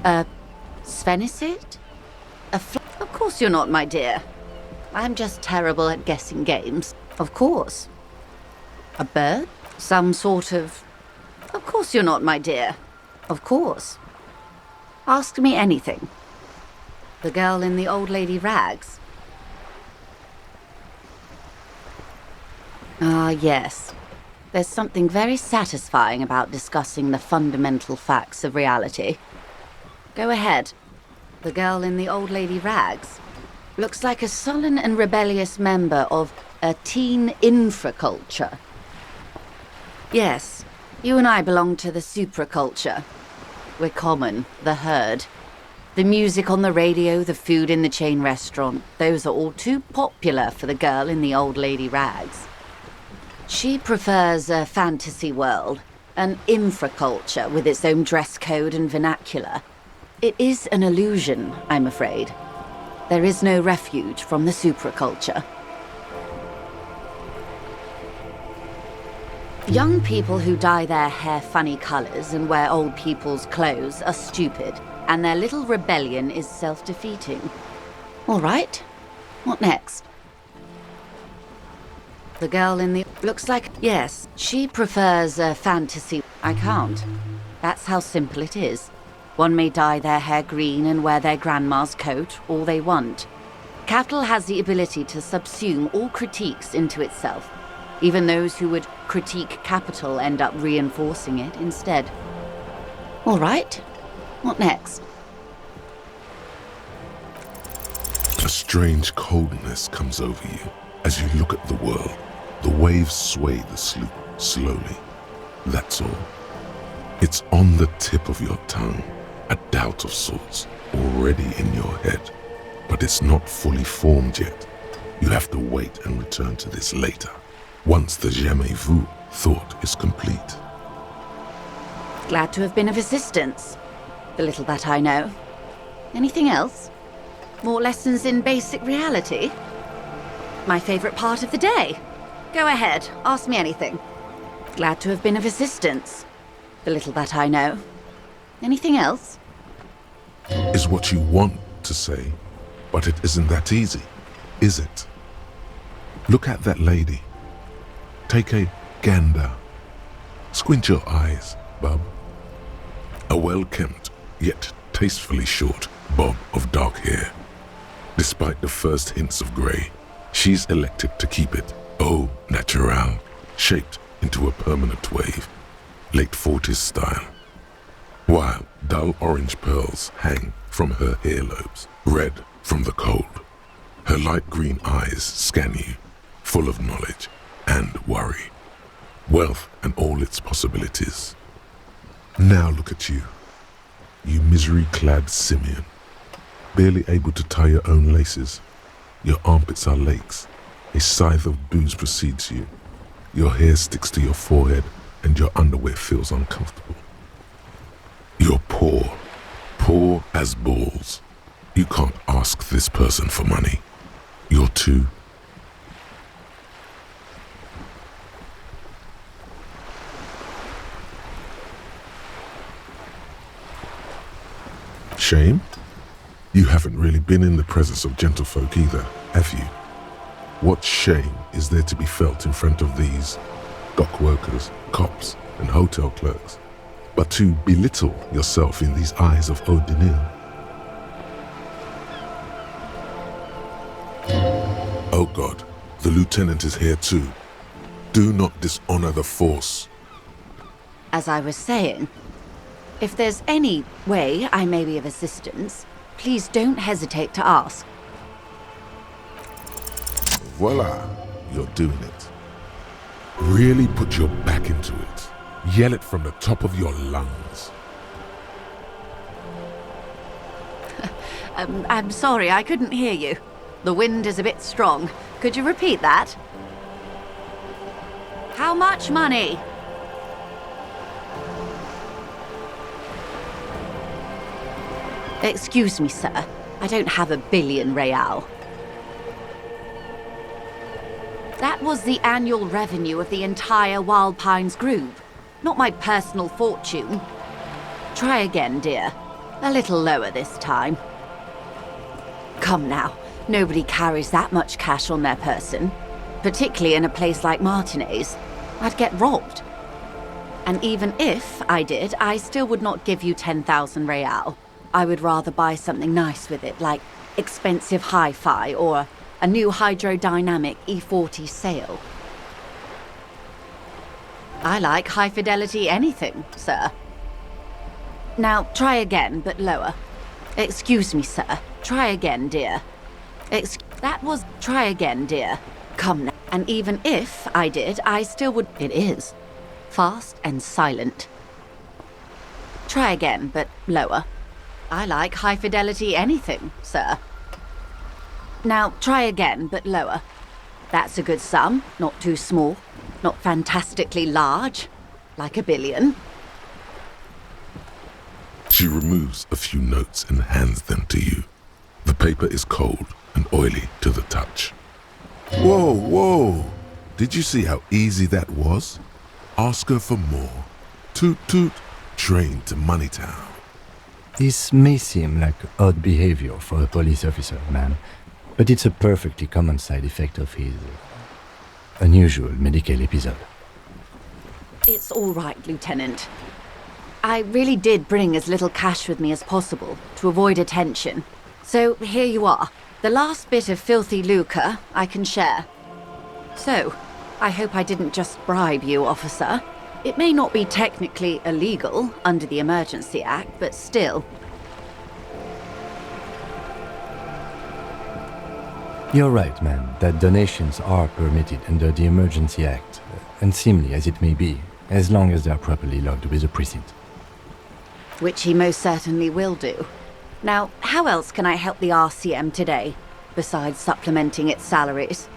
S6: A Svenicid? Of course you're not, my dear. I'm just terrible at guessing games. Of course. A bird? Some sort of... Of course you're not, my dear. Of course. Ask me anything. The girl in the old lady rags? Ah, yes. There's something very satisfying about discussing the fundamental facts of reality. Go ahead. The girl in the old lady rags? Looks like a sullen and rebellious member of a teen infraculture. Yes, you and I belong to the supraculture. We're common, the herd. The music on the radio, the food in the chain restaurant, those are all too popular for the girl in the old lady rags. She prefers a fantasy world, an infraculture with its own dress code and vernacular. It is an illusion, I'm afraid. There is no refuge from the supraculture. Young people who dye their hair funny colours and wear old people's clothes are stupid, and their little rebellion is self-defeating. All right, what next? The girl in the... Looks like... Yes, she prefers a fantasy... I can't. That's how simple it is. One may dye their hair green and wear their grandma's coat all they want. Capital has the ability to subsume all critiques into itself. Even those who would critique capital end up reinforcing it instead. All right, what next?
S3: A strange coldness comes over you as you look at the world. The waves sway the sloop slowly. That's all. It's on the tip of your tongue, a doubt of sorts, already in your head. But it's not fully formed yet. You have to wait and return to this later, once the jamais vu thought is complete.
S6: Glad to have been of assistance. The little that I know. Anything else? More lessons in basic reality? My favourite part of the day. Go ahead, ask me anything. Glad to have been of assistance. The little that I know. Anything else?
S3: Is what you want to say, but it isn't that easy, is it? Look at that lady. Take a gander. Squint your eyes, bub. A well-kempt, yet tastefully short bob of dark hair. Despite the first hints of grey, she's elected to keep it au naturel, shaped into a permanent wave, late 40s style. While dull orange pearls hang from her earlobes, red from the cold. Her light green eyes scan you, full of knowledge and worry, wealth and all its possibilities. Now look at you, you misery-clad simian, barely able to tie your own laces. Your armpits are lakes, a scythe of booze precedes you, Your hair sticks to your forehead and your underwear feels uncomfortable. You're poor. Poor as balls. You can't ask this person for money. You're too... Shame? You haven't really been in the presence of gentlefolk either, have you? What shame is there to be felt in front of these dock workers, cops, and hotel clerks, but to belittle yourself in these eyes of O'Donnell? Oh God, the lieutenant is here too. Do not dishonor the force.
S6: As I was saying, if there's any way I may be of assistance, please don't hesitate to ask.
S3: Voila, you're doing it. Really put your back into it. Yell it from the top of your lungs.
S6: I'm sorry, I couldn't hear you. The wind is a bit strong. Could you repeat that? How much money? Excuse me, sir. I don't have $1 billion real. That was the annual revenue of the entire Wild Pines Group, not my personal fortune. Try again, dear. A little lower this time. Come now, nobody carries that much cash on their person, particularly in a place like Martinez. I'd get robbed. And even if I did, I still would not give you 10,000 real. I would rather buy something nice with it, like expensive hi-fi or a new hydrodynamic E40 sail. I like high-fidelity anything, sir. Now, try again, but lower. Excuse me, sir. Try again, dear. Try again, dear. Come now. And even if I did, I still would... It is. Fast and silent. Try again, but lower. I like high-fidelity anything, sir. Now, try again, but lower. That's a good sum, not too small, not fantastically large, like $1 billion.
S3: She removes a few notes and hands them to you. The paper is cold and oily to the touch. Whoa, whoa! Did you see how easy that was? Ask her for more. Toot toot, train to Moneytown.
S4: This may seem like odd behavior for a police officer, ma'am, but it's a perfectly common side effect of his unusual medical episode.
S6: It's all right, Lieutenant. I really did bring as little cash with me as possible to avoid attention. So here you are. The last bit of filthy lucre I can share. So, I hope I didn't just bribe you, officer. It may not be technically illegal under the Emergency Act, but still.
S4: You're right, ma'am, that donations are permitted under the Emergency Act, unseemly as it may be, as long as they are properly logged with the precinct.
S6: Which he most certainly will do. Now, how else can I help the RCM today, besides supplementing its salaries?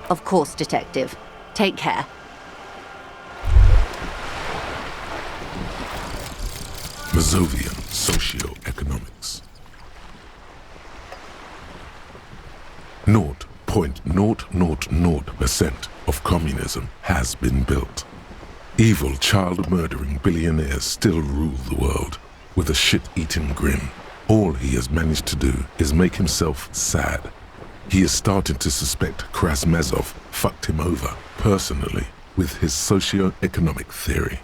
S6: Of course, Detective. Take care.
S3: Mazovian Socioeconomics. 0.000% of communism has been built. Evil, child-murdering billionaires still rule the world with a shit-eating grin. All he has managed to do is make himself sad. He is starting to suspect Krasmezov fucked him over personally with his socio-economic theory.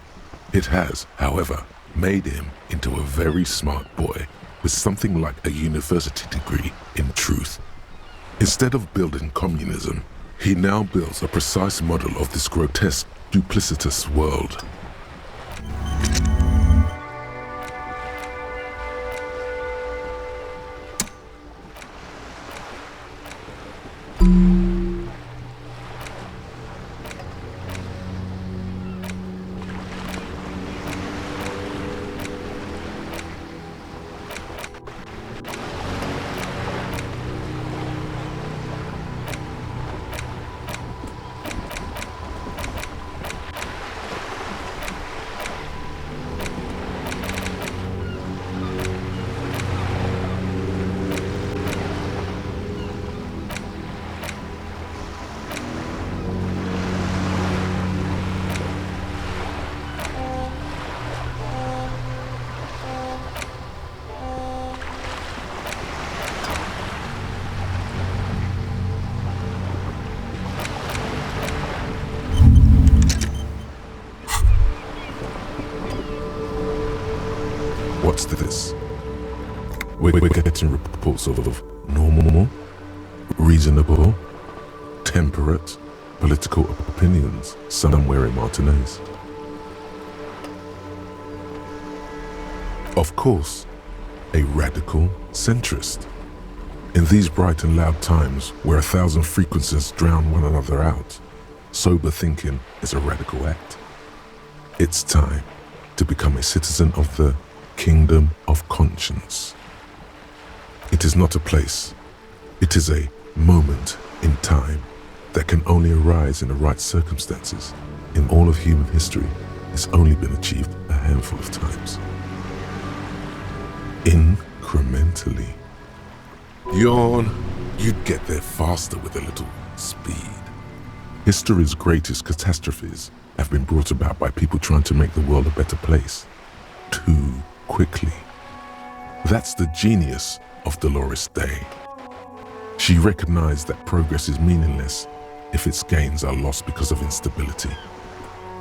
S3: It has, however, made him into a very smart boy with something like a university degree in truth. Instead of building communism, he now builds a precise model of this grotesque, duplicitous world. What's this? We're getting reports of normal, reasonable, temperate political opinions somewhere in Martinez. Of course, a radical centrist. In these bright and loud times where 1,000 frequencies drown one another out, sober thinking is a radical act. It's time to become a citizen of the kingdom of conscience. It is not a place, it is a moment in time that can only arise in the right circumstances. In all of human history, it's only been achieved a handful of times. Incrementally. Yawn, you'd get there faster with a little speed. History's greatest catastrophes have been brought about by people trying to make the world a better place too quickly. That's the genius of Dolores Day. She recognized that progress is meaningless if its gains are lost because of instability.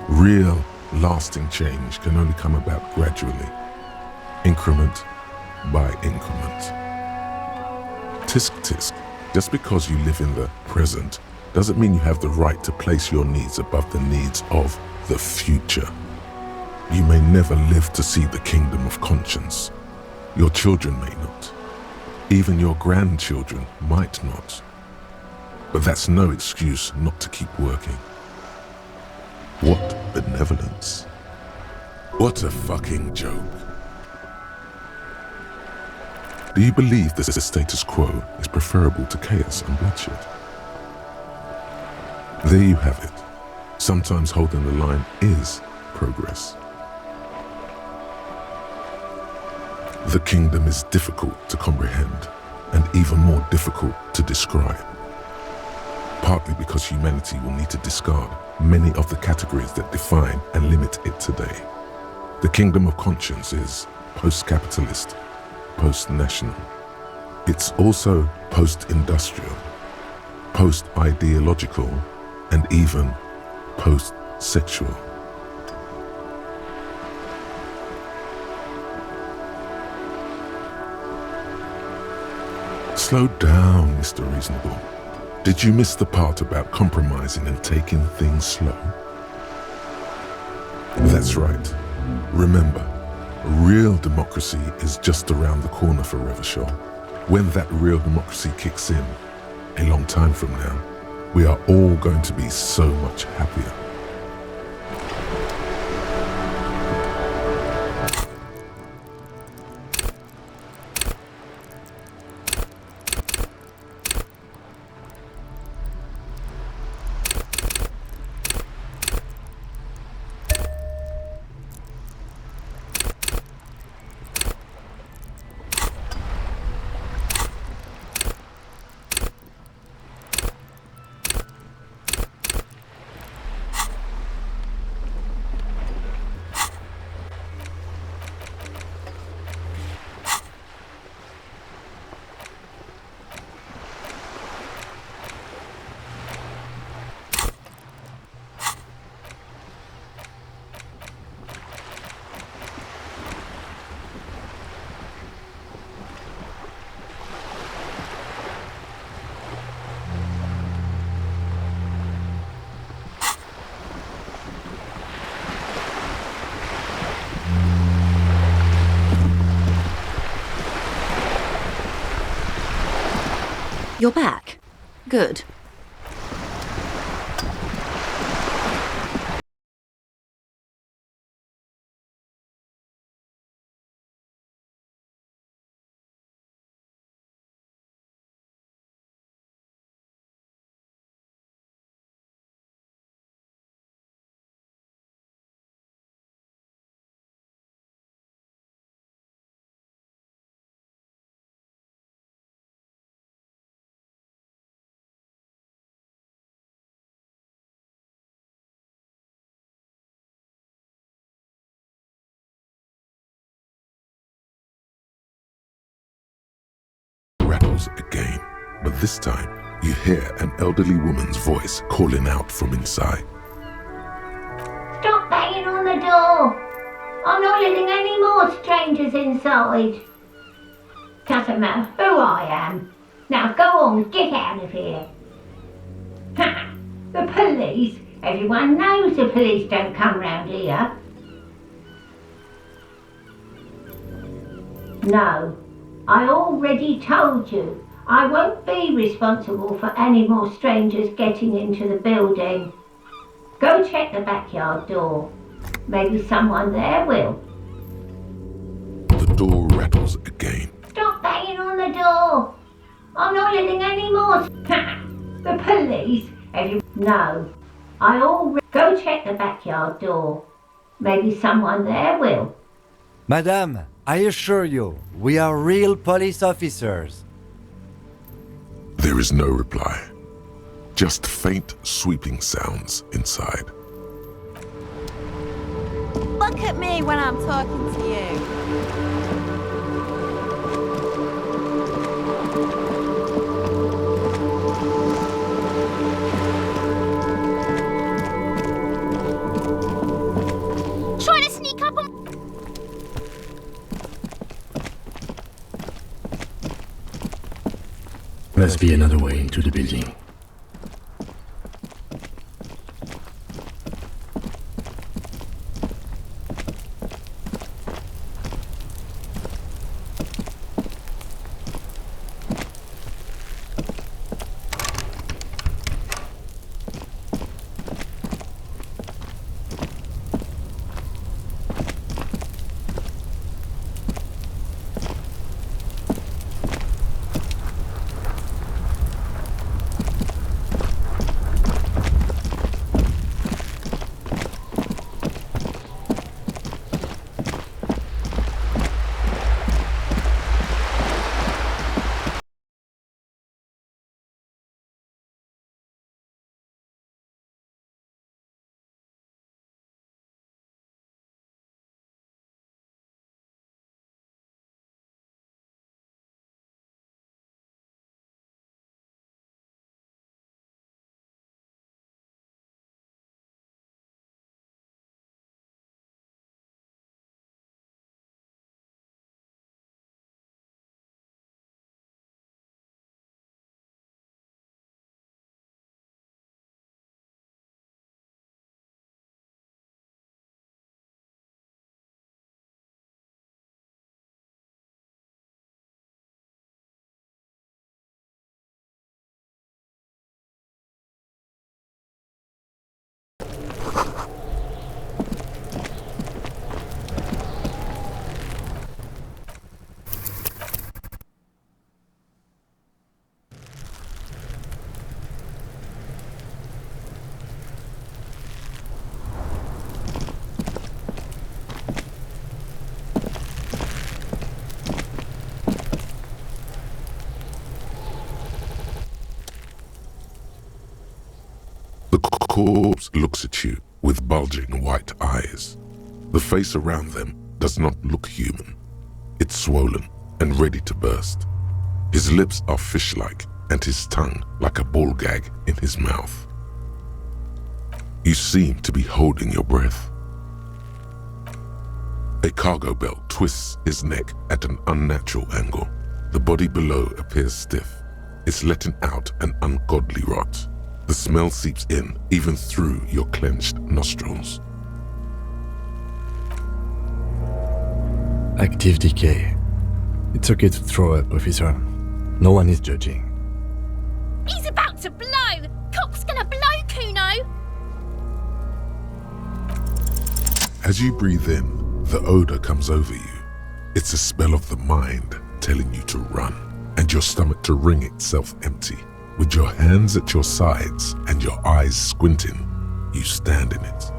S3: Real, lasting change can only come about gradually, increment by increment. Tisk tisk, just because you live in the present doesn't mean you have the right to place your needs above the needs of the future. You may never live to see the kingdom of conscience. Your children may not. Even your grandchildren might not. But that's no excuse not to keep working. What benevolence. What a fucking joke. Do you believe that the status quo is preferable to chaos and bloodshed? There you have it. Sometimes holding the line is progress. The kingdom is difficult to comprehend and even more difficult to describe. Partly because humanity will need to discard many of the categories that define and limit it today. The kingdom of conscience is post-capitalist, post-national. It's also post-industrial, post-ideological, and even post-sexual. Slow down, Mr. Reasonable. Did you miss the part about compromising and taking things slow? That's right. Remember, real democracy is just around the corner for Revachol. When that real democracy kicks in, a long time from now, we are all going to be so much happier.
S6: You're back. Good.
S3: Rattles again, but this time you hear an elderly woman's voice calling out from inside.
S5: Stop banging on the door! I'm not letting any more strangers inside. Doesn't matter who I am. Now go on, get out of here. Ha! The police? Everyone knows the police don't come round here. No, I already told you. I won't be responsible for any more strangers getting into the building. Go check the backyard door. Maybe someone there will.
S3: The door rattles again.
S5: Stop banging on the door. I'm not letting any more. Ha! The police? No, I already. Go check the backyard door. Maybe someone there will.
S4: Madame, I assure you, we are real police officers.
S3: There is no reply. Just faint, sweeping sounds inside.
S9: Look at me when I'm talking to you.
S5: Trying to sneak up on...
S10: Must be another way into the building.
S3: The corpse looks at you with bulging white eyes. The face around them does not look human. It's swollen and ready to burst. His lips are fish-like and his tongue like a ball gag in his mouth. You seem to be holding your breath. A cargo belt twists his neck at an unnatural angle. The body below appears stiff. It's letting out an ungodly rot. The smell seeps in, even through your clenched nostrils.
S4: Active decay. It's okay to throw up, officer. No one is judging.
S5: He's about to blow! Cock's gonna blow, Kuno!
S3: As you breathe in, the odor comes over you. It's a smell of the mind telling you to run, and your stomach to wring itself empty. With your hands at your sides and your eyes squinting, you stand in it.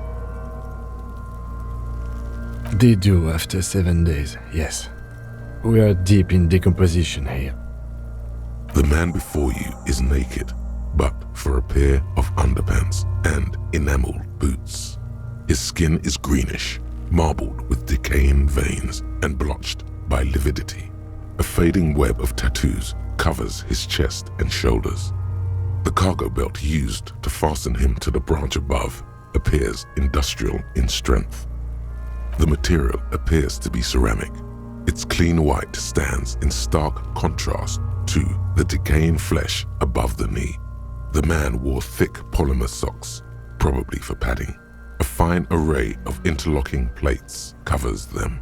S4: They do after 7 days, yes. We are deep in decomposition here.
S3: The man before you is naked, but for a pair of underpants and enameled boots. His skin is greenish, marbled with decaying veins and blotched by lividity. A fading web of tattoos covers his chest and shoulders. The cargo belt used to fasten him to the branch above appears industrial in strength. The material appears to be ceramic. Its clean white stands in stark contrast to the decaying flesh above the knee. The man wore thick polymer socks, probably for padding. A fine array of interlocking plates covers them.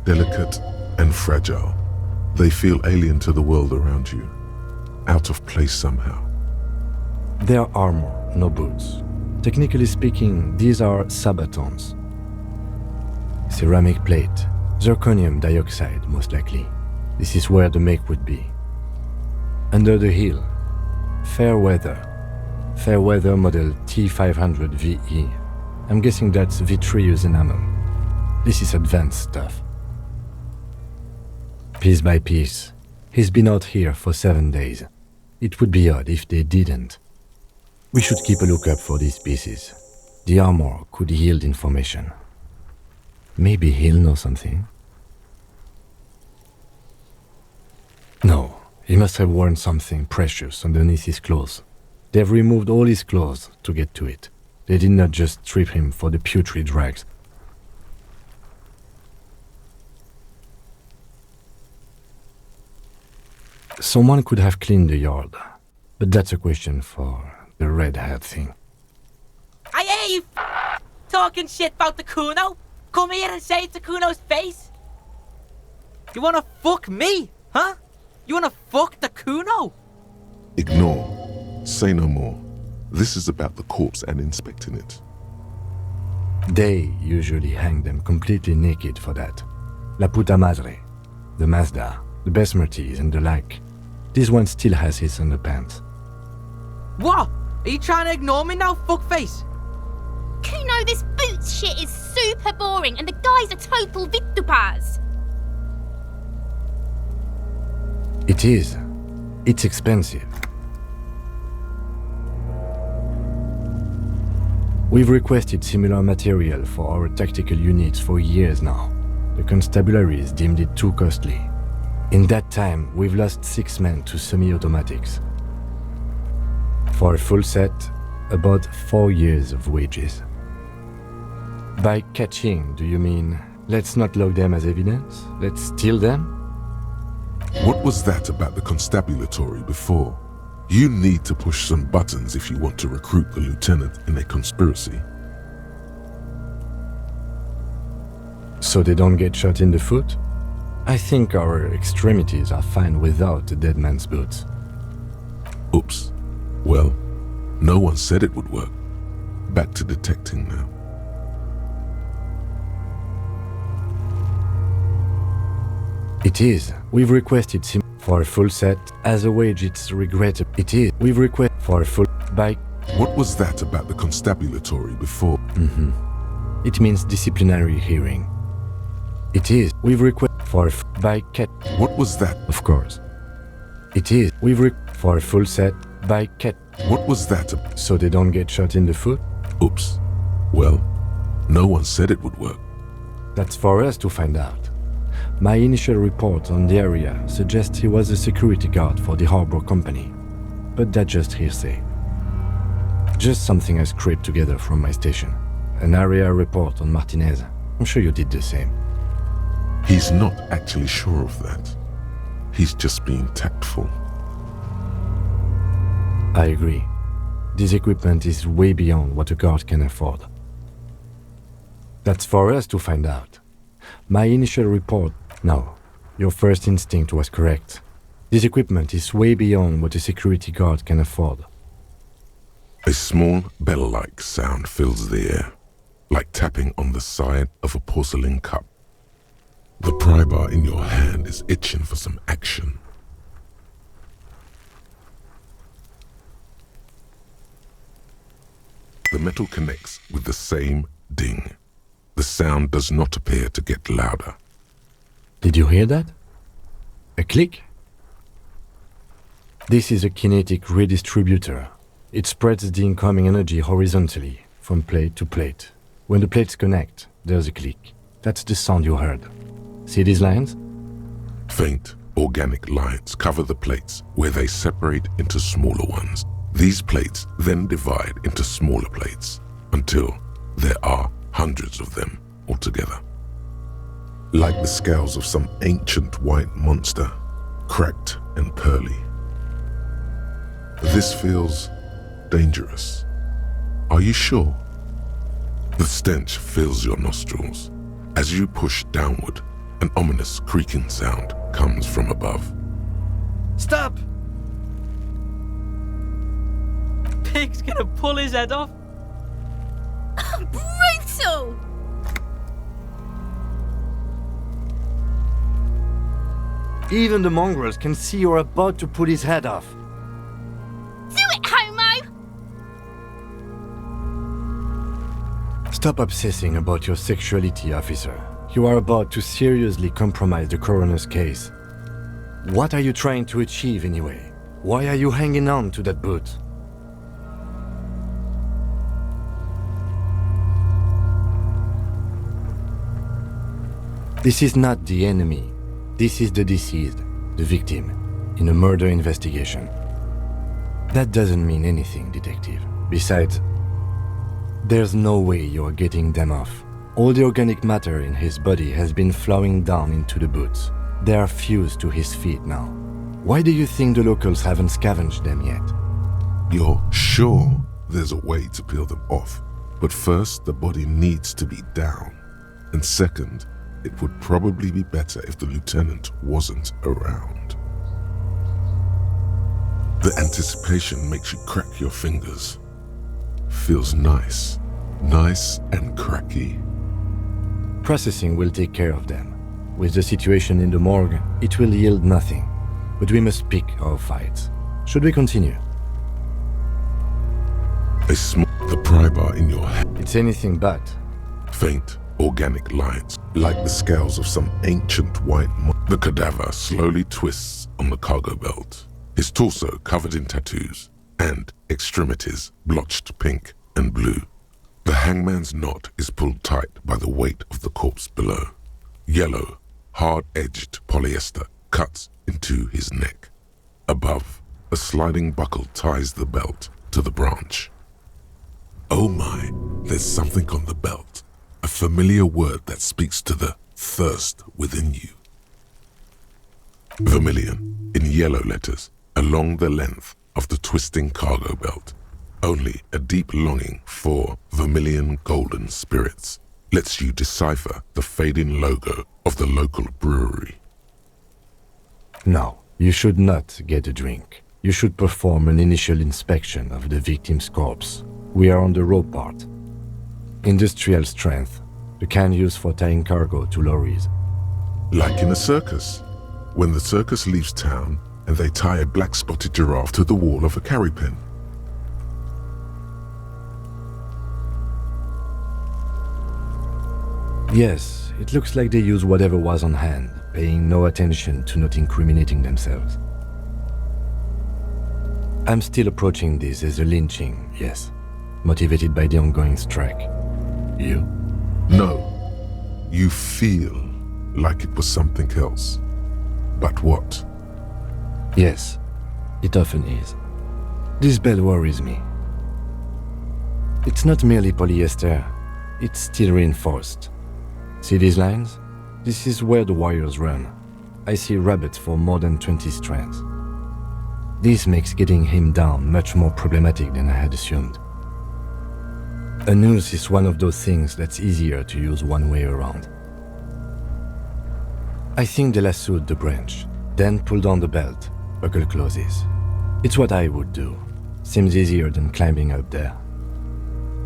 S3: Delicate and fragile, they feel alien to the world around you, out of place somehow.
S4: They are armor, no boots. Technically speaking, these are sabatons. Ceramic plate, zirconium dioxide most likely. This is where the make would be. Under the heel, fair weather model T500 VE. I'm guessing that's vitreous enamel. This is advanced stuff. Piece by piece, he's been out here for 7 days. It would be odd if they didn't. We should keep a lookout for these pieces. The armor could yield information. Maybe he'll know something. No, he must have worn something precious underneath his clothes. They've removed all his clothes to get to it. They did not just strip him for the putrid rags. Someone could have cleaned the yard, but that's a question for the red-haired thing.
S9: I hear you talking shit about the Kuno. Come here and say it to Kuno's face. You wanna fuck me, huh? You wanna fuck the Kuno?
S3: Ignore. Say no more. This is about the corpse and inspecting it.
S4: They usually hang them completely naked for that. La puta madre, the Mazda, the Besmerties and the like. This one still has his underpants.
S9: What? Are you trying to ignore me now, fuckface?
S11: Kuno, this boots shit is super boring and the guy's a total vitupaz.
S4: It is. It's expensive. We've requested similar material for our tactical units for years now. The constabularies deemed it too costly. In that time, we've lost 6 men to semi-automatics. For a full set, about 4 years of wages. By catching, do you mean, let's not log them as evidence? Let's steal them?
S3: What was that about the constabulatory before? You need to push some buttons if you want to recruit the lieutenant in a conspiracy.
S4: So they don't get shot in the foot? I think our extremities are fine without a dead man's boots.
S3: Oops. Well, no one said it would work. Back to detecting now.
S4: It is. We've requested for a full set. As a wage, it's regrettable. It is. We've requested for a full bike.
S3: What was that about the constabulatory before?
S4: It means disciplinary hearing. It is. We've requested for a bike cat.
S3: What was that?
S4: Of course. It is. We've for a full set bike cat.
S3: What was that?
S4: So they don't get shot in the foot?
S3: Oops. Well, no one said it would work.
S4: That's for us to find out. My initial report on the area suggests he was a security guard for the harbor company, but that's just hearsay. Just something I scraped together from my station. An area report on Martinez. I'm sure you did the same.
S3: He's not actually sure of that. He's just being tactful.
S4: I agree. This equipment is way beyond what a guard can afford. That's for us to find out. My initial report... No, your first instinct was correct. This equipment is way beyond what a security guard can afford.
S3: A small bell-like sound fills the air, like tapping on the side of a porcelain cup. The pry bar in your hand is itching for some action. The metal connects with the same ding. The sound does not appear to get louder.
S4: Did you hear that? A click? This is a kinetic redistributor. It spreads the incoming energy horizontally, from plate to plate. When the plates connect, there's a click. That's the sound you heard. See these lines?
S3: Faint, organic lines cover the plates where they separate into smaller ones. These plates then divide into smaller plates until there are hundreds of them. altogether. Like the scales of some ancient white monster, cracked and pearly. This feels dangerous. Are you sure? The stench fills your nostrils. As you push downward, an ominous creaking sound comes from above.
S9: Stop! Pig's gonna pull his head off.
S11: Brutal!
S4: Even the mongrels can see you're about to pull his head off.
S11: Do it, homo!
S4: Stop obsessing about your sexuality, officer. You are about to seriously compromise the coroner's case. What are you trying to achieve anyway? Why are you hanging on to that boot? This is not the enemy. This is the deceased, the victim, in a murder investigation. That doesn't mean anything, detective. Besides, there's no way you're getting them off. All the organic matter in his body has been flowing down into the boots. They are fused to his feet now. Why do you think the locals haven't scavenged them yet?
S3: You're sure there's a way to peel them off, but first the body needs to be down. And second, it would probably be better if the lieutenant wasn't around. The anticipation makes you crack your fingers. Feels nice. Nice and cracky.
S4: Processing will take care of them. With the situation in the morgue, it will yield nothing. But we must pick our fights. Should we continue?
S3: The pry bar in your head.
S4: It's anything but.
S3: Faint, organic lines, like the scales of some ancient white The cadaver slowly twists on the cargo belt, his torso covered in tattoos, and extremities blotched pink and blue. The hangman's knot is pulled tight by the weight of the corpse below. Yellow, hard-edged polyester cuts into his neck. Above, a sliding buckle ties the belt to the branch. Oh my, there's something on the belt. A familiar word that speaks to the thirst within you. Vermilion, in yellow letters, along the length of the twisting cargo belt. Only a deep longing for vermilion golden spirits lets you decipher the fading logo of the local brewery.
S4: No, you should not get a drink. You should perform an initial inspection of the victim's corpse. We are on the raw part. Industrial strength, the kind used for tying cargo to lorries.
S3: Like in a circus, when the circus leaves town and they tie a black-spotted giraffe to the wall of a carry pen.
S4: Yes, it looks like they use whatever was on hand, paying no attention to not incriminating themselves. I'm still approaching this as a lynching, yes, motivated by the ongoing strike. You?
S3: No, you feel like it was something else. But what?
S4: Yes, it often is. This belt worries me. It's not merely polyester, it's steel reinforced. See these lines? This is where the wires run. I see rabbits for more than 20 strands. This makes getting him down much more problematic than I had assumed. A noose is one of those things that's easier to use one way around. I think they lassoed the branch, then pulled on the belt, buckle closes. It's what I would do. Seems easier than climbing up there.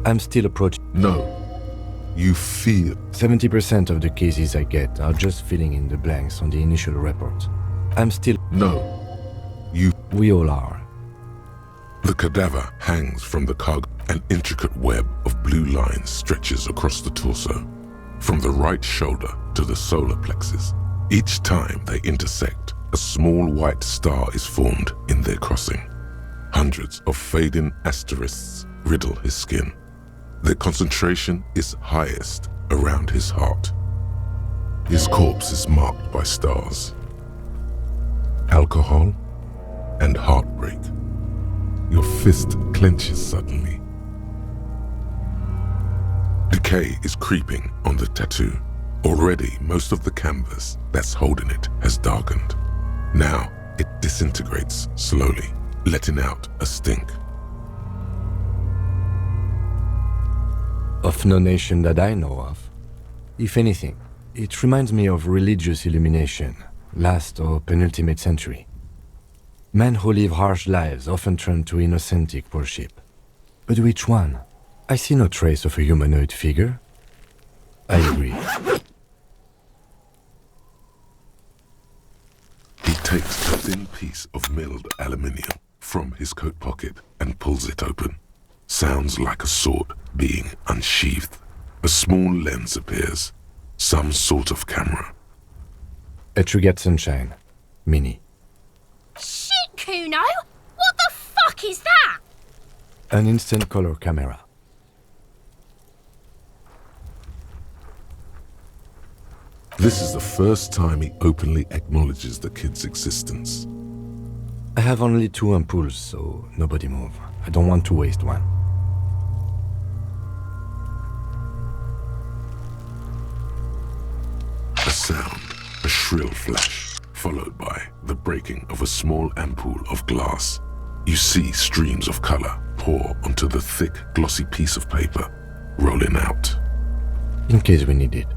S4: I'm still approaching.
S3: No. You feel.
S4: 70% of the cases I get are just filling in the blanks on the initial report. I'm still.
S3: No. You.
S4: We all are.
S3: The cadaver hangs from the cargo. An intricate web of blue lines stretches across the torso, from the right shoulder to the solar plexus. Each time they intersect, a small white star is formed in their crossing. Hundreds of fading asterisks riddle his skin. Their concentration is highest around his heart. His corpse is marked by stars. Alcohol and heartbreak. Your fist clenches suddenly. Decay is creeping on the tattoo. Already, most of the canvas that's holding it has darkened. Now, it disintegrates slowly, letting out a stink.
S4: Of no nation that I know of. If anything, it reminds me of religious illumination, last or penultimate century. Men who live harsh lives often turn to innocentic worship. But which one? I see no trace of a humanoid figure. I agree.
S3: He takes a thin piece of milled aluminium from his coat pocket and pulls it open. Sounds like a sword being unsheathed. A small lens appears. Some sort of camera.
S4: A Trigger Sunshine. Mini.
S11: Shit, Kuno! What the fuck is that?
S4: An instant color camera.
S3: This is the first time he openly acknowledges the kid's existence.
S4: I have only 2 ampoules, so nobody move. I don't want to waste one.
S3: A sound, a shrill flash, followed by the breaking of a small ampoule of glass. You see streams of color pour onto the thick, glossy piece of paper, rolling out.
S4: In case we need it.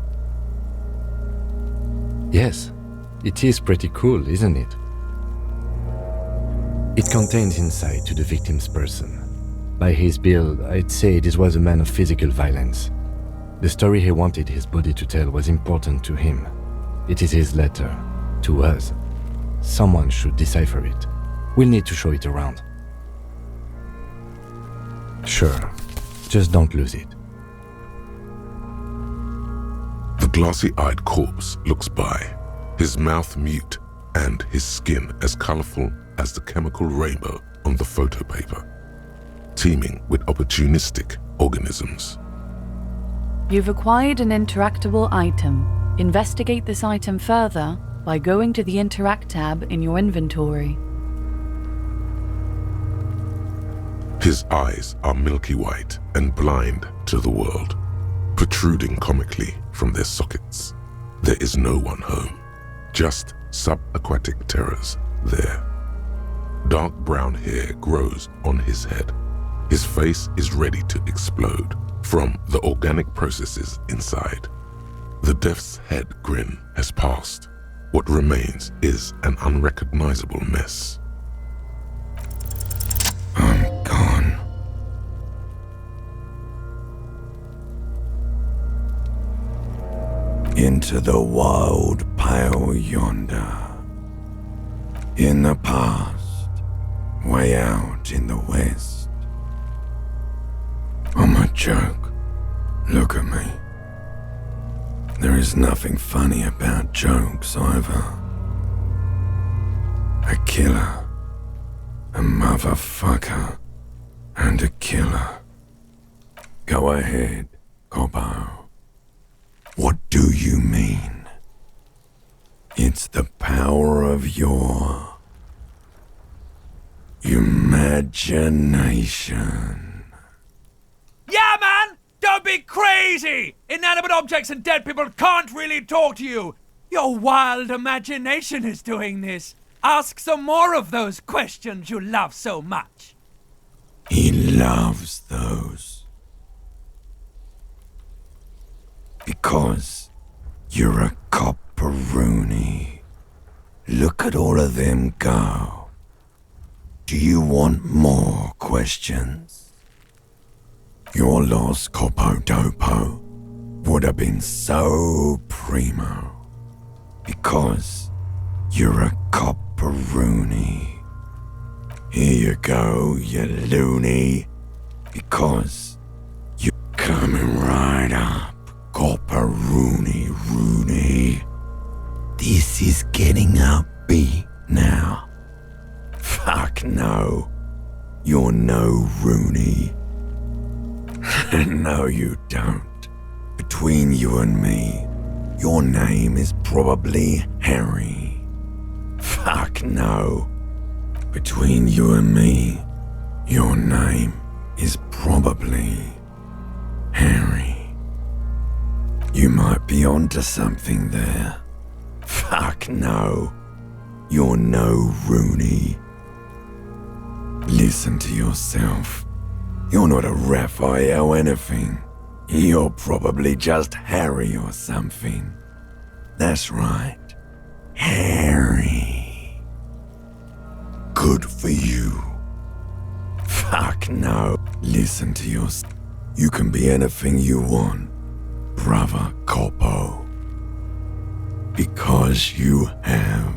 S4: Yes, it is pretty cool, isn't it? It contains insight to the victim's person. By his build, I'd say this was a man of physical violence. The story he wanted his body to tell was important to him. It is his letter, to us. Someone should decipher it. We'll need to show it around. Sure, just don't lose it.
S3: The glassy-eyed corpse looks by, his mouth mute and his skin as colorful as the chemical rainbow on the photo paper, teeming with opportunistic organisms.
S12: You've acquired an interactable item. Investigate this item further by going to the Interact tab in your inventory.
S3: His eyes are milky white and blind to the world, protruding comically from their sockets. There is no one home, just subaquatic terrors there. Dark brown hair grows on his head. His face is ready to explode from the organic processes inside. The death's head grin has passed. What remains is an unrecognizable mess.
S2: I'm gone. Into the wild pale yonder. In the past, way out in the west. I'm a joke. Look at me. There is nothing funny about jokes either. A killer, a motherfucker, and a killer. Go ahead, Cobbo. What do you mean? It's the power of your imagination.
S8: Yeah, man! Don't be crazy! Inanimate objects and dead people can't really talk to you. Your wild imagination is doing this. Ask some more of those questions you love so much.
S2: He loves those. Because you're a copperoonie. Look at all of them go. Do you want more questions? Your lost Copodopo would have been so primo. Because you're a copperoonie. Here you go, you loony. Because you're coming right up, copperoonie rooney. This is getting upbeat now. Fuck no. You're no Rooney. No, you don't. Between you and me, your name is probably Harry. Fuck no. Between you and me, your name is probably Harry.
S13: You might be onto something there. Fuck no. You're no Rooney. Listen to yourself. You're not a Raphael anything. You're probably just Harry or something. That's right. Harry. Good for you. Fuck no. Listen to yourself. You can be anything you want, Brother Corpo. Because you have.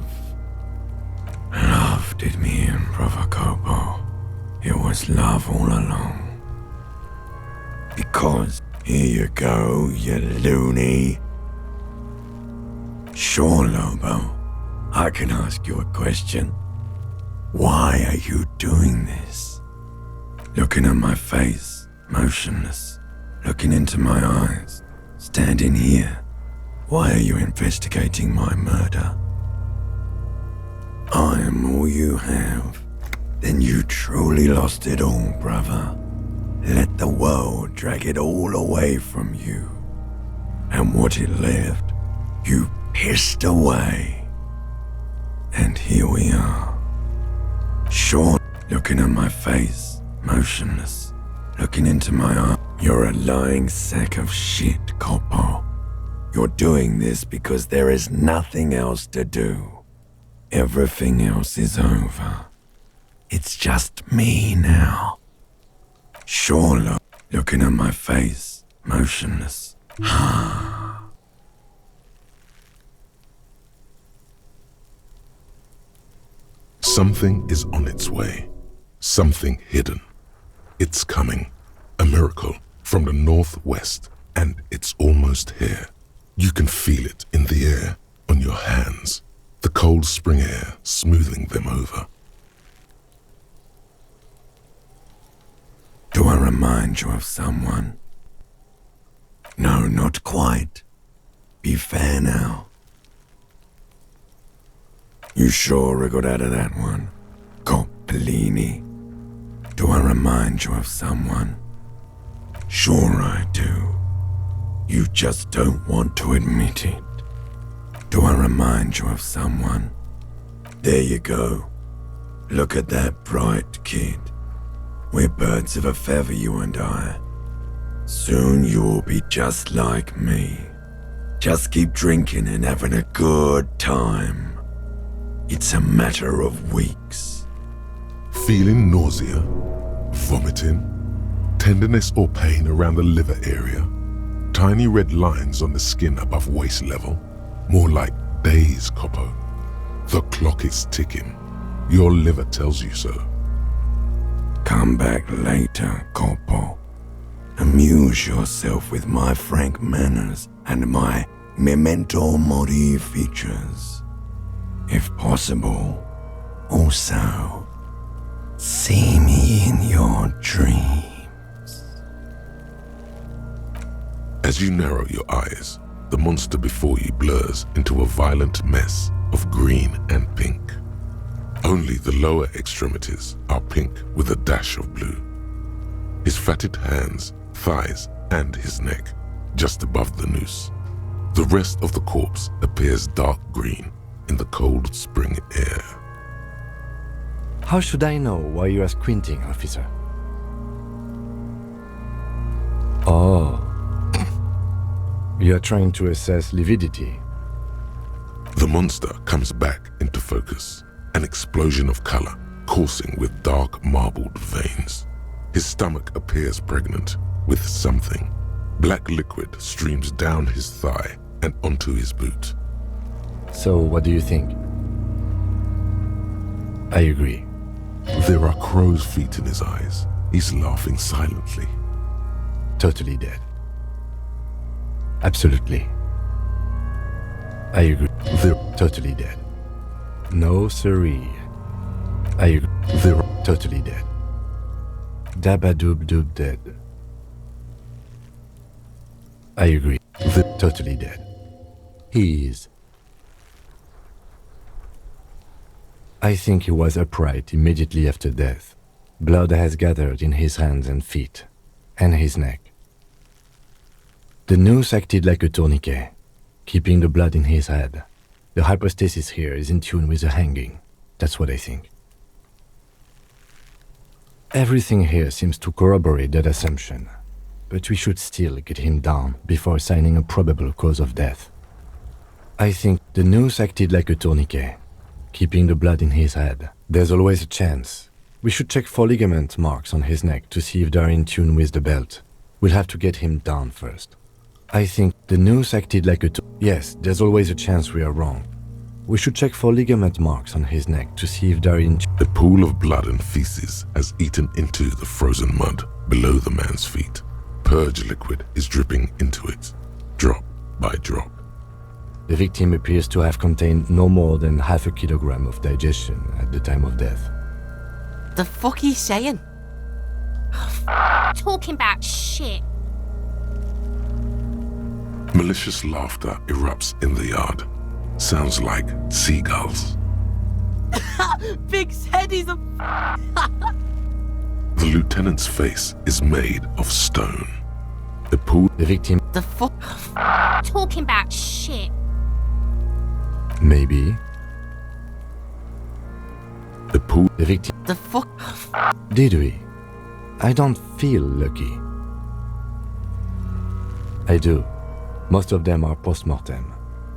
S13: Love did me in, Brother Corpo. It was love all along. Because, here you go, you loony. Sure, Lobo. I can ask you a question. Why are you doing this? Looking at my face, motionless, looking into my eyes, standing here. Why are you investigating my murder? I am all you have. Then you truly lost it all, brother. Let the world drag it all away from you. And what it left, you pissed away. And here we are. Sure, looking at my face, motionless, looking into my eye. You're a lying sack of shit, Corpo. You're doing this because there is nothing else to do. Everything else is over. It's just me now. Sure, looking at my face, motionless.
S3: Something is on its way. Something hidden. It's coming. A miracle from the northwest, and it's almost here. You can feel it in the air, on your hands. The cold spring air smoothing them over.
S13: Do I remind you of someone? No, not quite. Be fair now. You sure I got out of that one, Coppellini? Do I remind you of someone? Sure I do. You just don't want to admit it. Do I remind you of someone? There you go. Look at that bright kid. We're birds of a feather, you and I. Soon you'll be just like me. Just keep drinking and having a good time. It's a matter of weeks.
S3: Feeling nausea, vomiting, tenderness or pain around the liver area, tiny red lines on the skin above waist level, more like days, Corpo. The clock is ticking. Your liver tells you so.
S13: Come back later, Corpo. Amuse yourself with my frank manners and my memento mori features. If possible, also, see me in your dreams.
S3: As you narrow your eyes, the monster before you blurs into a violent mess of green and pink. Only the lower extremities are pink with a dash of blue. His fatted hands, thighs, and his neck, just above the noose. The rest of the corpse appears dark green in the cold spring air.
S4: How should I know why you are squinting, officer? Oh. You are trying to assess lividity.
S3: The monster comes back into focus, an explosion of color, coursing with dark marbled veins. His stomach appears pregnant with something. Black liquid streams down his thigh and onto his boot.
S4: So, what do you think? I agree.
S3: There are crow's feet in his eyes. He's laughing silently.
S4: Totally dead. Absolutely. I agree.
S3: They're
S4: totally dead. No siree. I agree.
S3: They're
S4: totally dead. Dabadoob-doob dead. I agree.
S3: They're
S4: totally dead. He is. I think he was upright immediately after death. Blood has gathered in his hands and feet, and his neck. The noose acted like a tourniquet, keeping the blood in his head. The hypostasis here is in tune with the hanging. That's what I think. Everything here seems to corroborate that assumption, but we should still get him down before assigning a probable cause of death. I think the noose acted like a tourniquet, keeping the blood in his head. There's always a chance. We should check for ligament marks on his neck to see if they're in tune with the belt. We'll have to get him down first. I think the noose acted like a Yes, there's always a chance we are wrong. We should check for ligament marks on his neck to see if they're in
S3: The pool of blood and feces has eaten into the frozen mud below the man's feet. Purge liquid is dripping into it, drop by drop.
S4: The victim appears to have contained no more than half a kilogram of digestion at the time of death.
S9: The fuck he's saying?
S11: Talking about shit.
S3: Malicious laughter erupts in the yard. Sounds like seagulls.
S9: Big's head is a...
S3: The lieutenant's face is made of stone. The pool...
S4: The victim...
S9: The fuck...
S11: Talking about shit.
S4: Maybe.
S3: The pool...
S4: The victim...
S9: The fuck...
S4: Did we? I don't feel lucky. I do. Most of them are post-mortem.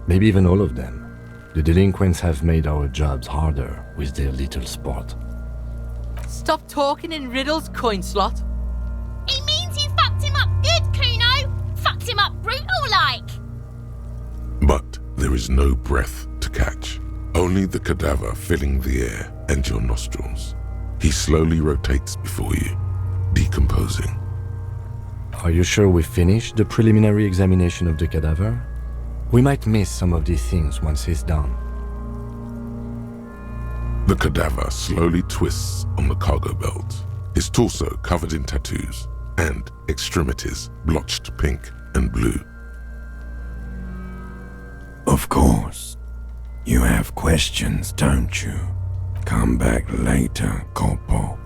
S4: Maybe even all of them. The delinquents have made our jobs harder with their little sport.
S9: Stop talking in riddles, coin slot.
S11: It means you fucked him up good, Kuno. Fucked him up brutal-like.
S3: But there is no breath to catch. Only the cadaver filling the air and your nostrils. He slowly rotates before you, decomposing.
S4: Are you sure we finished the preliminary examination of the cadaver? We might miss some of these things once he's done.
S3: The cadaver slowly twists on the cargo belt, his torso covered in tattoos, and extremities blotched pink and blue.
S13: Of course. You have questions, don't you? Come back later, Corpo.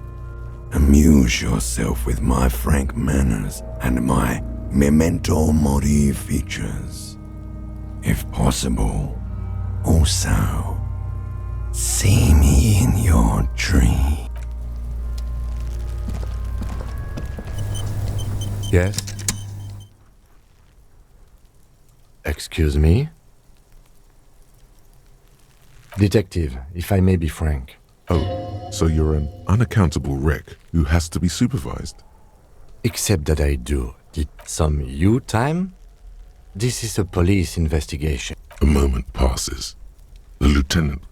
S13: Amuse yourself with my frank manners and my memento mori features. If possible, also, see me in your dream.
S4: Yes? Excuse me? Detective, if I may be frank.
S3: Oh, so you're an unaccountable wreck who has to be supervised?
S4: Except that I do. Did some you time? This is a police investigation.
S3: A moment passes. The lieutenant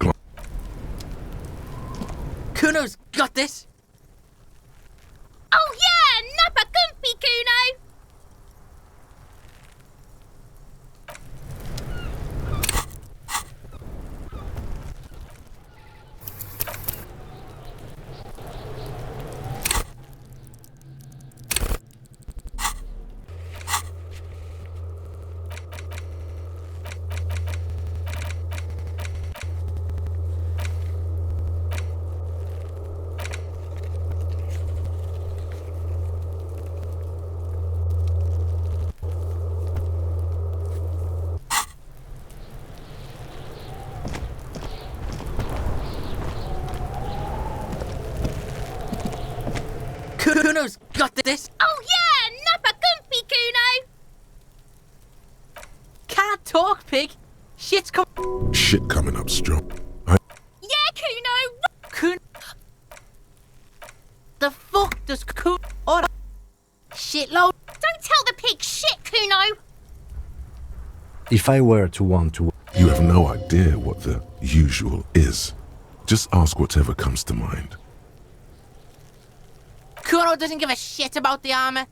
S9: Kuno's got this.
S11: Oh yeah, Nappa Gumpy, Kuno.
S9: Kuno's got this.
S11: Oh yeah, Nappa Gumpy, Kuno.
S9: Can't talk, pig. Shit's
S3: Shit coming up strong.
S11: Yeah, Kuno.
S9: Kun... The fuck does Kun... Order? Shitload.
S11: Don't tell the pig shit, Kuno.
S4: If I were to want to...
S3: You have no idea what the usual is. Just ask whatever comes to mind.
S9: Kuno doesn't give a shit about the armor.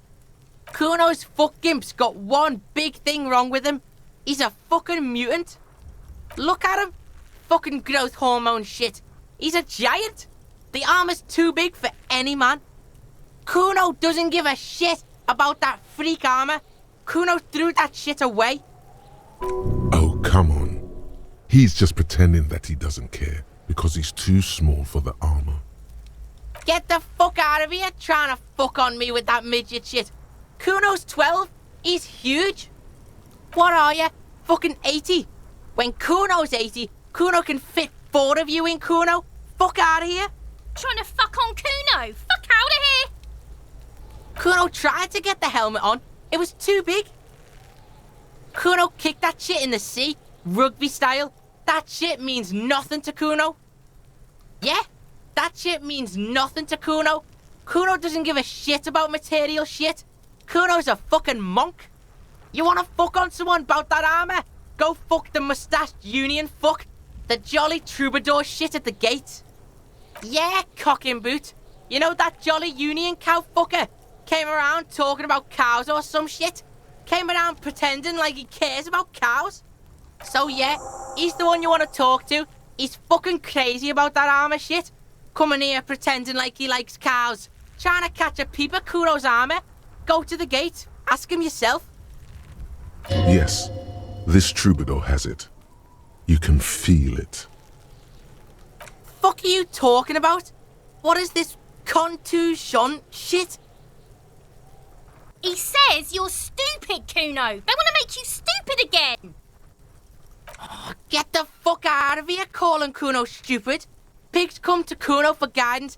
S9: Kuno's fuckgimp's got one big thing wrong with him. He's a fucking mutant. Look at him. Fucking growth hormone shit. He's a giant. The armor's too big for any man. Kuno doesn't give a shit about that freak armor. Kuno threw that shit away.
S3: Oh, come on. He's just pretending that he doesn't care because he's too small for the armor.
S9: Get the fuck out of here trying to fuck on me with that midget shit. Kuno's 12. He's huge. What are you? Fucking 80? When Kuno's 80, Kuno can fit 4 of you in Kuno. Fuck out of here.
S11: Trying to fuck on Kuno. Fuck out of here.
S9: Kuno tried to get the helmet on. It was too big. Kuno kicked that shit in the sea, rugby style. That shit means nothing to Kuno. Yeah, that shit means nothing to Kuno. Kuno doesn't give a shit about material shit. Kuno's a fucking monk. You wanna fuck on someone about that armor? Go fuck the mustached union fuck. The jolly troubadour shit at the gate. Yeah, cocking boot. You know that jolly union cow fucker? Came around talking about cows or some shit. Came around pretending like he cares about cows. So yeah, he's the one you want to talk to. He's fucking crazy about that armor shit. Coming here pretending like he likes cows. Trying to catch a peep at Kuno's armor. Go to the gate. Ask him yourself.
S3: Yes, this troubadour has it. You can feel it.
S9: Fuck are you talking about? What is this contusion shit?
S11: He says you're stupid, Kuno. They want to make you stupid again.
S9: Oh, get the fuck out of here calling Kuno stupid. Pigs come to Kuno for guidance,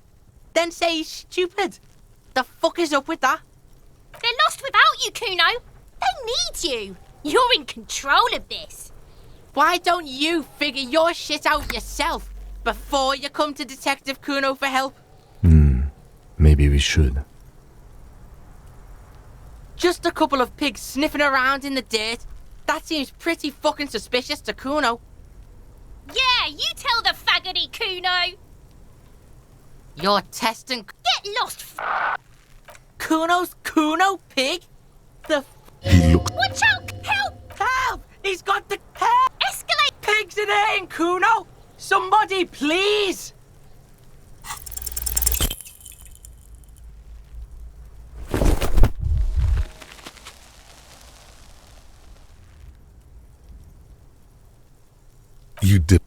S9: then say he's stupid. The fuck is up with that?
S11: They're lost without you, Kuno. They need you. You're in control of this.
S9: Why don't you figure your shit out yourself before you come to Detective Kuno for help?
S4: Maybe we should.
S9: Just a couple of pigs sniffing around in the dirt. That seems pretty fucking suspicious to Kuno.
S11: Yeah, you tell the faggoty, Kuno.
S9: You're testing...
S11: Get lost,
S9: Kuno's Kuno pig? The...
S3: He looked...
S11: Watch out! Help!
S9: Help! He's got the... Help!
S11: Escalate!
S9: Pigs in here in Kuno! Somebody, please!
S3: You did.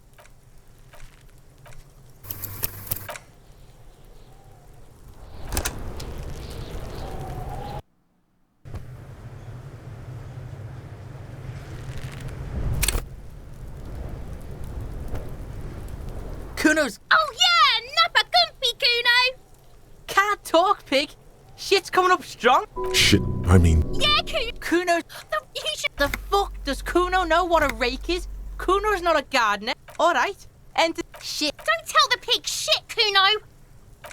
S9: Kuno's...
S11: Oh yeah! Nappa Gumpy, Kuno!
S9: Can't talk, pig. Shit's coming up strong.
S3: Shit, I mean...
S11: Yeah, Kuno!
S9: Kuno... The fuck? Does Kuno know what a rake is? Kuno's not a gardener. Alright. And... Shit.
S11: Don't tell the pig shit, Kuno!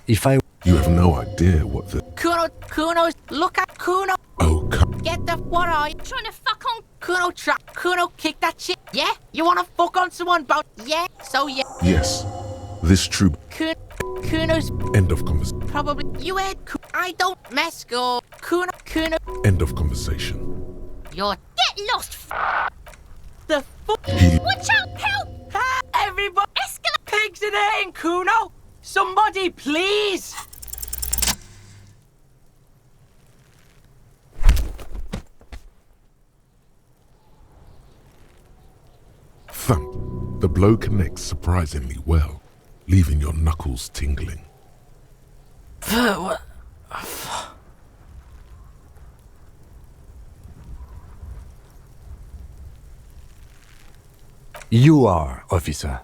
S4: If I...
S3: You have no idea what the...
S9: Kuno's... Look at Kuno!
S3: Oh, come...
S9: Get the... What are you?
S11: Trying to fuck on...
S9: Kuno kick that shit. Yeah? You wanna fuck on someone about... Yeah? So yeah.
S3: Yes, this troop...
S9: Kuno's...
S3: End of conversation.
S9: Probably... You heard... I don't mess go. Kuno...
S3: End of conversation.
S9: You're...
S11: Get lost,
S9: The fuck...
S11: Watch out! Help!
S9: Everybody...
S11: Escalate!
S9: Pigs in here in Kuno! Somebody, please!
S3: Thump. The blow connects surprisingly well, leaving your knuckles tingling.
S9: What?
S4: You are, officer.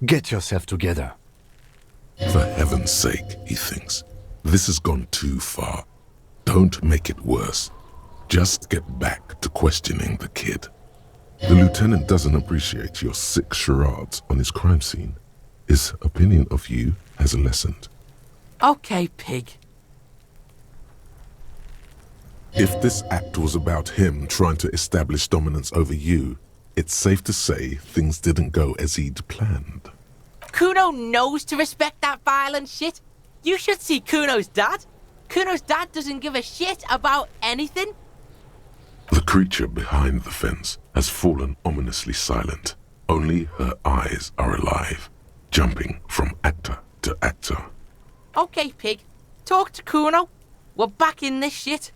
S4: Get yourself together.
S3: For heaven's sake, he thinks. This has gone too far. Don't make it worse. Just get back to questioning the kid. The lieutenant doesn't appreciate your sick charades on his crime scene. His opinion of you has lessened.
S9: Okay, pig.
S3: If this act was about him trying to establish dominance over you, it's safe to say things didn't go as he'd planned.
S9: Kuno knows to respect that violent shit. You should see Kuno's dad. Kuno's dad doesn't give a shit about anything.
S3: The creature behind the fence has fallen ominously silent. Only her eyes are alive, jumping from actor to actor.
S9: Okay, pig. Talk to Kuno. We're back in this shit.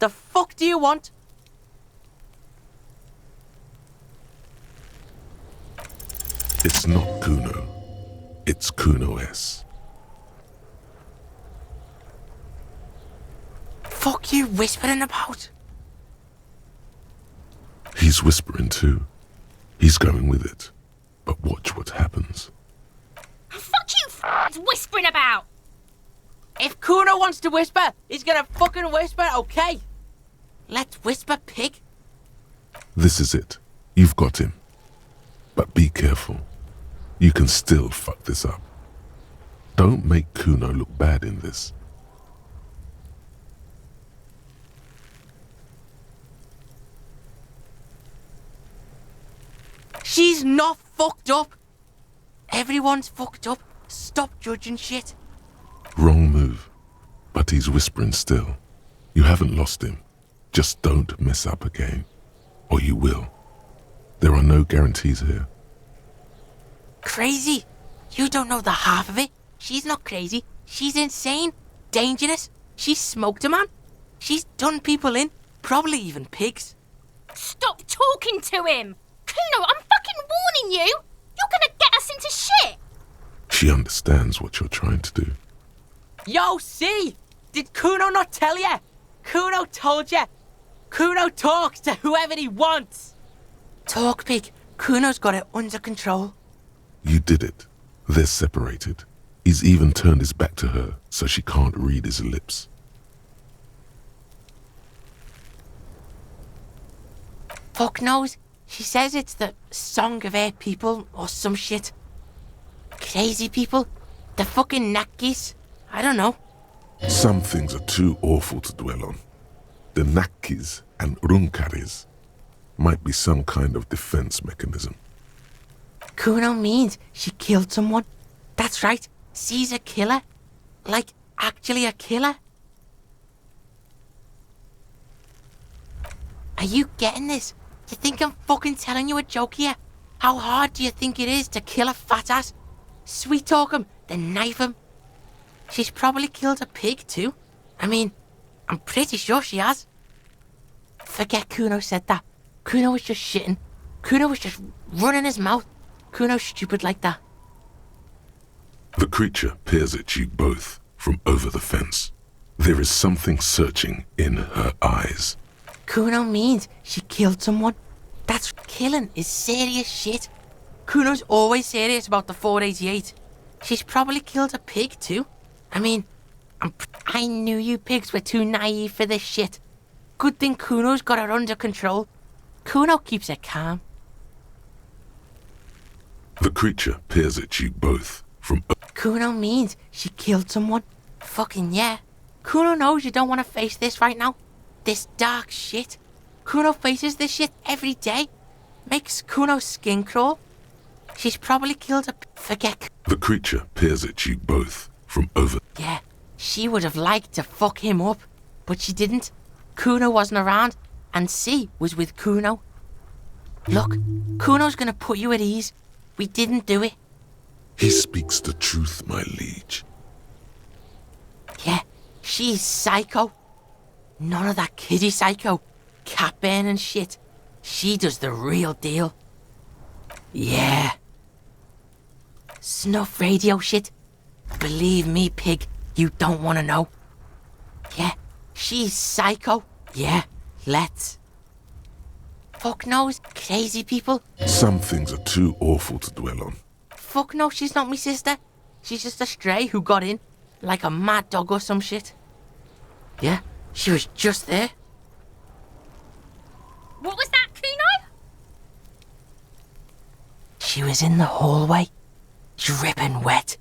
S9: The fuck do you want?
S3: It's not Kuno. It's Kuno S.
S9: Fuck you whispering about?
S3: He's whispering too. He's going with it. But watch what happens.
S11: Fuck you whispering about!
S9: If Kuno wants to whisper, he's gonna fucking whisper, okay? Let's whisper, pig.
S3: This is it. You've got him. But be careful. You can still fuck this up. Don't make Kuno look bad in this.
S9: She's not fucked up. Everyone's fucked up. Stop judging shit.
S3: Wrong move. But he's whispering still. You haven't lost him. Just don't mess up again. Or you will. There are no guarantees here.
S9: Crazy. You don't know the half of it. She's not crazy. She's insane. Dangerous. She's smoked a man. She's done people in. Probably even pigs.
S11: Stop talking to him! Kuno, I'm fucking warning you! You're gonna get us into shit!
S3: She understands what you're trying to do.
S9: Yo, see? Did Kuno not tell ya? Kuno told ya. Kuno talks to whoever he wants. Talk, pig. Kuno's got it under control.
S3: You did it. They're separated. He's even turned his back to her, so she can't read his lips.
S9: Fuck knows. She says it's the song of her people or some shit. Crazy people. The fucking Nakis. I don't know.
S3: Some things are too awful to dwell on. The Nakis and Runkaris might be some kind of defense mechanism.
S9: Kuno means she killed someone. That's right. She's a killer. Like, actually a killer. Are you getting this? You think I'm fucking telling you a joke here? How hard do you think it is to kill a fat ass? Sweet talk him, then knife him. She's probably killed a pig too. I mean, I'm pretty sure she has. Forget Kuno said that. Kuno was just shitting. Kuno was just running his mouth. Kuno's stupid like that.
S3: The creature peers at you both from over the fence. There is something searching in her eyes.
S9: Kuno means she killed someone. That's killing is serious shit. Kuno's always serious about the 488. She's probably killed a pig too. I mean, I knew you pigs were too naive for this shit. Good thing Kuno's got her under control. Kuno keeps her calm.
S3: The creature peers at you both from...
S9: Kuno means she killed someone. Fucking yeah. Kuno knows you don't want to face this right now. This dark shit. Kuno faces this shit every day. Makes Kuno's skin crawl. She's probably killed a... Forget...
S3: The creature peers at you both from over...
S9: Yeah, she would have liked to fuck him up, but she didn't. Kuno wasn't around, and C was with Kuno. Look, Kuno's gonna put you at ease. We didn't do it.
S3: He speaks the truth, my liege.
S9: Yeah, she's psycho. None of that kiddie psycho, cat burning shit. She does the real deal. Yeah. Snuff radio shit. Believe me, pig, you don't want to know. Yeah, she's psycho. Yeah, let's. Fuck knows, crazy people.
S3: Some things are too awful to dwell on.
S9: Fuck no, she's not my sister. She's just a stray who got in, like a mad dog or some shit. Yeah, she was just there.
S11: What was that, Kuno?
S9: She was in the hallway, dripping wet,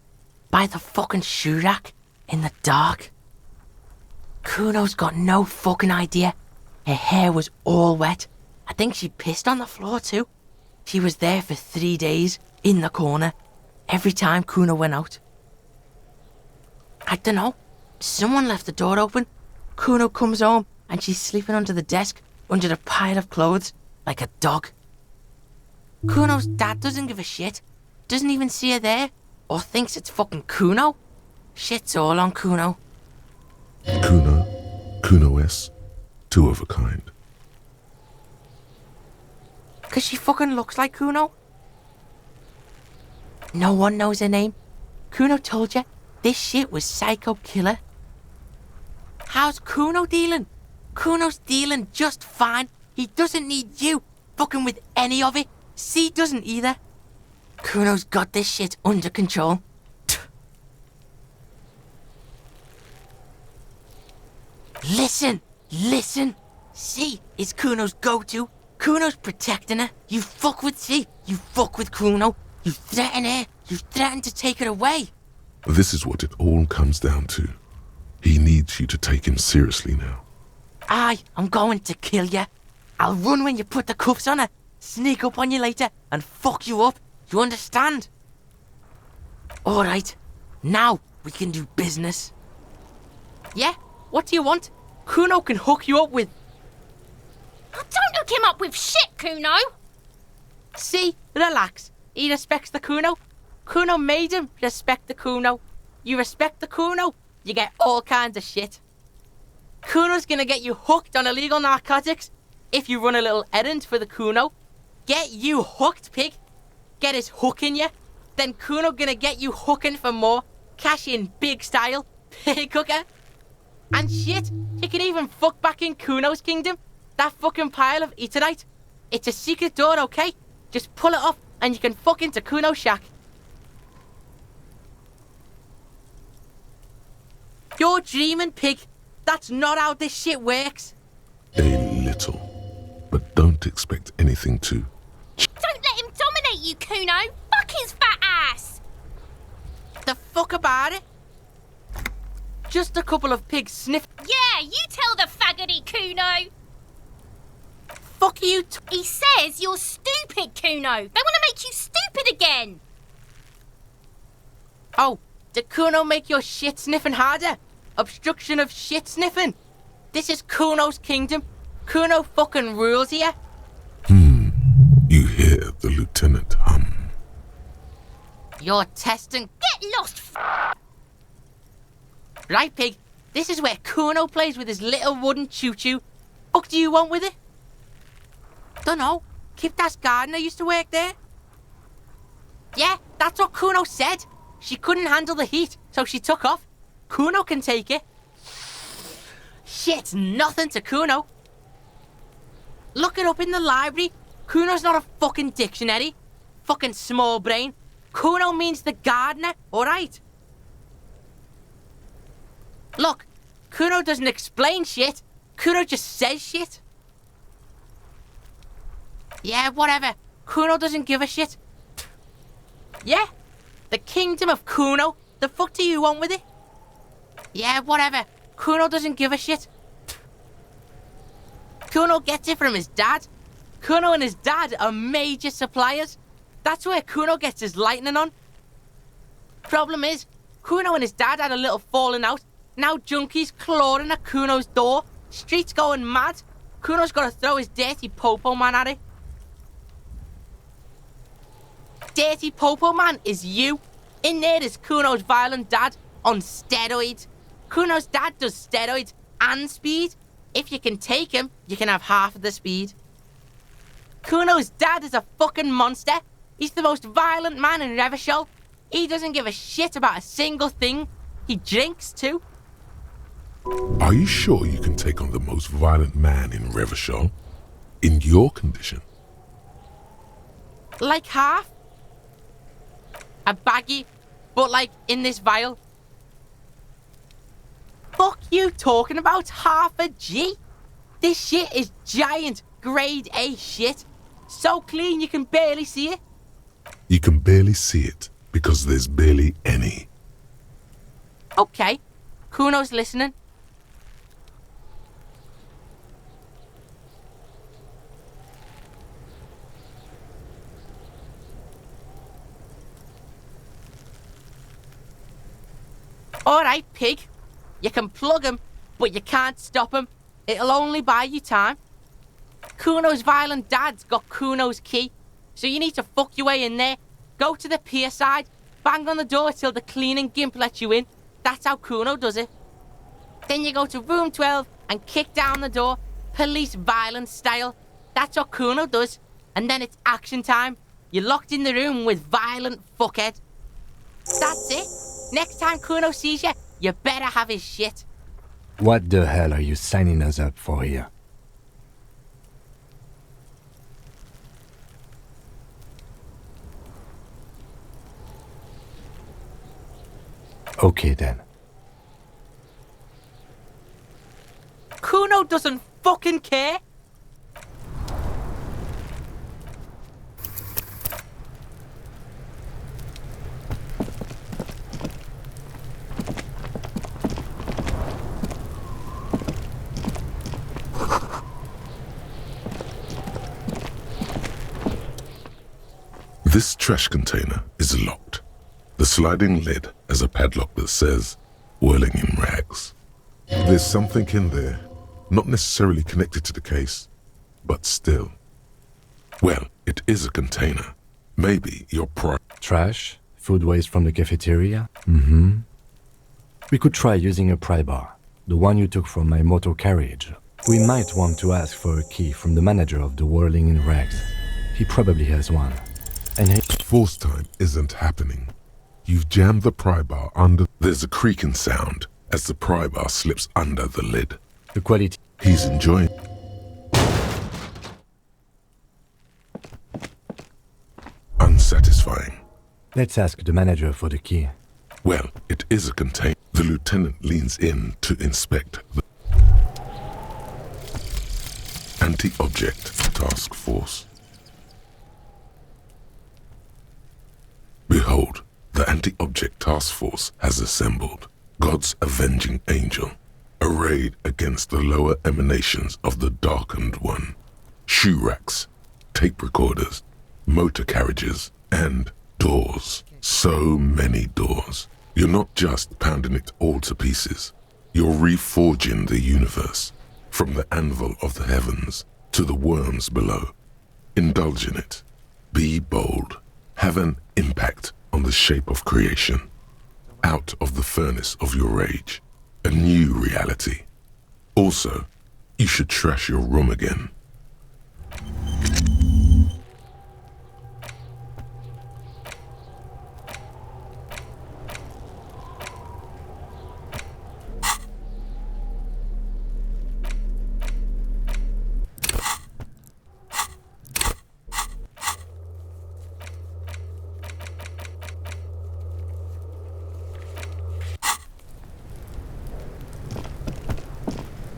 S9: by the fucking shoe rack, in the dark. Kuno's got no fucking idea. Her hair was all wet. I think she pissed on the floor too. She was there for 3 days, in the corner, every time Kuno went out. I don't know. Someone left the door open. Kuno comes home and she's sleeping under the desk, under the pile of clothes, like a dog. Kuno's dad doesn't give a shit. Doesn't even see her there, or thinks it's fucking Kuno. Shit's all on Kuno.
S3: Kuno S, two of a kind.
S9: 'Cause she fucking looks like Kuno. No one knows her name. Kuno told you this shit was psycho killer. How's Kuno dealing? Kuno's dealing just fine. He doesn't need you. fucking with any of it. C doesn't either. Kuno's got this shit under control. Listen. C is Kuno's go-to. Kuno's protecting her. You fuck with C, you fuck with Kuno. You threaten her, you threaten to take her away.
S3: This is what it all comes down to. He needs you to take him seriously now.
S9: I'm going to kill you. I'll run when you put the cuffs on her, sneak up on you later, and fuck you up. You understand? Alright, now we can do business. Yeah? What do you want? Kuno can hook you up with...
S11: Oh, don't hook him up with shit, Kuno!
S9: See, relax. He respects the Kuno. Kuno made him respect the Kuno. You respect the Kuno, you get all kinds of shit. Kuno's gonna get you hooked on illegal narcotics if you run a little errand for the Kuno. Get you hooked, pig. Get his hook in you. Then Kuno gonna get you hooking for more. Cash in big style. Pig hooker. And shit, you can even fuck back in Kuno's kingdom. That fucking pile of eternite. It's a secret door, okay? Just pull it off and you can fuck into Kuno's shack. You're dreaming, pig. That's not how this shit works.
S3: A little. But don't expect anything to.
S11: Don't let him dominate you, Kuno! Fuck his fat ass!
S9: The fuck about it? Just a couple of pigs sniff.
S11: Yeah, you tell the faggoty, Kuno!
S9: Fuck you
S11: He says you're stupid, Kuno! They want to make you stupid again!
S9: Oh, did Kuno make your shit sniffing harder? Obstruction of shit sniffing? This is Kuno's kingdom. Kuno fucking rules here.
S3: You hear the lieutenant hum.
S9: You're testing.
S11: Get lost,
S9: Right, pig. This is where Kuno plays with his little wooden choo-choo. What do you want with it? Dunno. Kiptas gardener used to work there. Yeah, that's what Kuno said. She couldn't handle the heat, so she took off. Kuno can take it. Shit's nothing to Kuno. Look it up in the library. Kuno's not a fucking dictionary. Fucking small brain. Kuno means the gardener, alright? Look, Kuno doesn't explain shit. Kuno just says shit. Yeah, whatever. Kuno doesn't give a shit. Yeah, the kingdom of Kuno. The fuck do you want with it? Yeah, whatever. Kuno doesn't give a shit. Kuno gets it from his dad. Kuno and his dad are major suppliers. That's where Kuno gets his lightning on. Problem is, Kuno and his dad had a little falling out. Now junkies clawing at Kuno's door. Streets going mad. Kuno's got to throw his dirty popo man at it. Dirty popo man is you. In there is Kuno's violent dad on steroids. Kuno's dad does steroids and speed. If you can take him, you can have half of the speed. Kuno's dad is a fucking monster. He's the most violent man in Revachol. He doesn't give a shit about a single thing. He drinks too.
S3: Are you sure you can take on the most violent man in Revachol? In your condition?
S9: Like half. A baggie, but like in this vial. Fuck you talking about half a G? This shit is giant, grade A shit. So clean you can barely see it.
S3: You can barely see it because there's barely any.
S9: Okay, Kuno's listening. Alright, pig. You can plug him, but you can't stop him. It'll only buy you time. Kuno's violent dad's got Kuno's key, so you need to fuck your way in there. Go to the pier side, bang on the door till the cleaning gimp lets you in. That's how Kuno does it. Then you go to room 12 and kick down the door, police violence style. That's what Kuno does. And then it's action time. You're locked in the room with violent fuckhead. That's it. Next time Kuno sees you, you better have his shit.
S4: What the hell are you signing us up for here? Okay then.
S9: Kuno doesn't fucking care.
S3: This trash container is locked. The sliding lid has a padlock that says, whirling in rags. There's something in there, not necessarily connected to the case, but still. Well, it is a container. Maybe your
S4: Trash? Food waste from the cafeteria? Mm-hmm. We could try using a pry bar, the one you took from my motor carriage. We might want to ask for a key from the manager of the Whirling in Rags. He probably has one. And
S3: force time isn't happening. You've jammed the pry bar under. There's a creaking sound as the pry bar slips under the lid.
S4: The quality.
S3: He's enjoying. Unsatisfying.
S4: Let's ask the manager for the key.
S3: Well, it is a container. The lieutenant leans in to inspect the anti-object task force. Behold, the anti-object task force has assembled. God's avenging angel, arrayed against the lower emanations of the darkened one. Shoe racks, tape recorders, motor carriages, and doors. So many doors. You're not just pounding it all to pieces. You're reforging the universe, from the anvil of the heavens to the worms below. Indulge in it. Be bold. Have an impact on the shape of creation. Out of the furnace of your rage. A new reality. Also, you should trash your room again.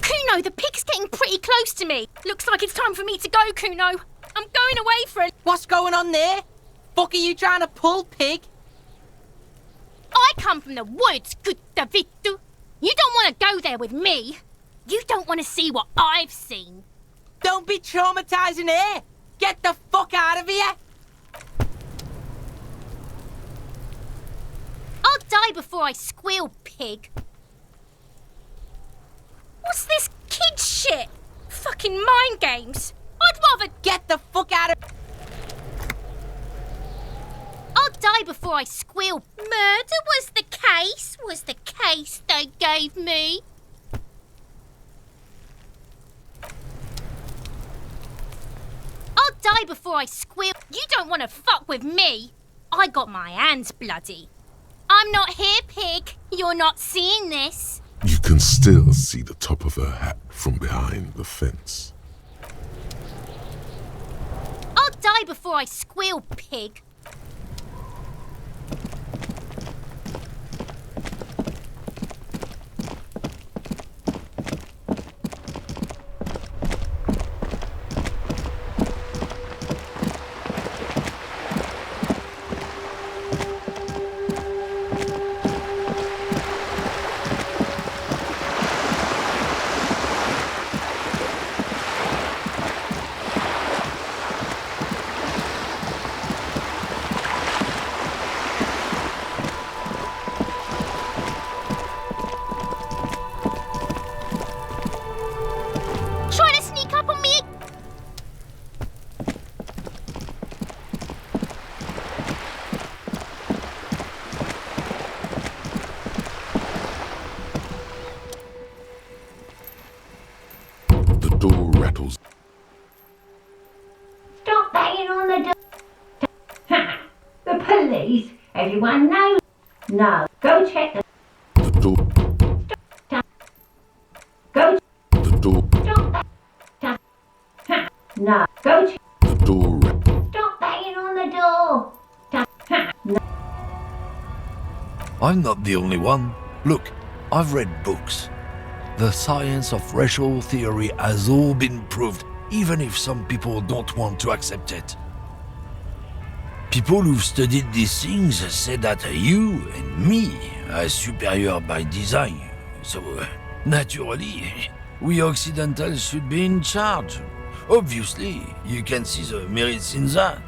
S11: Kuno, the pig's getting pretty close to me. Looks like it's time for me to go, Kuno. I'm going away for a...
S9: What's going on there? Fuck are you trying to pull, pig?
S11: I come from the woods, good Davidu. You don't want to go there with me. You don't want to see what I've seen.
S9: Don't be traumatizing here. Get the fuck out of here.
S11: I'll die before I squeal, pig. What's this kid shit? Fucking mind games. I'd rather...
S9: Get the fuck out of...
S11: I'll die before I squeal. Murder was the case they gave me. I'll die before I squeal. You don't want to fuck with me. I got my hands bloody. I'm not here, pig. You're not seeing this.
S3: You can still see the top of her hat from behind the fence.
S11: I'll die before I squeal, pig.
S5: Stop banging on the door. Ha! The police? Everyone knows. No. Go check
S3: the door.
S5: Go.
S3: The door.
S5: Stop that. Ha! No. Go check
S3: the door.
S5: Stop banging on the door. Ha! No.
S14: I'm not the only one. Look, I've read books. The science of racial theory has all been proved, even if some people don't want to accept it. People who've studied these things say that you and me are superior by design. So, naturally, we Occidentals should be in charge. Obviously, you can see the merits in that.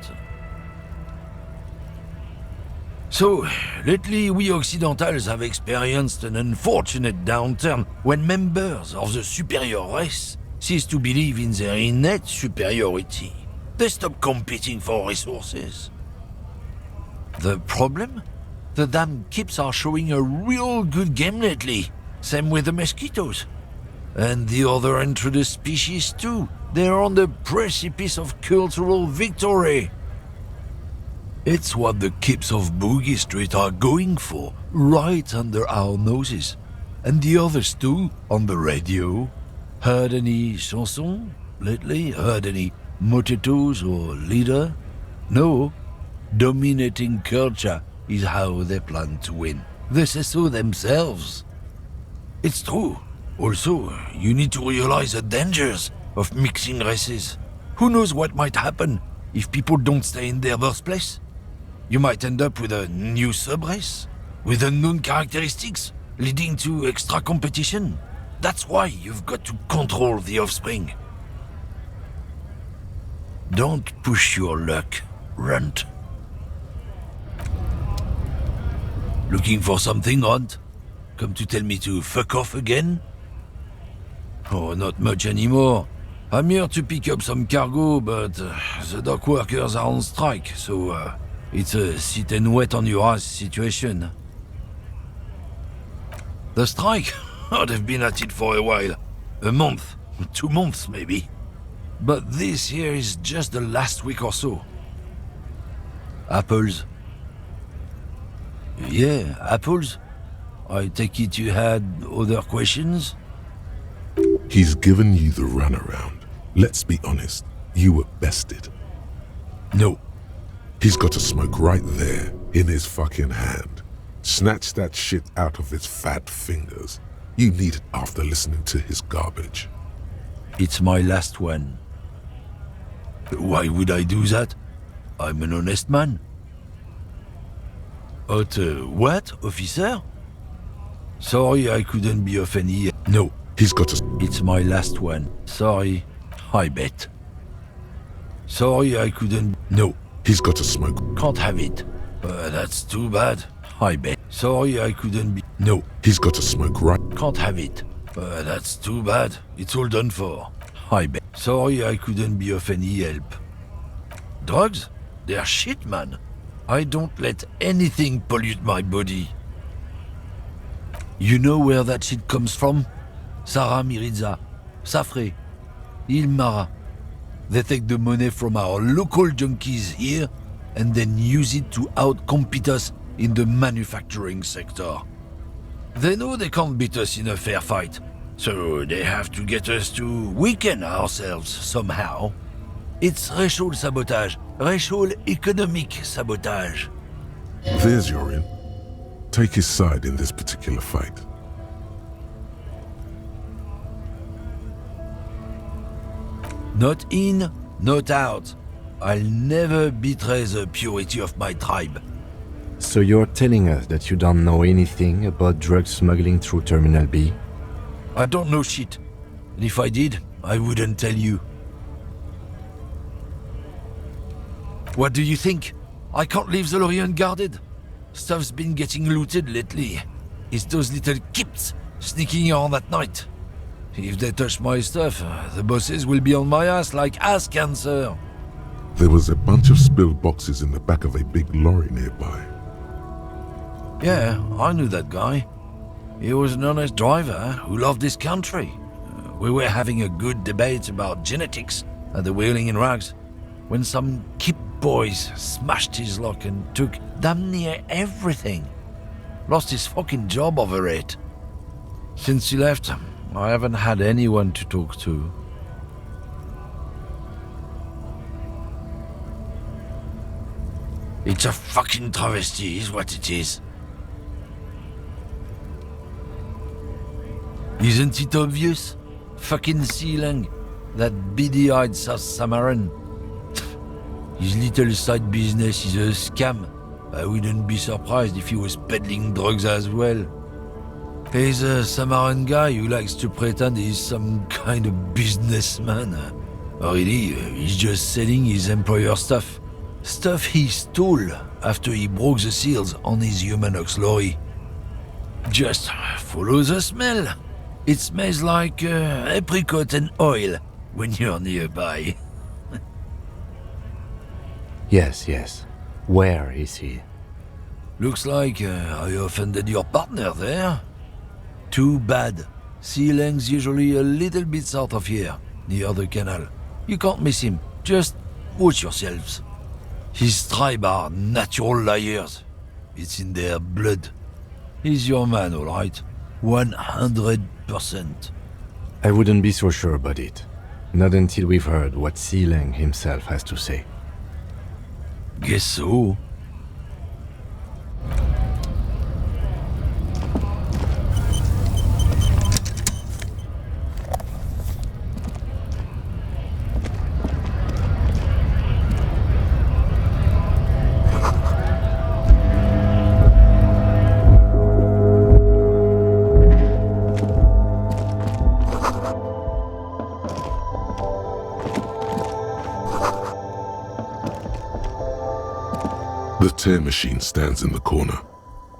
S14: So, lately we Occidentals have experienced an unfortunate downturn when members of the superior race cease to believe in their innate superiority. They stop competing for resources. The problem? The damn kips are showing a real good game lately. Same with the mosquitoes. And the other introduced species too. They're on the precipice of cultural victory. It's what the kips of Boogie Street are going for, right under our noses. And the others too, on the radio. Heard any chansons lately? Heard any motetos or leader? No. Dominating culture is how they plan to win. They say so themselves. It's true. Also, you need to realize the dangers of mixing races. Who knows what might happen if people don't stay in their birthplace? You might end up with a new sub-race, with unknown characteristics, leading to extra competition. That's why you've got to control the offspring. Don't push your luck, Runt. Looking for something, Runt? Come to tell me to fuck off again? Oh, not much anymore. I'm here to pick up some cargo, but the dock workers are on strike, so it's a sit and wait on your ass situation. The strike? Oh, they've been at it for a while. A month, 2 months maybe. But this here is just the last week or so. Apples? Yeah, apples? I take it you had other questions?
S3: He's given you the runaround. Let's be honest, you were bested.
S14: No.
S3: He's got a smoke right there, in his fucking hand. Snatch that shit out of his fat fingers. You need it after listening to his garbage.
S14: It's my last one. Why would I do that? I'm an honest man. But what, officer? Sorry, I couldn't be of any... No.
S3: He's got a...
S14: It's my last one. Sorry, I bet. Sorry, I couldn't... No.
S3: He's got a smoke.
S14: Can't have it. That's too bad. I bet. Sorry, I couldn't be... No.
S3: He's got a smoke right...
S14: Can't have it. That's too bad. It's all done for. I bet. Sorry, I couldn't be of any help. Drugs? They're shit, man. I don't let anything pollute my body. You know where that shit comes from? Sarah Miriza, Safre, Ilmara. They take the money from our local junkies here and then use it to outcompete us in the manufacturing sector. They know they can't beat us in a fair fight, so they have to get us to weaken ourselves somehow. It's racial sabotage, racial economic sabotage.
S3: There's your in. Take his side in this particular fight.
S14: Not in, not out. I'll never betray the purity of my tribe.
S4: So you're telling us that you don't know anything about drug smuggling through Terminal B?
S14: I don't know shit. And if I did, I wouldn't tell you. What do you think? I can't leave the lorry unguarded. Stuff's been getting looted lately. It's those little kips sneaking around at night. If they touch my stuff, the bosses will be on my ass like ass cancer.
S3: There was a bunch of spilled boxes in the back of a big lorry nearby.
S14: Yeah, I knew that guy. He was an honest driver who loved his country. We were having a good debate about genetics at the Wheeling in Rags when some kip boys smashed his lock and took damn near everything. Lost his fucking job over it. Since he left, I haven't had anyone to talk to. It's a fucking travesty is what it is. Isn't it obvious? Fucking Sealang, that beady-eyed South Samaran. His little side business is a scam. I wouldn't be surprised if he was peddling drugs as well. He's a Samaran guy who likes to pretend he's some kind of businessman. Really, he's just selling his employer stuff. Stuff he stole after he broke the seals on his Humanox lorry. Just follow the smell. It smells like apricot and oil when you're nearby.
S4: Yes. Where is he?
S14: Looks like I offended your partner there. Too bad. Sealang's usually a little bit south of here, near the canal. You can't miss him. Just watch yourselves. His tribe are natural liars. It's in their blood. He's your man, all right? 100%.
S4: I wouldn't be so sure about it. Not until we've heard what Sealang himself has to say.
S14: Guess so.
S3: The tear machine stands in the corner.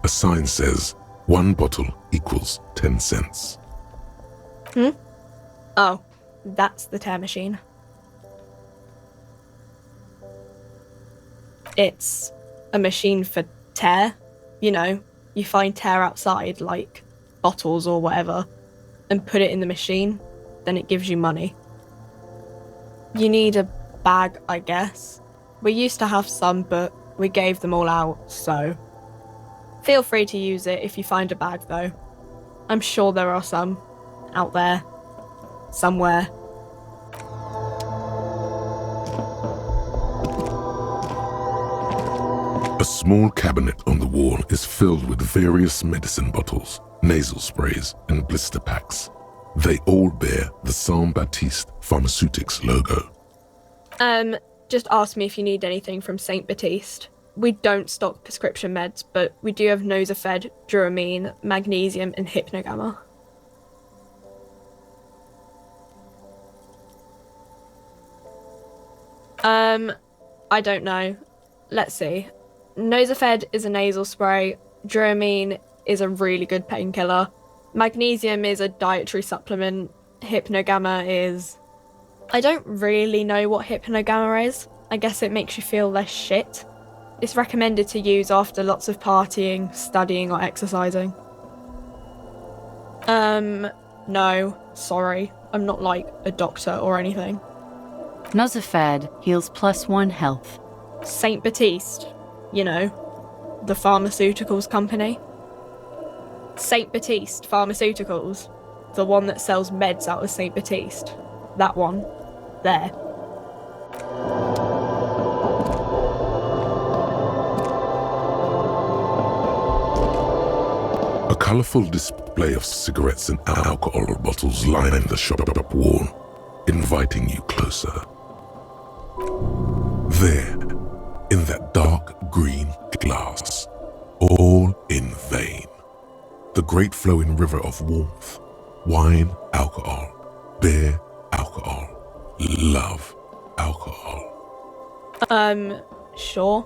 S3: A sign says, 1 bottle equals 10 cents.
S15: Oh, that's the tear machine. It's a machine for tear. You know, you find tear outside, like bottles or whatever, and put it in the machine, then it gives you money. You need a bag, I guess. We used to have some, but we gave them all out, so feel free to use it if you find a bag, though. I'm sure there are some out there, somewhere.
S3: A small cabinet on the wall is filled with various medicine bottles, nasal sprays, and blister packs. They all bear the Saint Baptiste Pharmaceutics logo.
S15: Just ask me if you need anything from Saint Baptiste. We don't stock prescription meds, but we do have Nosafed, Duramine, Magnesium, and Hypnogamma. I don't know. Let's see. Nosafed is a nasal spray. Duramine is a really good painkiller. Magnesium is a dietary supplement. Hypnogamma is... I don't really know what Hypnogamma is. I guess it makes you feel less shit. It's recommended to use after lots of partying, studying, or exercising. No, sorry. I'm not like a doctor or anything.
S12: Nosafed heals +1 health.
S15: Saint Baptiste, you know, the pharmaceuticals company. Saint Baptiste Pharmaceuticals, the one that sells meds out of Saint Baptiste. That one. There.
S3: A colourful display of cigarettes and alcohol bottles line the shop wall, inviting you closer. There, in that dark green glass, all in vain, the great flowing river of warmth, wine, alcohol, beer, alcohol, love, alcohol.
S15: Sure.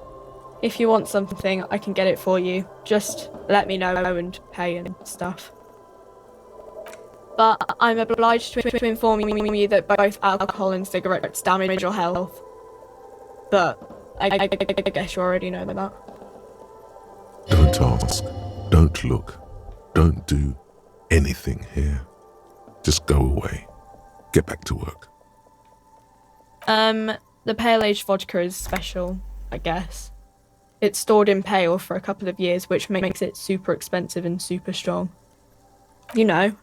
S15: If you want something, I can get it for you. Just let me know and pay and stuff. But I'm obliged to inform you that both alcohol and cigarettes damage your health. But I guess you already know that.
S3: Don't ask, don't look, don't do anything here. Just go away. Get back to work.
S15: The pale aged vodka is special, I guess. It's stored in pale for a couple of years, which makes it super expensive and super strong. You know.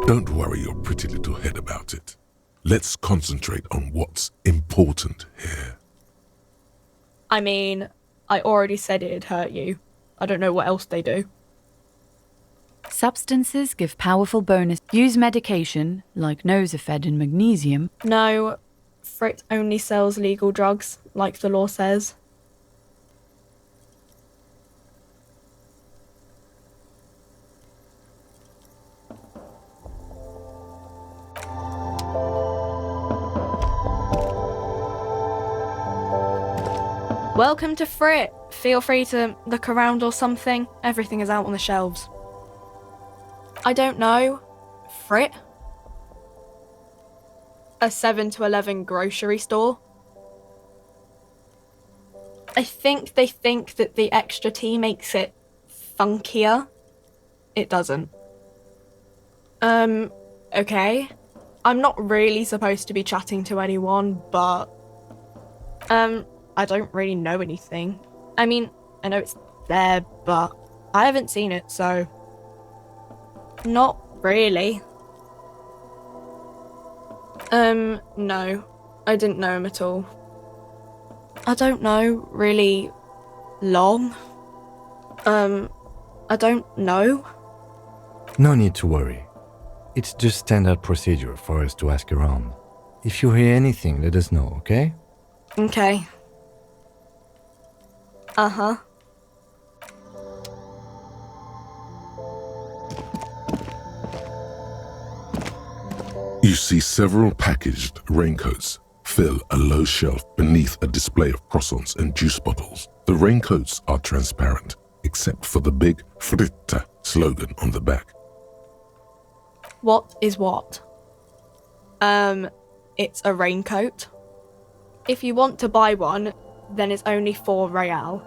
S3: Don't worry your pretty little head about it. Let's concentrate on what's important here.
S15: I mean, I already said it'd hurt you. I don't know what else they do.
S12: Substances give powerful bonus. Use medication, like Nosafed and magnesium.
S15: No, Frit only sells legal drugs, like the law says. Welcome to Frit. Feel free to look around or something. Everything is out on the shelves. I don't know. Frit? A 7 to 11 grocery store? I think they think that the extra tea makes it funkier. It doesn't. Okay. I'm not really supposed to be chatting to anyone, but... I don't really know anything. I mean, I know it's there, but I haven't seen it, so... Not really. No. I didn't know him at all. I don't know really long. I don't know.
S4: No need to worry. It's just standard procedure for us to ask around. If you hear anything, let us know, okay?
S15: Okay. Uh-huh.
S3: You see several packaged raincoats fill a low shelf beneath a display of croissants and juice bottles. The raincoats are transparent, except for the big Fritta slogan on the back.
S15: What is what? It's a raincoat. If you want to buy one, then it's only 4 real.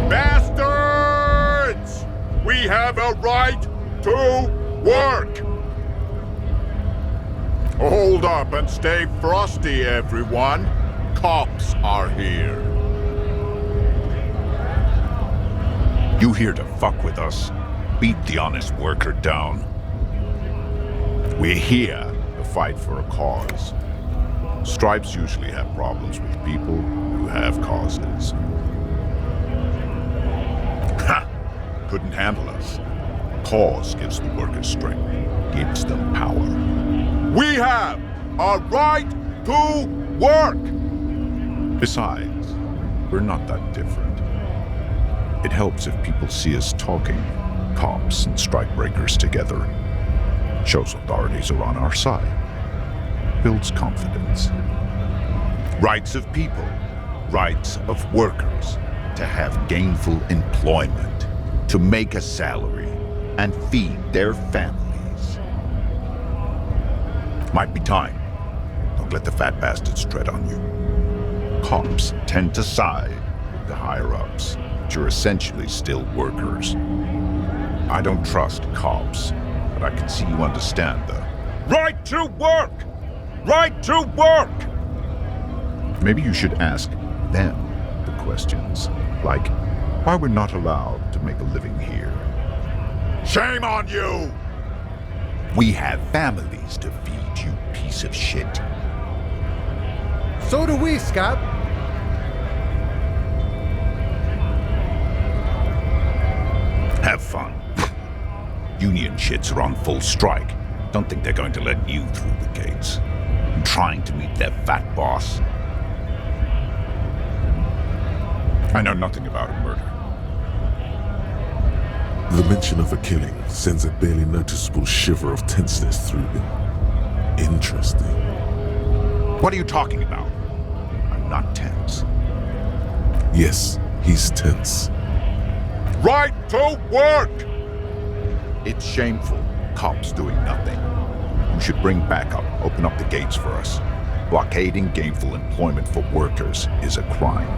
S16: Bastards! We have a right to work! Hold up and stay frosty, everyone. Cops are here.
S17: You here to fuck with us? Beat the honest worker down.
S16: We're here to fight for a cause. Stripes usually have problems with people who have causes. Ha! Couldn't handle us. Cause gives the workers strength, gives them power. We have a right to work! Besides, we're not that different. It helps if people see us talking, cops and strikebreakers together. Shows authorities are on our side. Builds confidence. Rights of people, rights of workers, to have gainful employment, to make a salary, and feed their families. Might be time. Don't let the fat bastards tread on you. Cops tend to side with the higher-ups, but you're essentially still workers. I don't trust cops, but I can see you understand the right to work! Right to work! Maybe you should ask them the questions, like why we're not allowed to make a living here. Shame on you! We have families to feed, you piece of shit.
S18: So do we, Scott.
S16: Have fun. Union shits are on full strike. Don't think they're going to let you through the gates. I'm trying to meet their fat boss. I know nothing about a murder.
S3: The mention of a killing sends a barely noticeable shiver of tenseness through him. Interesting.
S16: What are you talking about? I'm not tense.
S3: Yes, he's tense.
S16: Right to work! It's shameful. Cops doing nothing. You should bring backup, open up the gates for us. Blockading gainful employment for workers is a crime.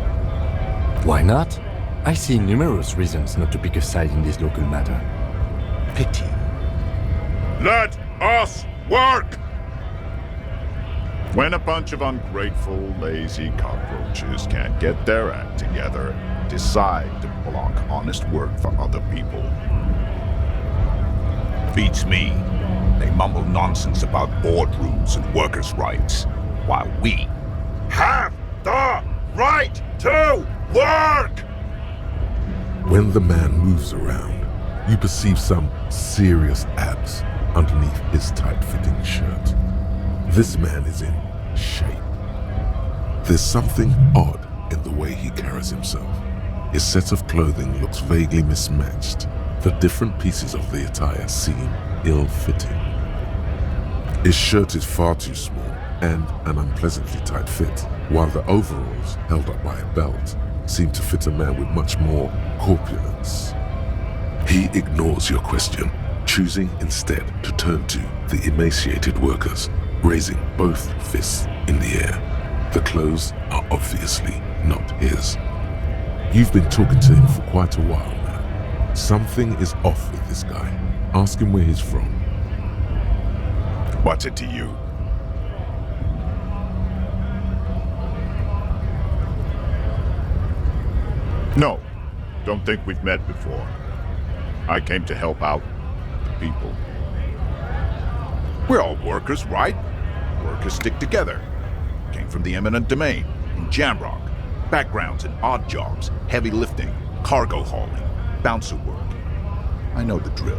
S4: Why not? I see numerous reasons not to pick a side in this local matter.
S16: Pity. Let us work! When a bunch of ungrateful, lazy cockroaches can't get their act together, decide to block honest work for other people. Beats me. They mumble nonsense about boardrooms and workers' rights, while we have the right to work!
S3: When the man moves around, you perceive some serious abs underneath his tight-fitting shirt. This man is in shape. There's something odd in the way he carries himself. His set of clothing looks vaguely mismatched. The different pieces of the attire seem ill-fitting. His shirt is far too small and an unpleasantly tight fit, while the overalls, held up by a belt, seem to fit a man with much more corpulence. He ignores your question, choosing instead to turn to the emaciated workers, raising both fists in the air. The clothes are obviously not his. You've been talking to him for quite a while now. Something is off with this guy. Ask him where he's from.
S16: What's it to you? No, don't think we've met before. I came to help out the people. We're all workers, right? Workers stick together. Came from the eminent domain, in Jamrock. Backgrounds in odd jobs, heavy lifting, cargo hauling, bouncer work. I know the drill.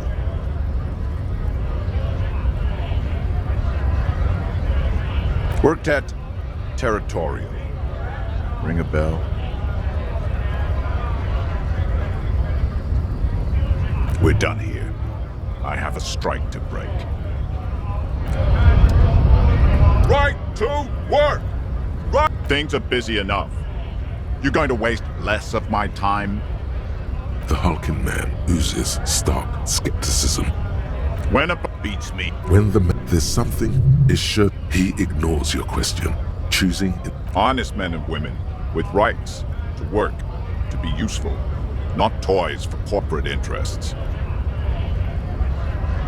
S16: Worked at Territorial. Ring a bell? We're done here. I have a strike to break. Right to work! Right! Things are busy enough. You're going to waste less of my time?
S3: The hulking man oozes stark skepticism.
S16: When a beats me.
S3: When there's something is sure, he ignores your question, choosing
S16: honest men and women with rights to work, to be useful, not toys for corporate interests.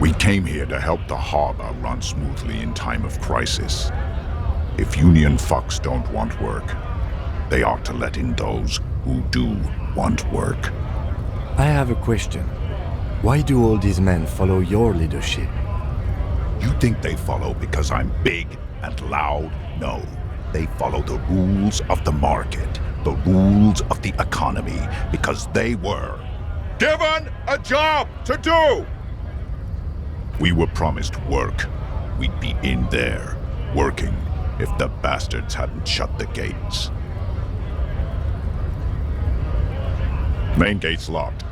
S16: We came here to help the harbor run smoothly in time of crisis. If union fucks don't want work, they ought to let in those who do want work.
S4: I have a question. Why do all these men follow your leadership?
S16: You think they follow because I'm big and loud? No. They follow the rules of the market, the rules of the economy, because they were given a job to do! We were promised work. We'd be in there, working, if the bastards hadn't shut the gates. Main gate's locked.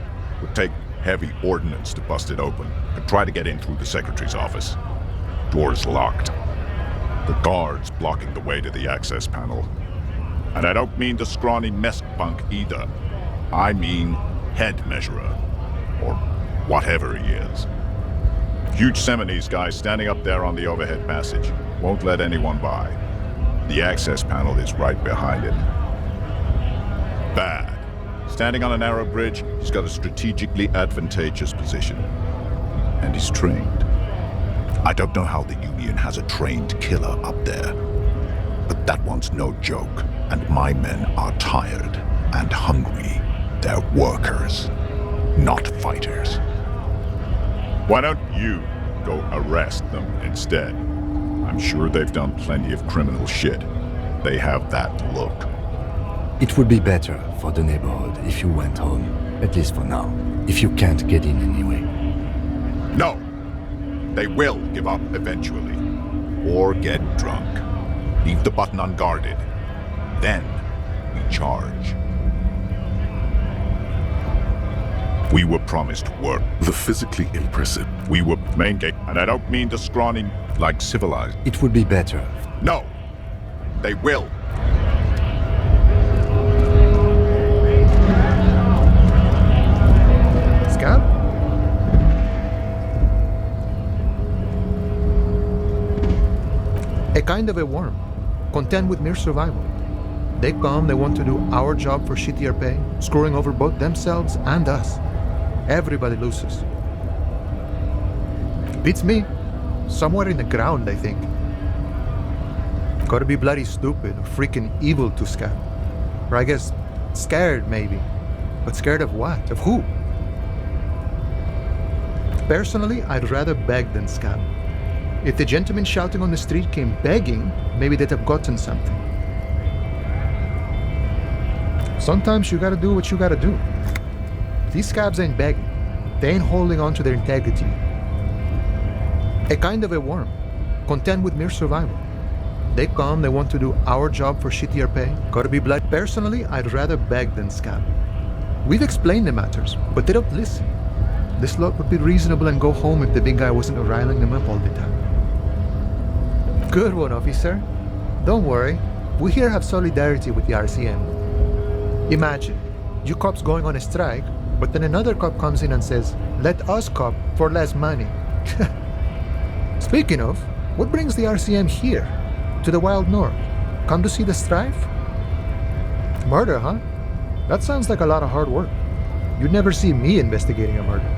S16: Would take heavy ordnance to bust it open. Could try to get in through the secretary's office. Door's locked. The guard's blocking the way to the access panel. And I don't mean the scrawny mess punk either. I mean head measurer. Or whatever he is. Huge Seminese guy standing up there on the overhead passage. Won't let anyone by. The access panel is right behind him. Bad. Standing on a narrow bridge, he's got a strategically advantageous position. And he's trained. I don't know how the Union has a trained killer up there. But that one's no joke, and my men are tired and hungry. They're workers, not fighters. Why don't you go arrest them instead? I'm sure they've done plenty of criminal shit. They have that look.
S4: It would be better for the neighborhood if you went home, at least for now, if you can't get in anyway.
S16: No! They will give up eventually. Or get drunk. Leave the button unguarded. Then we charge. We were promised work.
S3: The physically impressive.
S16: We were main gate, and I don't mean the scrawny like civilized.
S4: It would be better.
S16: No! They will.
S18: Scab? A kind of a worm, content with mere survival. They come, they want to do our job for shittier pay, screwing over both themselves and us. Everybody loses. Beats me. Somewhere in the ground, I think. Gotta be bloody stupid or freaking evil to scab. Or I guess scared, maybe. But scared of what? Of who? Personally, I'd rather beg than scab. If the gentleman shouting on the street came begging, maybe they'd have gotten something. Sometimes you gotta do what you gotta do. These scabs ain't begging. They ain't holding on to their integrity. A kind of a worm, content with mere survival. They come, they want to do our job for shittier pay. Gotta be blood. Personally, I'd rather beg than scab. We've explained the matters, but they don't listen. This lot would be reasonable and go home if the big guy wasn't riling them up all the time. Good one, officer. Don't worry, we here have solidarity with the RCM. Imagine, you cops going on a strike, but then another cop comes in and says, let us cop for less money. Speaking of, what brings the RCM here? To the Wild North? Come to see the strife? Murder, huh? That sounds like a lot of hard work. You'd never see me investigating a murder.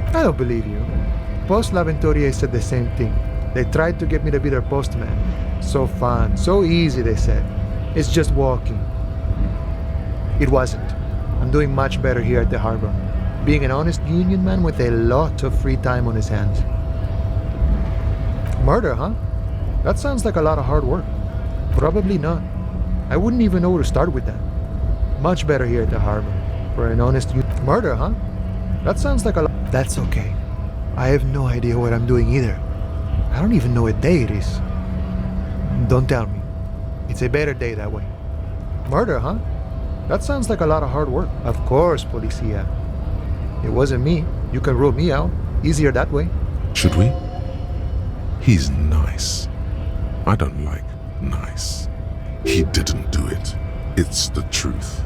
S18: I don't believe you. Post L'Aventurier said the same thing. They tried to get me to be their postman. So fun, so easy, they said. It's just walking. It wasn't. I'm doing much better here at the harbor, being an honest union man with a lot of free time on his hands. Murder, huh? That sounds like a lot of hard work. Probably not. I wouldn't even know where to start with that. Much better here at the harbor, for an honest murder, huh? That sounds like a lot. That's okay. I have no idea what I'm doing either. I don't even know what day it is. Don't tell me. It's a better day that way. Murder, huh? That sounds like a lot of hard work. Of course, Policia. It wasn't me. You can rule me out. Easier that way.
S3: Should we? He's nice. I don't like nice. He didn't do it. It's the truth.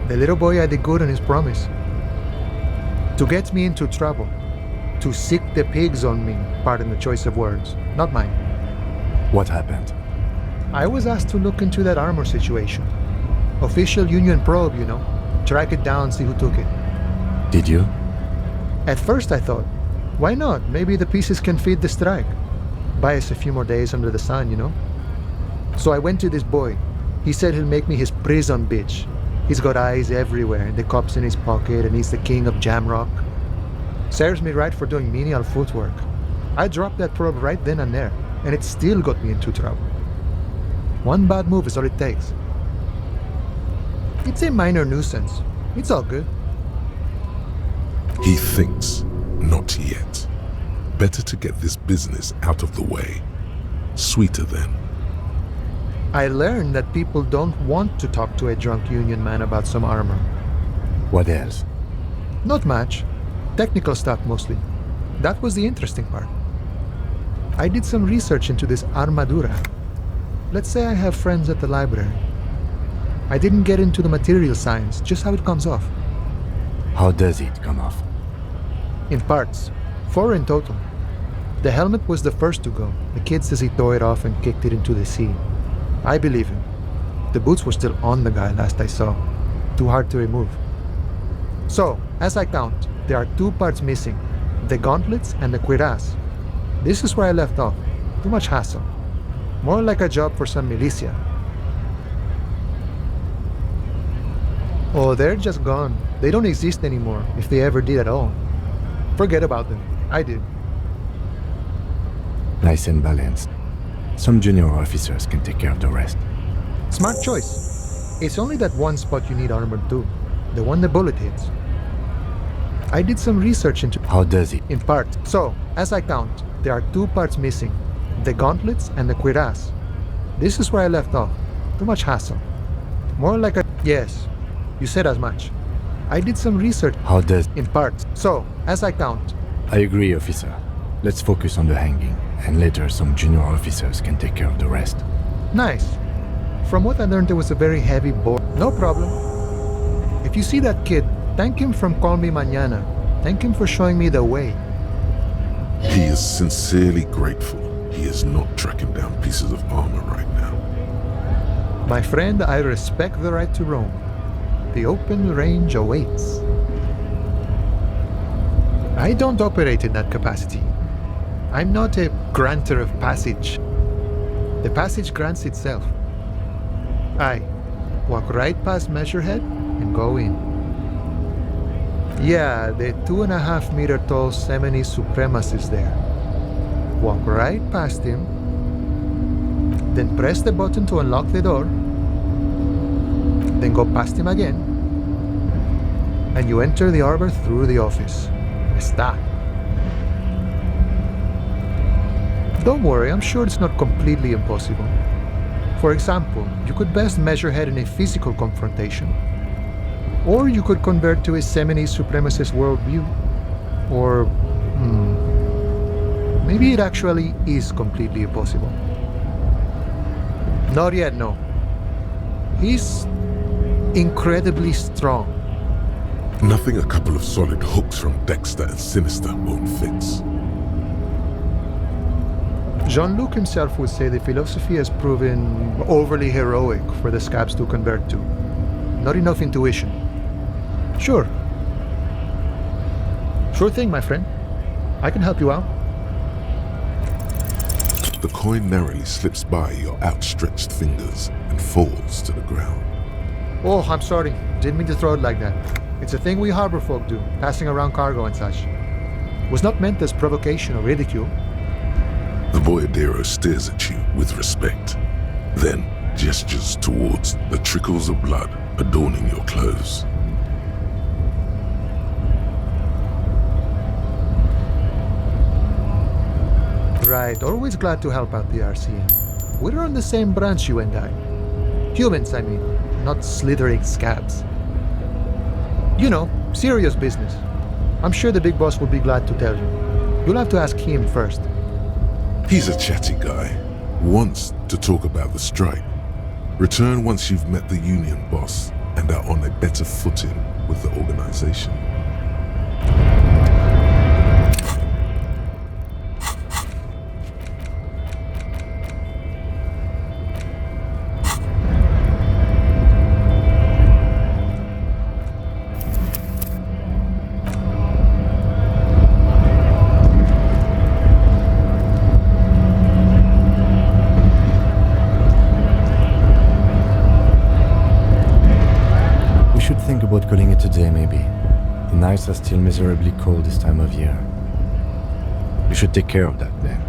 S18: The little boy had the good on his promise. To get me into trouble. To sick the pigs on me, pardon the choice of words. Not mine.
S4: What happened?
S18: I was asked to look into that armor situation. Official union probe, you know. Track it down, see who took it.
S4: Did you?
S18: At first I thought, why not? Maybe the pieces can feed the strike. Buy us a few more days under the sun, you know? So I went to this boy. He said he'll make me his prison bitch. He's got eyes everywhere, and the cops in his pocket, and he's the king of Jamrock. Serves me right for doing menial footwork. I dropped that probe right then and there, and it still got me into trouble. One bad move is all it takes. It's a minor nuisance. It's all good.
S3: He thinks, not yet. Better to get this business out of the way. Sweeter then.
S18: I learned that people don't want to talk to a drunk union man about some armor.
S4: What else?
S18: Not much. Technical stuff mostly. That was the interesting part. I did some research into this armadura. Let's say I have friends at the library. I didn't get into the material science, just how it comes off.
S4: How does it come off?
S18: In parts. 4 in total. The helmet was the first to go. The kid says he tore it off and kicked it into the sea. I believe him. The boots were still on the guy last I saw. Too hard to remove. So, as I count, there are 2 parts missing. The gauntlets and the cuirass. This is where I left off. Too much hassle. More like a job for some militia. Oh, they're just gone. They don't exist anymore, if they ever did at all. Forget about them. I did.
S4: Nice and balanced. Some junior officers can take care of the rest.
S18: Smart choice. It's only that one spot you need armored too. The one the bullet hits. I did some research into...
S4: How does it?
S18: In part. So, as I count, there are 2 parts missing. The gauntlets and the cuirass. This is where I left off. Too much hassle. More like a... Yes, you said as much. I did some research...
S4: How does...
S18: In part. So, as I count...
S4: I agree, officer. Let's focus on the hanging, and later some junior officers can take care of the rest.
S18: Nice. From what I learned, there was a very heavy bore. No problem. If you see that kid, thank him from Call Me Mañana. Thank him for showing me the way.
S3: He is sincerely grateful he is not tracking down pieces of armor right now.
S18: My friend, I respect the right to roam. The open range awaits. I don't operate in that capacity. I'm not a granter of passage. The passage grants itself. I walk right past Measurehead and go in. Yeah, the 2.5 meter tall Semini supremacist there. Walk right past him, then press the button to unlock the door, then go past him again, and you enter the arbor through the office. Está. Don't worry, I'm sure it's not completely impossible. For example, you could best Measurehead in a physical confrontation, or you could convert to a Semini supremacist worldview, or maybe it actually is completely impossible. Not yet, no. He's incredibly strong.
S3: Nothing a couple of solid hooks from Dexter and Sinister won't fix.
S18: Jean-Luc himself would say the philosophy has proven overly heroic for the scabs to convert to. Not enough intuition. Sure. Sure thing, my friend. I can help you out.
S3: The coin narrowly slips by your outstretched fingers and falls to the ground.
S18: Oh, I'm sorry. Didn't mean to throw it like that. It's a thing we harbor folk do, passing around cargo and such. Was not meant as provocation or ridicule.
S3: The boyadero stares at you with respect, then gestures towards the trickles of blood adorning your clothes.
S18: Right, always glad to help out the RCM. We're on the same branch, you and I. Humans, I mean, not slithering scabs. You know, serious business. I'm sure the big boss will be glad to tell you. You'll have to ask him first.
S3: He's a chatty guy. Wants to talk about the strike. Return once you've met the union boss and are on a better footing with the organization.
S4: Think about calling it a day, maybe. The nights are still miserably cold this time of year. You should take care of that then.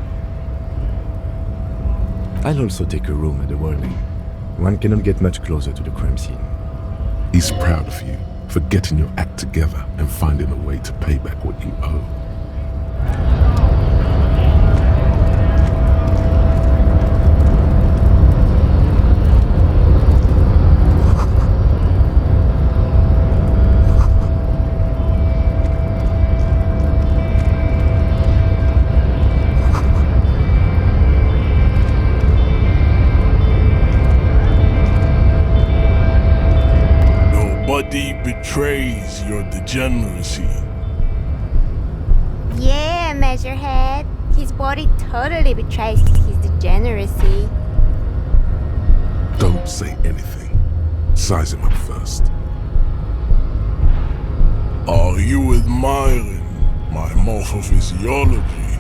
S4: I'll also take a room at the Whirling. One cannot get much closer to the crime scene.
S3: He's proud of you for getting your act together and finding a way to pay back what you owe.
S19: Nobody betrays your degeneracy.
S20: Yeah, Measurehead. His body totally betrays his degeneracy.
S3: Don't say anything. Size him up first.
S19: Are you admiring my morphophysiology?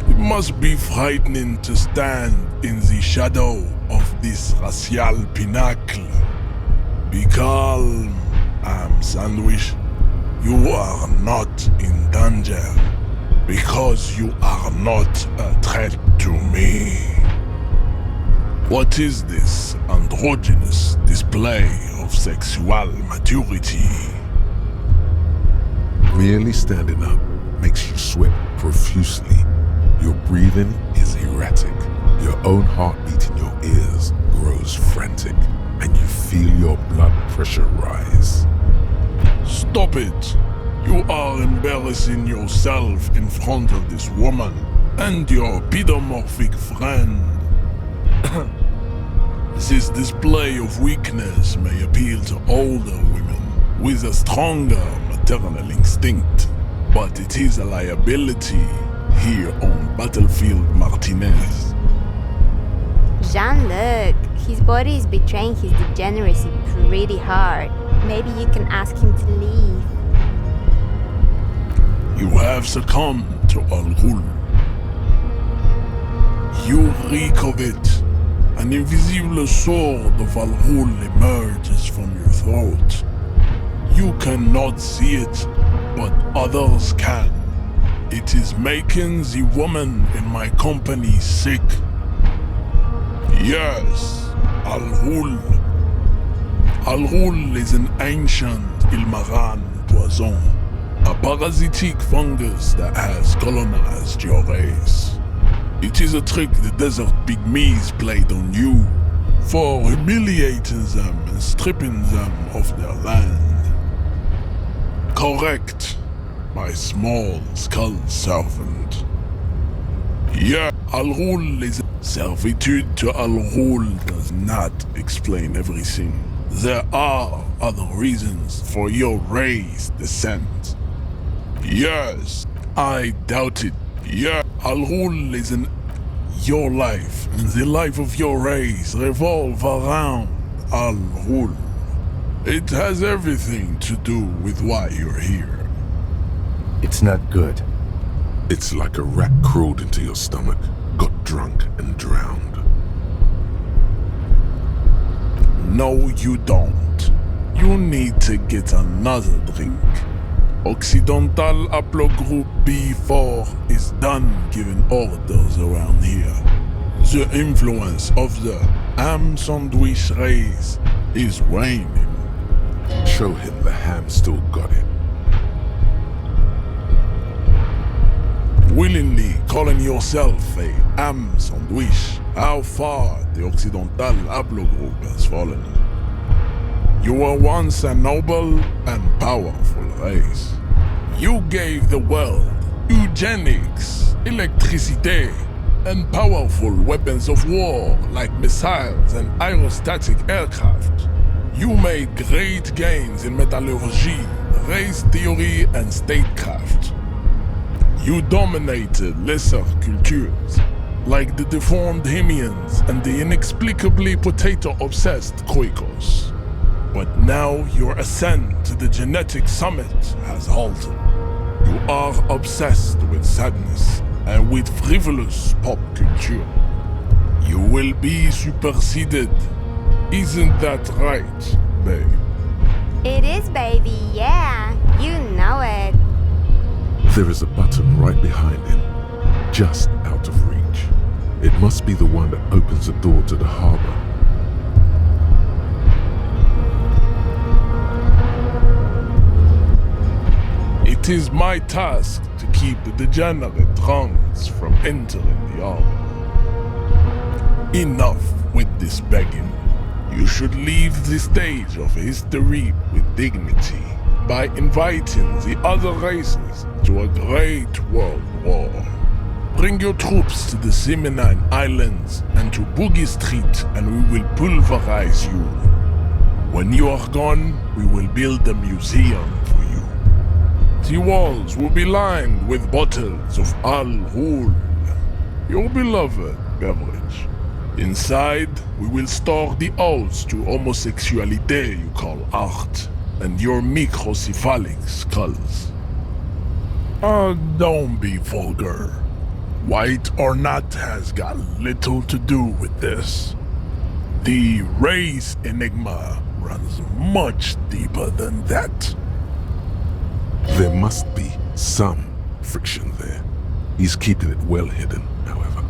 S19: It must be frightening to stand in the shadow of this racial pinnacle. Be calm, I'm Sandwich. You are not in danger, because you are not a threat to me. What is this androgynous display of sexual maturity?
S3: Merely standing up makes you sweat profusely. Your breathing is erratic. Your own heartbeat in your ears grows frantic, and you feel your blood pressure rise.
S19: Stop it! You are embarrassing yourself in front of this woman and your pedomorphic friend. This display of weakness may appeal to older women with a stronger maternal instinct, but it is a liability here on Battlefield Martinez.
S20: Jean-Luc, his body is betraying his degeneracy pretty hard. Maybe you can ask him to leave.
S19: You have succumbed to Al Ghul. You reek of it. An invisible sword of Al Ghul emerges from your throat. You cannot see it, but others can. It is making the woman in my company sick. Yes, Al Ghul. Al Ghul is an ancient Ilmaran poison, a parasitic fungus that has colonized your race. It is a trick the desert pygmies played on you for humiliating them and stripping them of their land. Correct, my small skull servant. Yeah, Al Ghul is servitude to Al Ghul does not explain everything. There are other reasons for your race descent. Yes, I doubt it. Yeah, Al Ghul is in your life, and the life of your race revolve around Al Ghul. It has everything to do with why you're here.
S4: It's not good.
S3: It's like a rat crawled into your stomach, got drunk and drowned.
S19: No, you don't. You need to get another drink. Occidental Haplogroup B4 is done giving orders around here. The influence of the ham sandwich race is waning.
S3: Show him the ham still got it.
S19: Willingly calling yourself a ham sandwich, how far the Occidental Haplogroup has fallen. You were once a noble and powerful race. You gave the world eugenics, electricity, and powerful weapons of war like missiles and aerostatic aircraft. You made great gains in metallurgy, race theory, and statecraft. You dominated lesser cultures, like the deformed Hemians and the inexplicably potato-obsessed Quakers. But now your ascent to the genetic summit has halted. You are obsessed with sadness and with frivolous pop culture. You will be superseded. Isn't that right, babe?
S20: It is, baby, yeah. You know it.
S3: There is a button right behind him, just out of reach. It must be the one that opens the door to the harbor.
S19: It is my task to keep the degenerate drunks from entering the harbor. Enough with this begging. You should leave the stage of history with dignity by inviting the other races to a great world war. Bring your troops to the Seminine Islands and to Boogie Street, and we will pulverize you. When you are gone, we will build a museum for you. The walls will be lined with bottles of Al Ghul, your beloved beverage. Inside, we will store the odes to homosexuality you call art, and your microcephalic skulls. Don't be vulgar. White or not has got little to do with this. The race enigma runs much deeper than that.
S3: There must be some friction there. He's keeping it well hidden, however.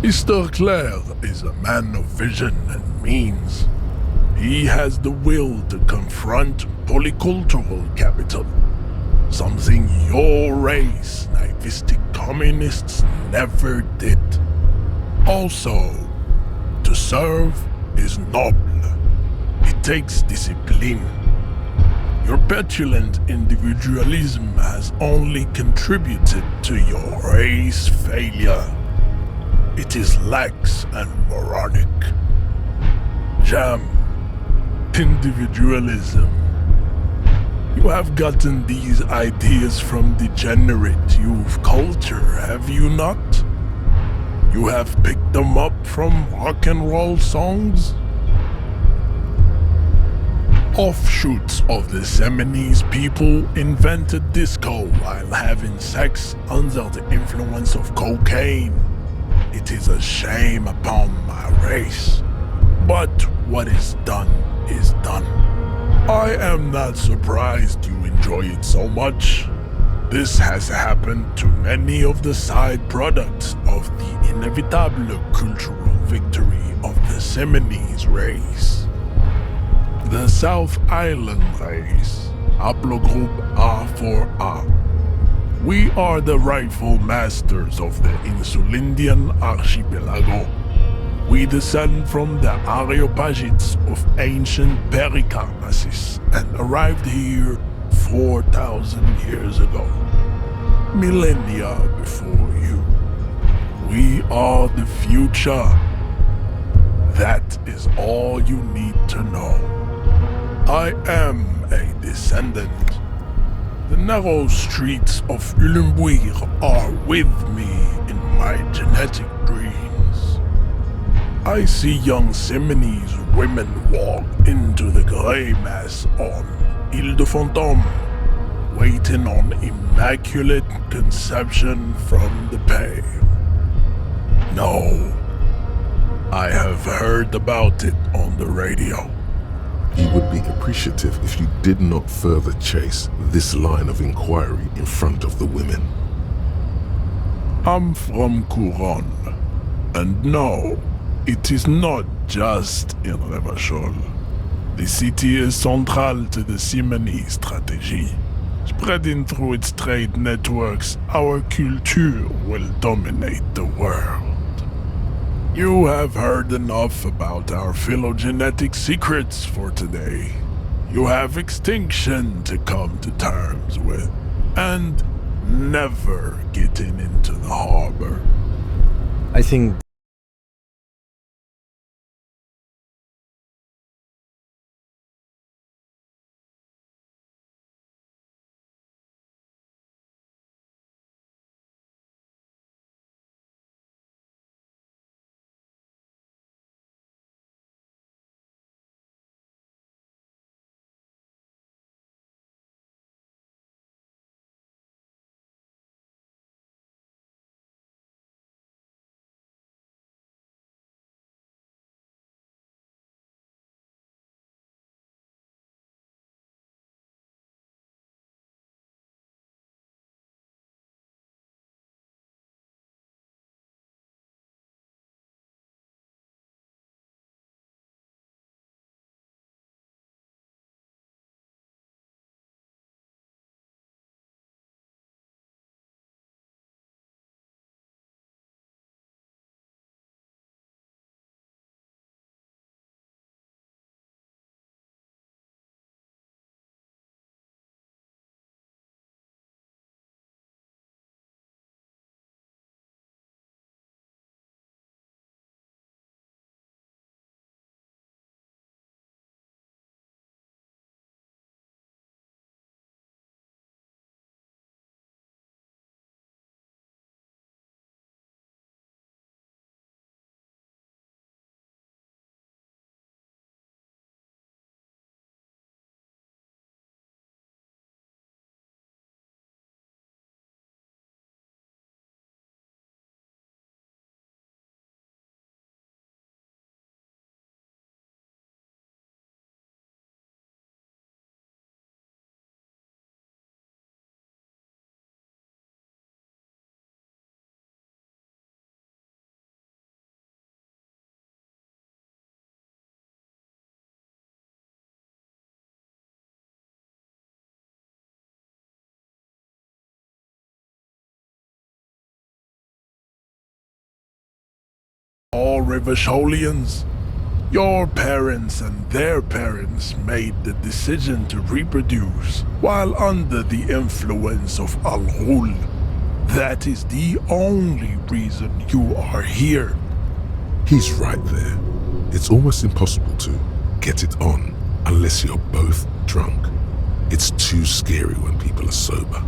S19: Mr. Clare is a man of vision and means. He has the will to confront polycultural capital, something your race, naivistic communists, never did. Also, to serve is noble. It takes discipline. Your petulant individualism has only contributed to your race failure. It is lax and moronic. Jam. Individualism. You have gotten these ideas from degenerate youth culture, have you not? You have picked them up from rock and roll songs? Offshoots of the Seminoles people invented disco while having sex under the influence of cocaine. It is a shame upon my race. But what is done is done. I am not surprised you enjoy it so much. This has happened to many of the side products of the inevitable cultural victory of the Seminoles race. The South Island race, haplogroup A4A. We are the rightful masters of the Insulindian archipelago. We descend from the Areopagites of ancient Pericarnassus and arrived here 4,000 years ago. Millennia before you. We are the future. That is all you need to know. I am a descendant. The narrow streets of Ulimbuir are with me in my genetic dreams. I see young Seminoles women walk into the grey mass on Ile de Fantôme, waiting on immaculate conception from the pale. No, I have heard about it on the radio.
S3: He would be appreciative if you did not further chase this line of inquiry in front of the women.
S19: I'm from Couronne, and no, it is not just in Revachol. The city is central to the Simony strategy. Spreading through its trade networks, our culture will dominate the world. You have heard enough about our phylogenetic secrets for today. You have extinction to come to terms with, and never getting into the harbor.
S4: I think
S19: All Rivacholians, your parents and their parents made the decision to reproduce while under the influence of Al-Ghul. That is the only reason you are here.
S3: He's right there. It's almost impossible to get it on unless you're both drunk. It's too scary when people are sober.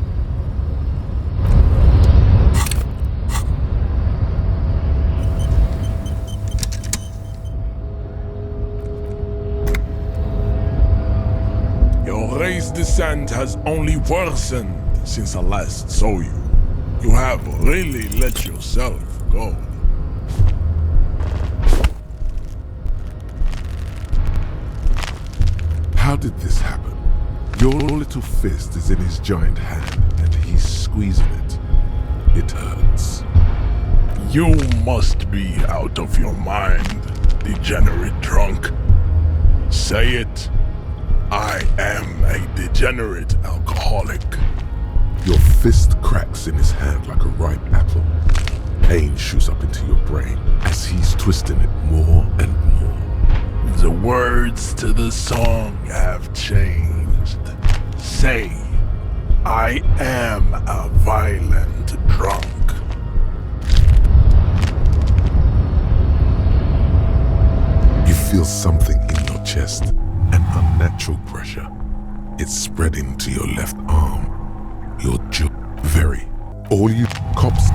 S19: descent has only worsened since I last saw you. You have really let yourself go.
S3: How did this happen? Your little fist is in his giant hand, and he's squeezing it. It hurts.
S19: You must be out of your mind, degenerate drunk. Say it. I am a degenerate alcoholic.
S3: Your fist cracks in his hand like a ripe apple. Pain shoots up into your brain as he's twisting it more and more.
S19: The words to the song have changed. Say, I am a violent drunk.
S3: You feel something in your chest, an unnatural pressure. It's spreading to your left arm, your jaw. All you cops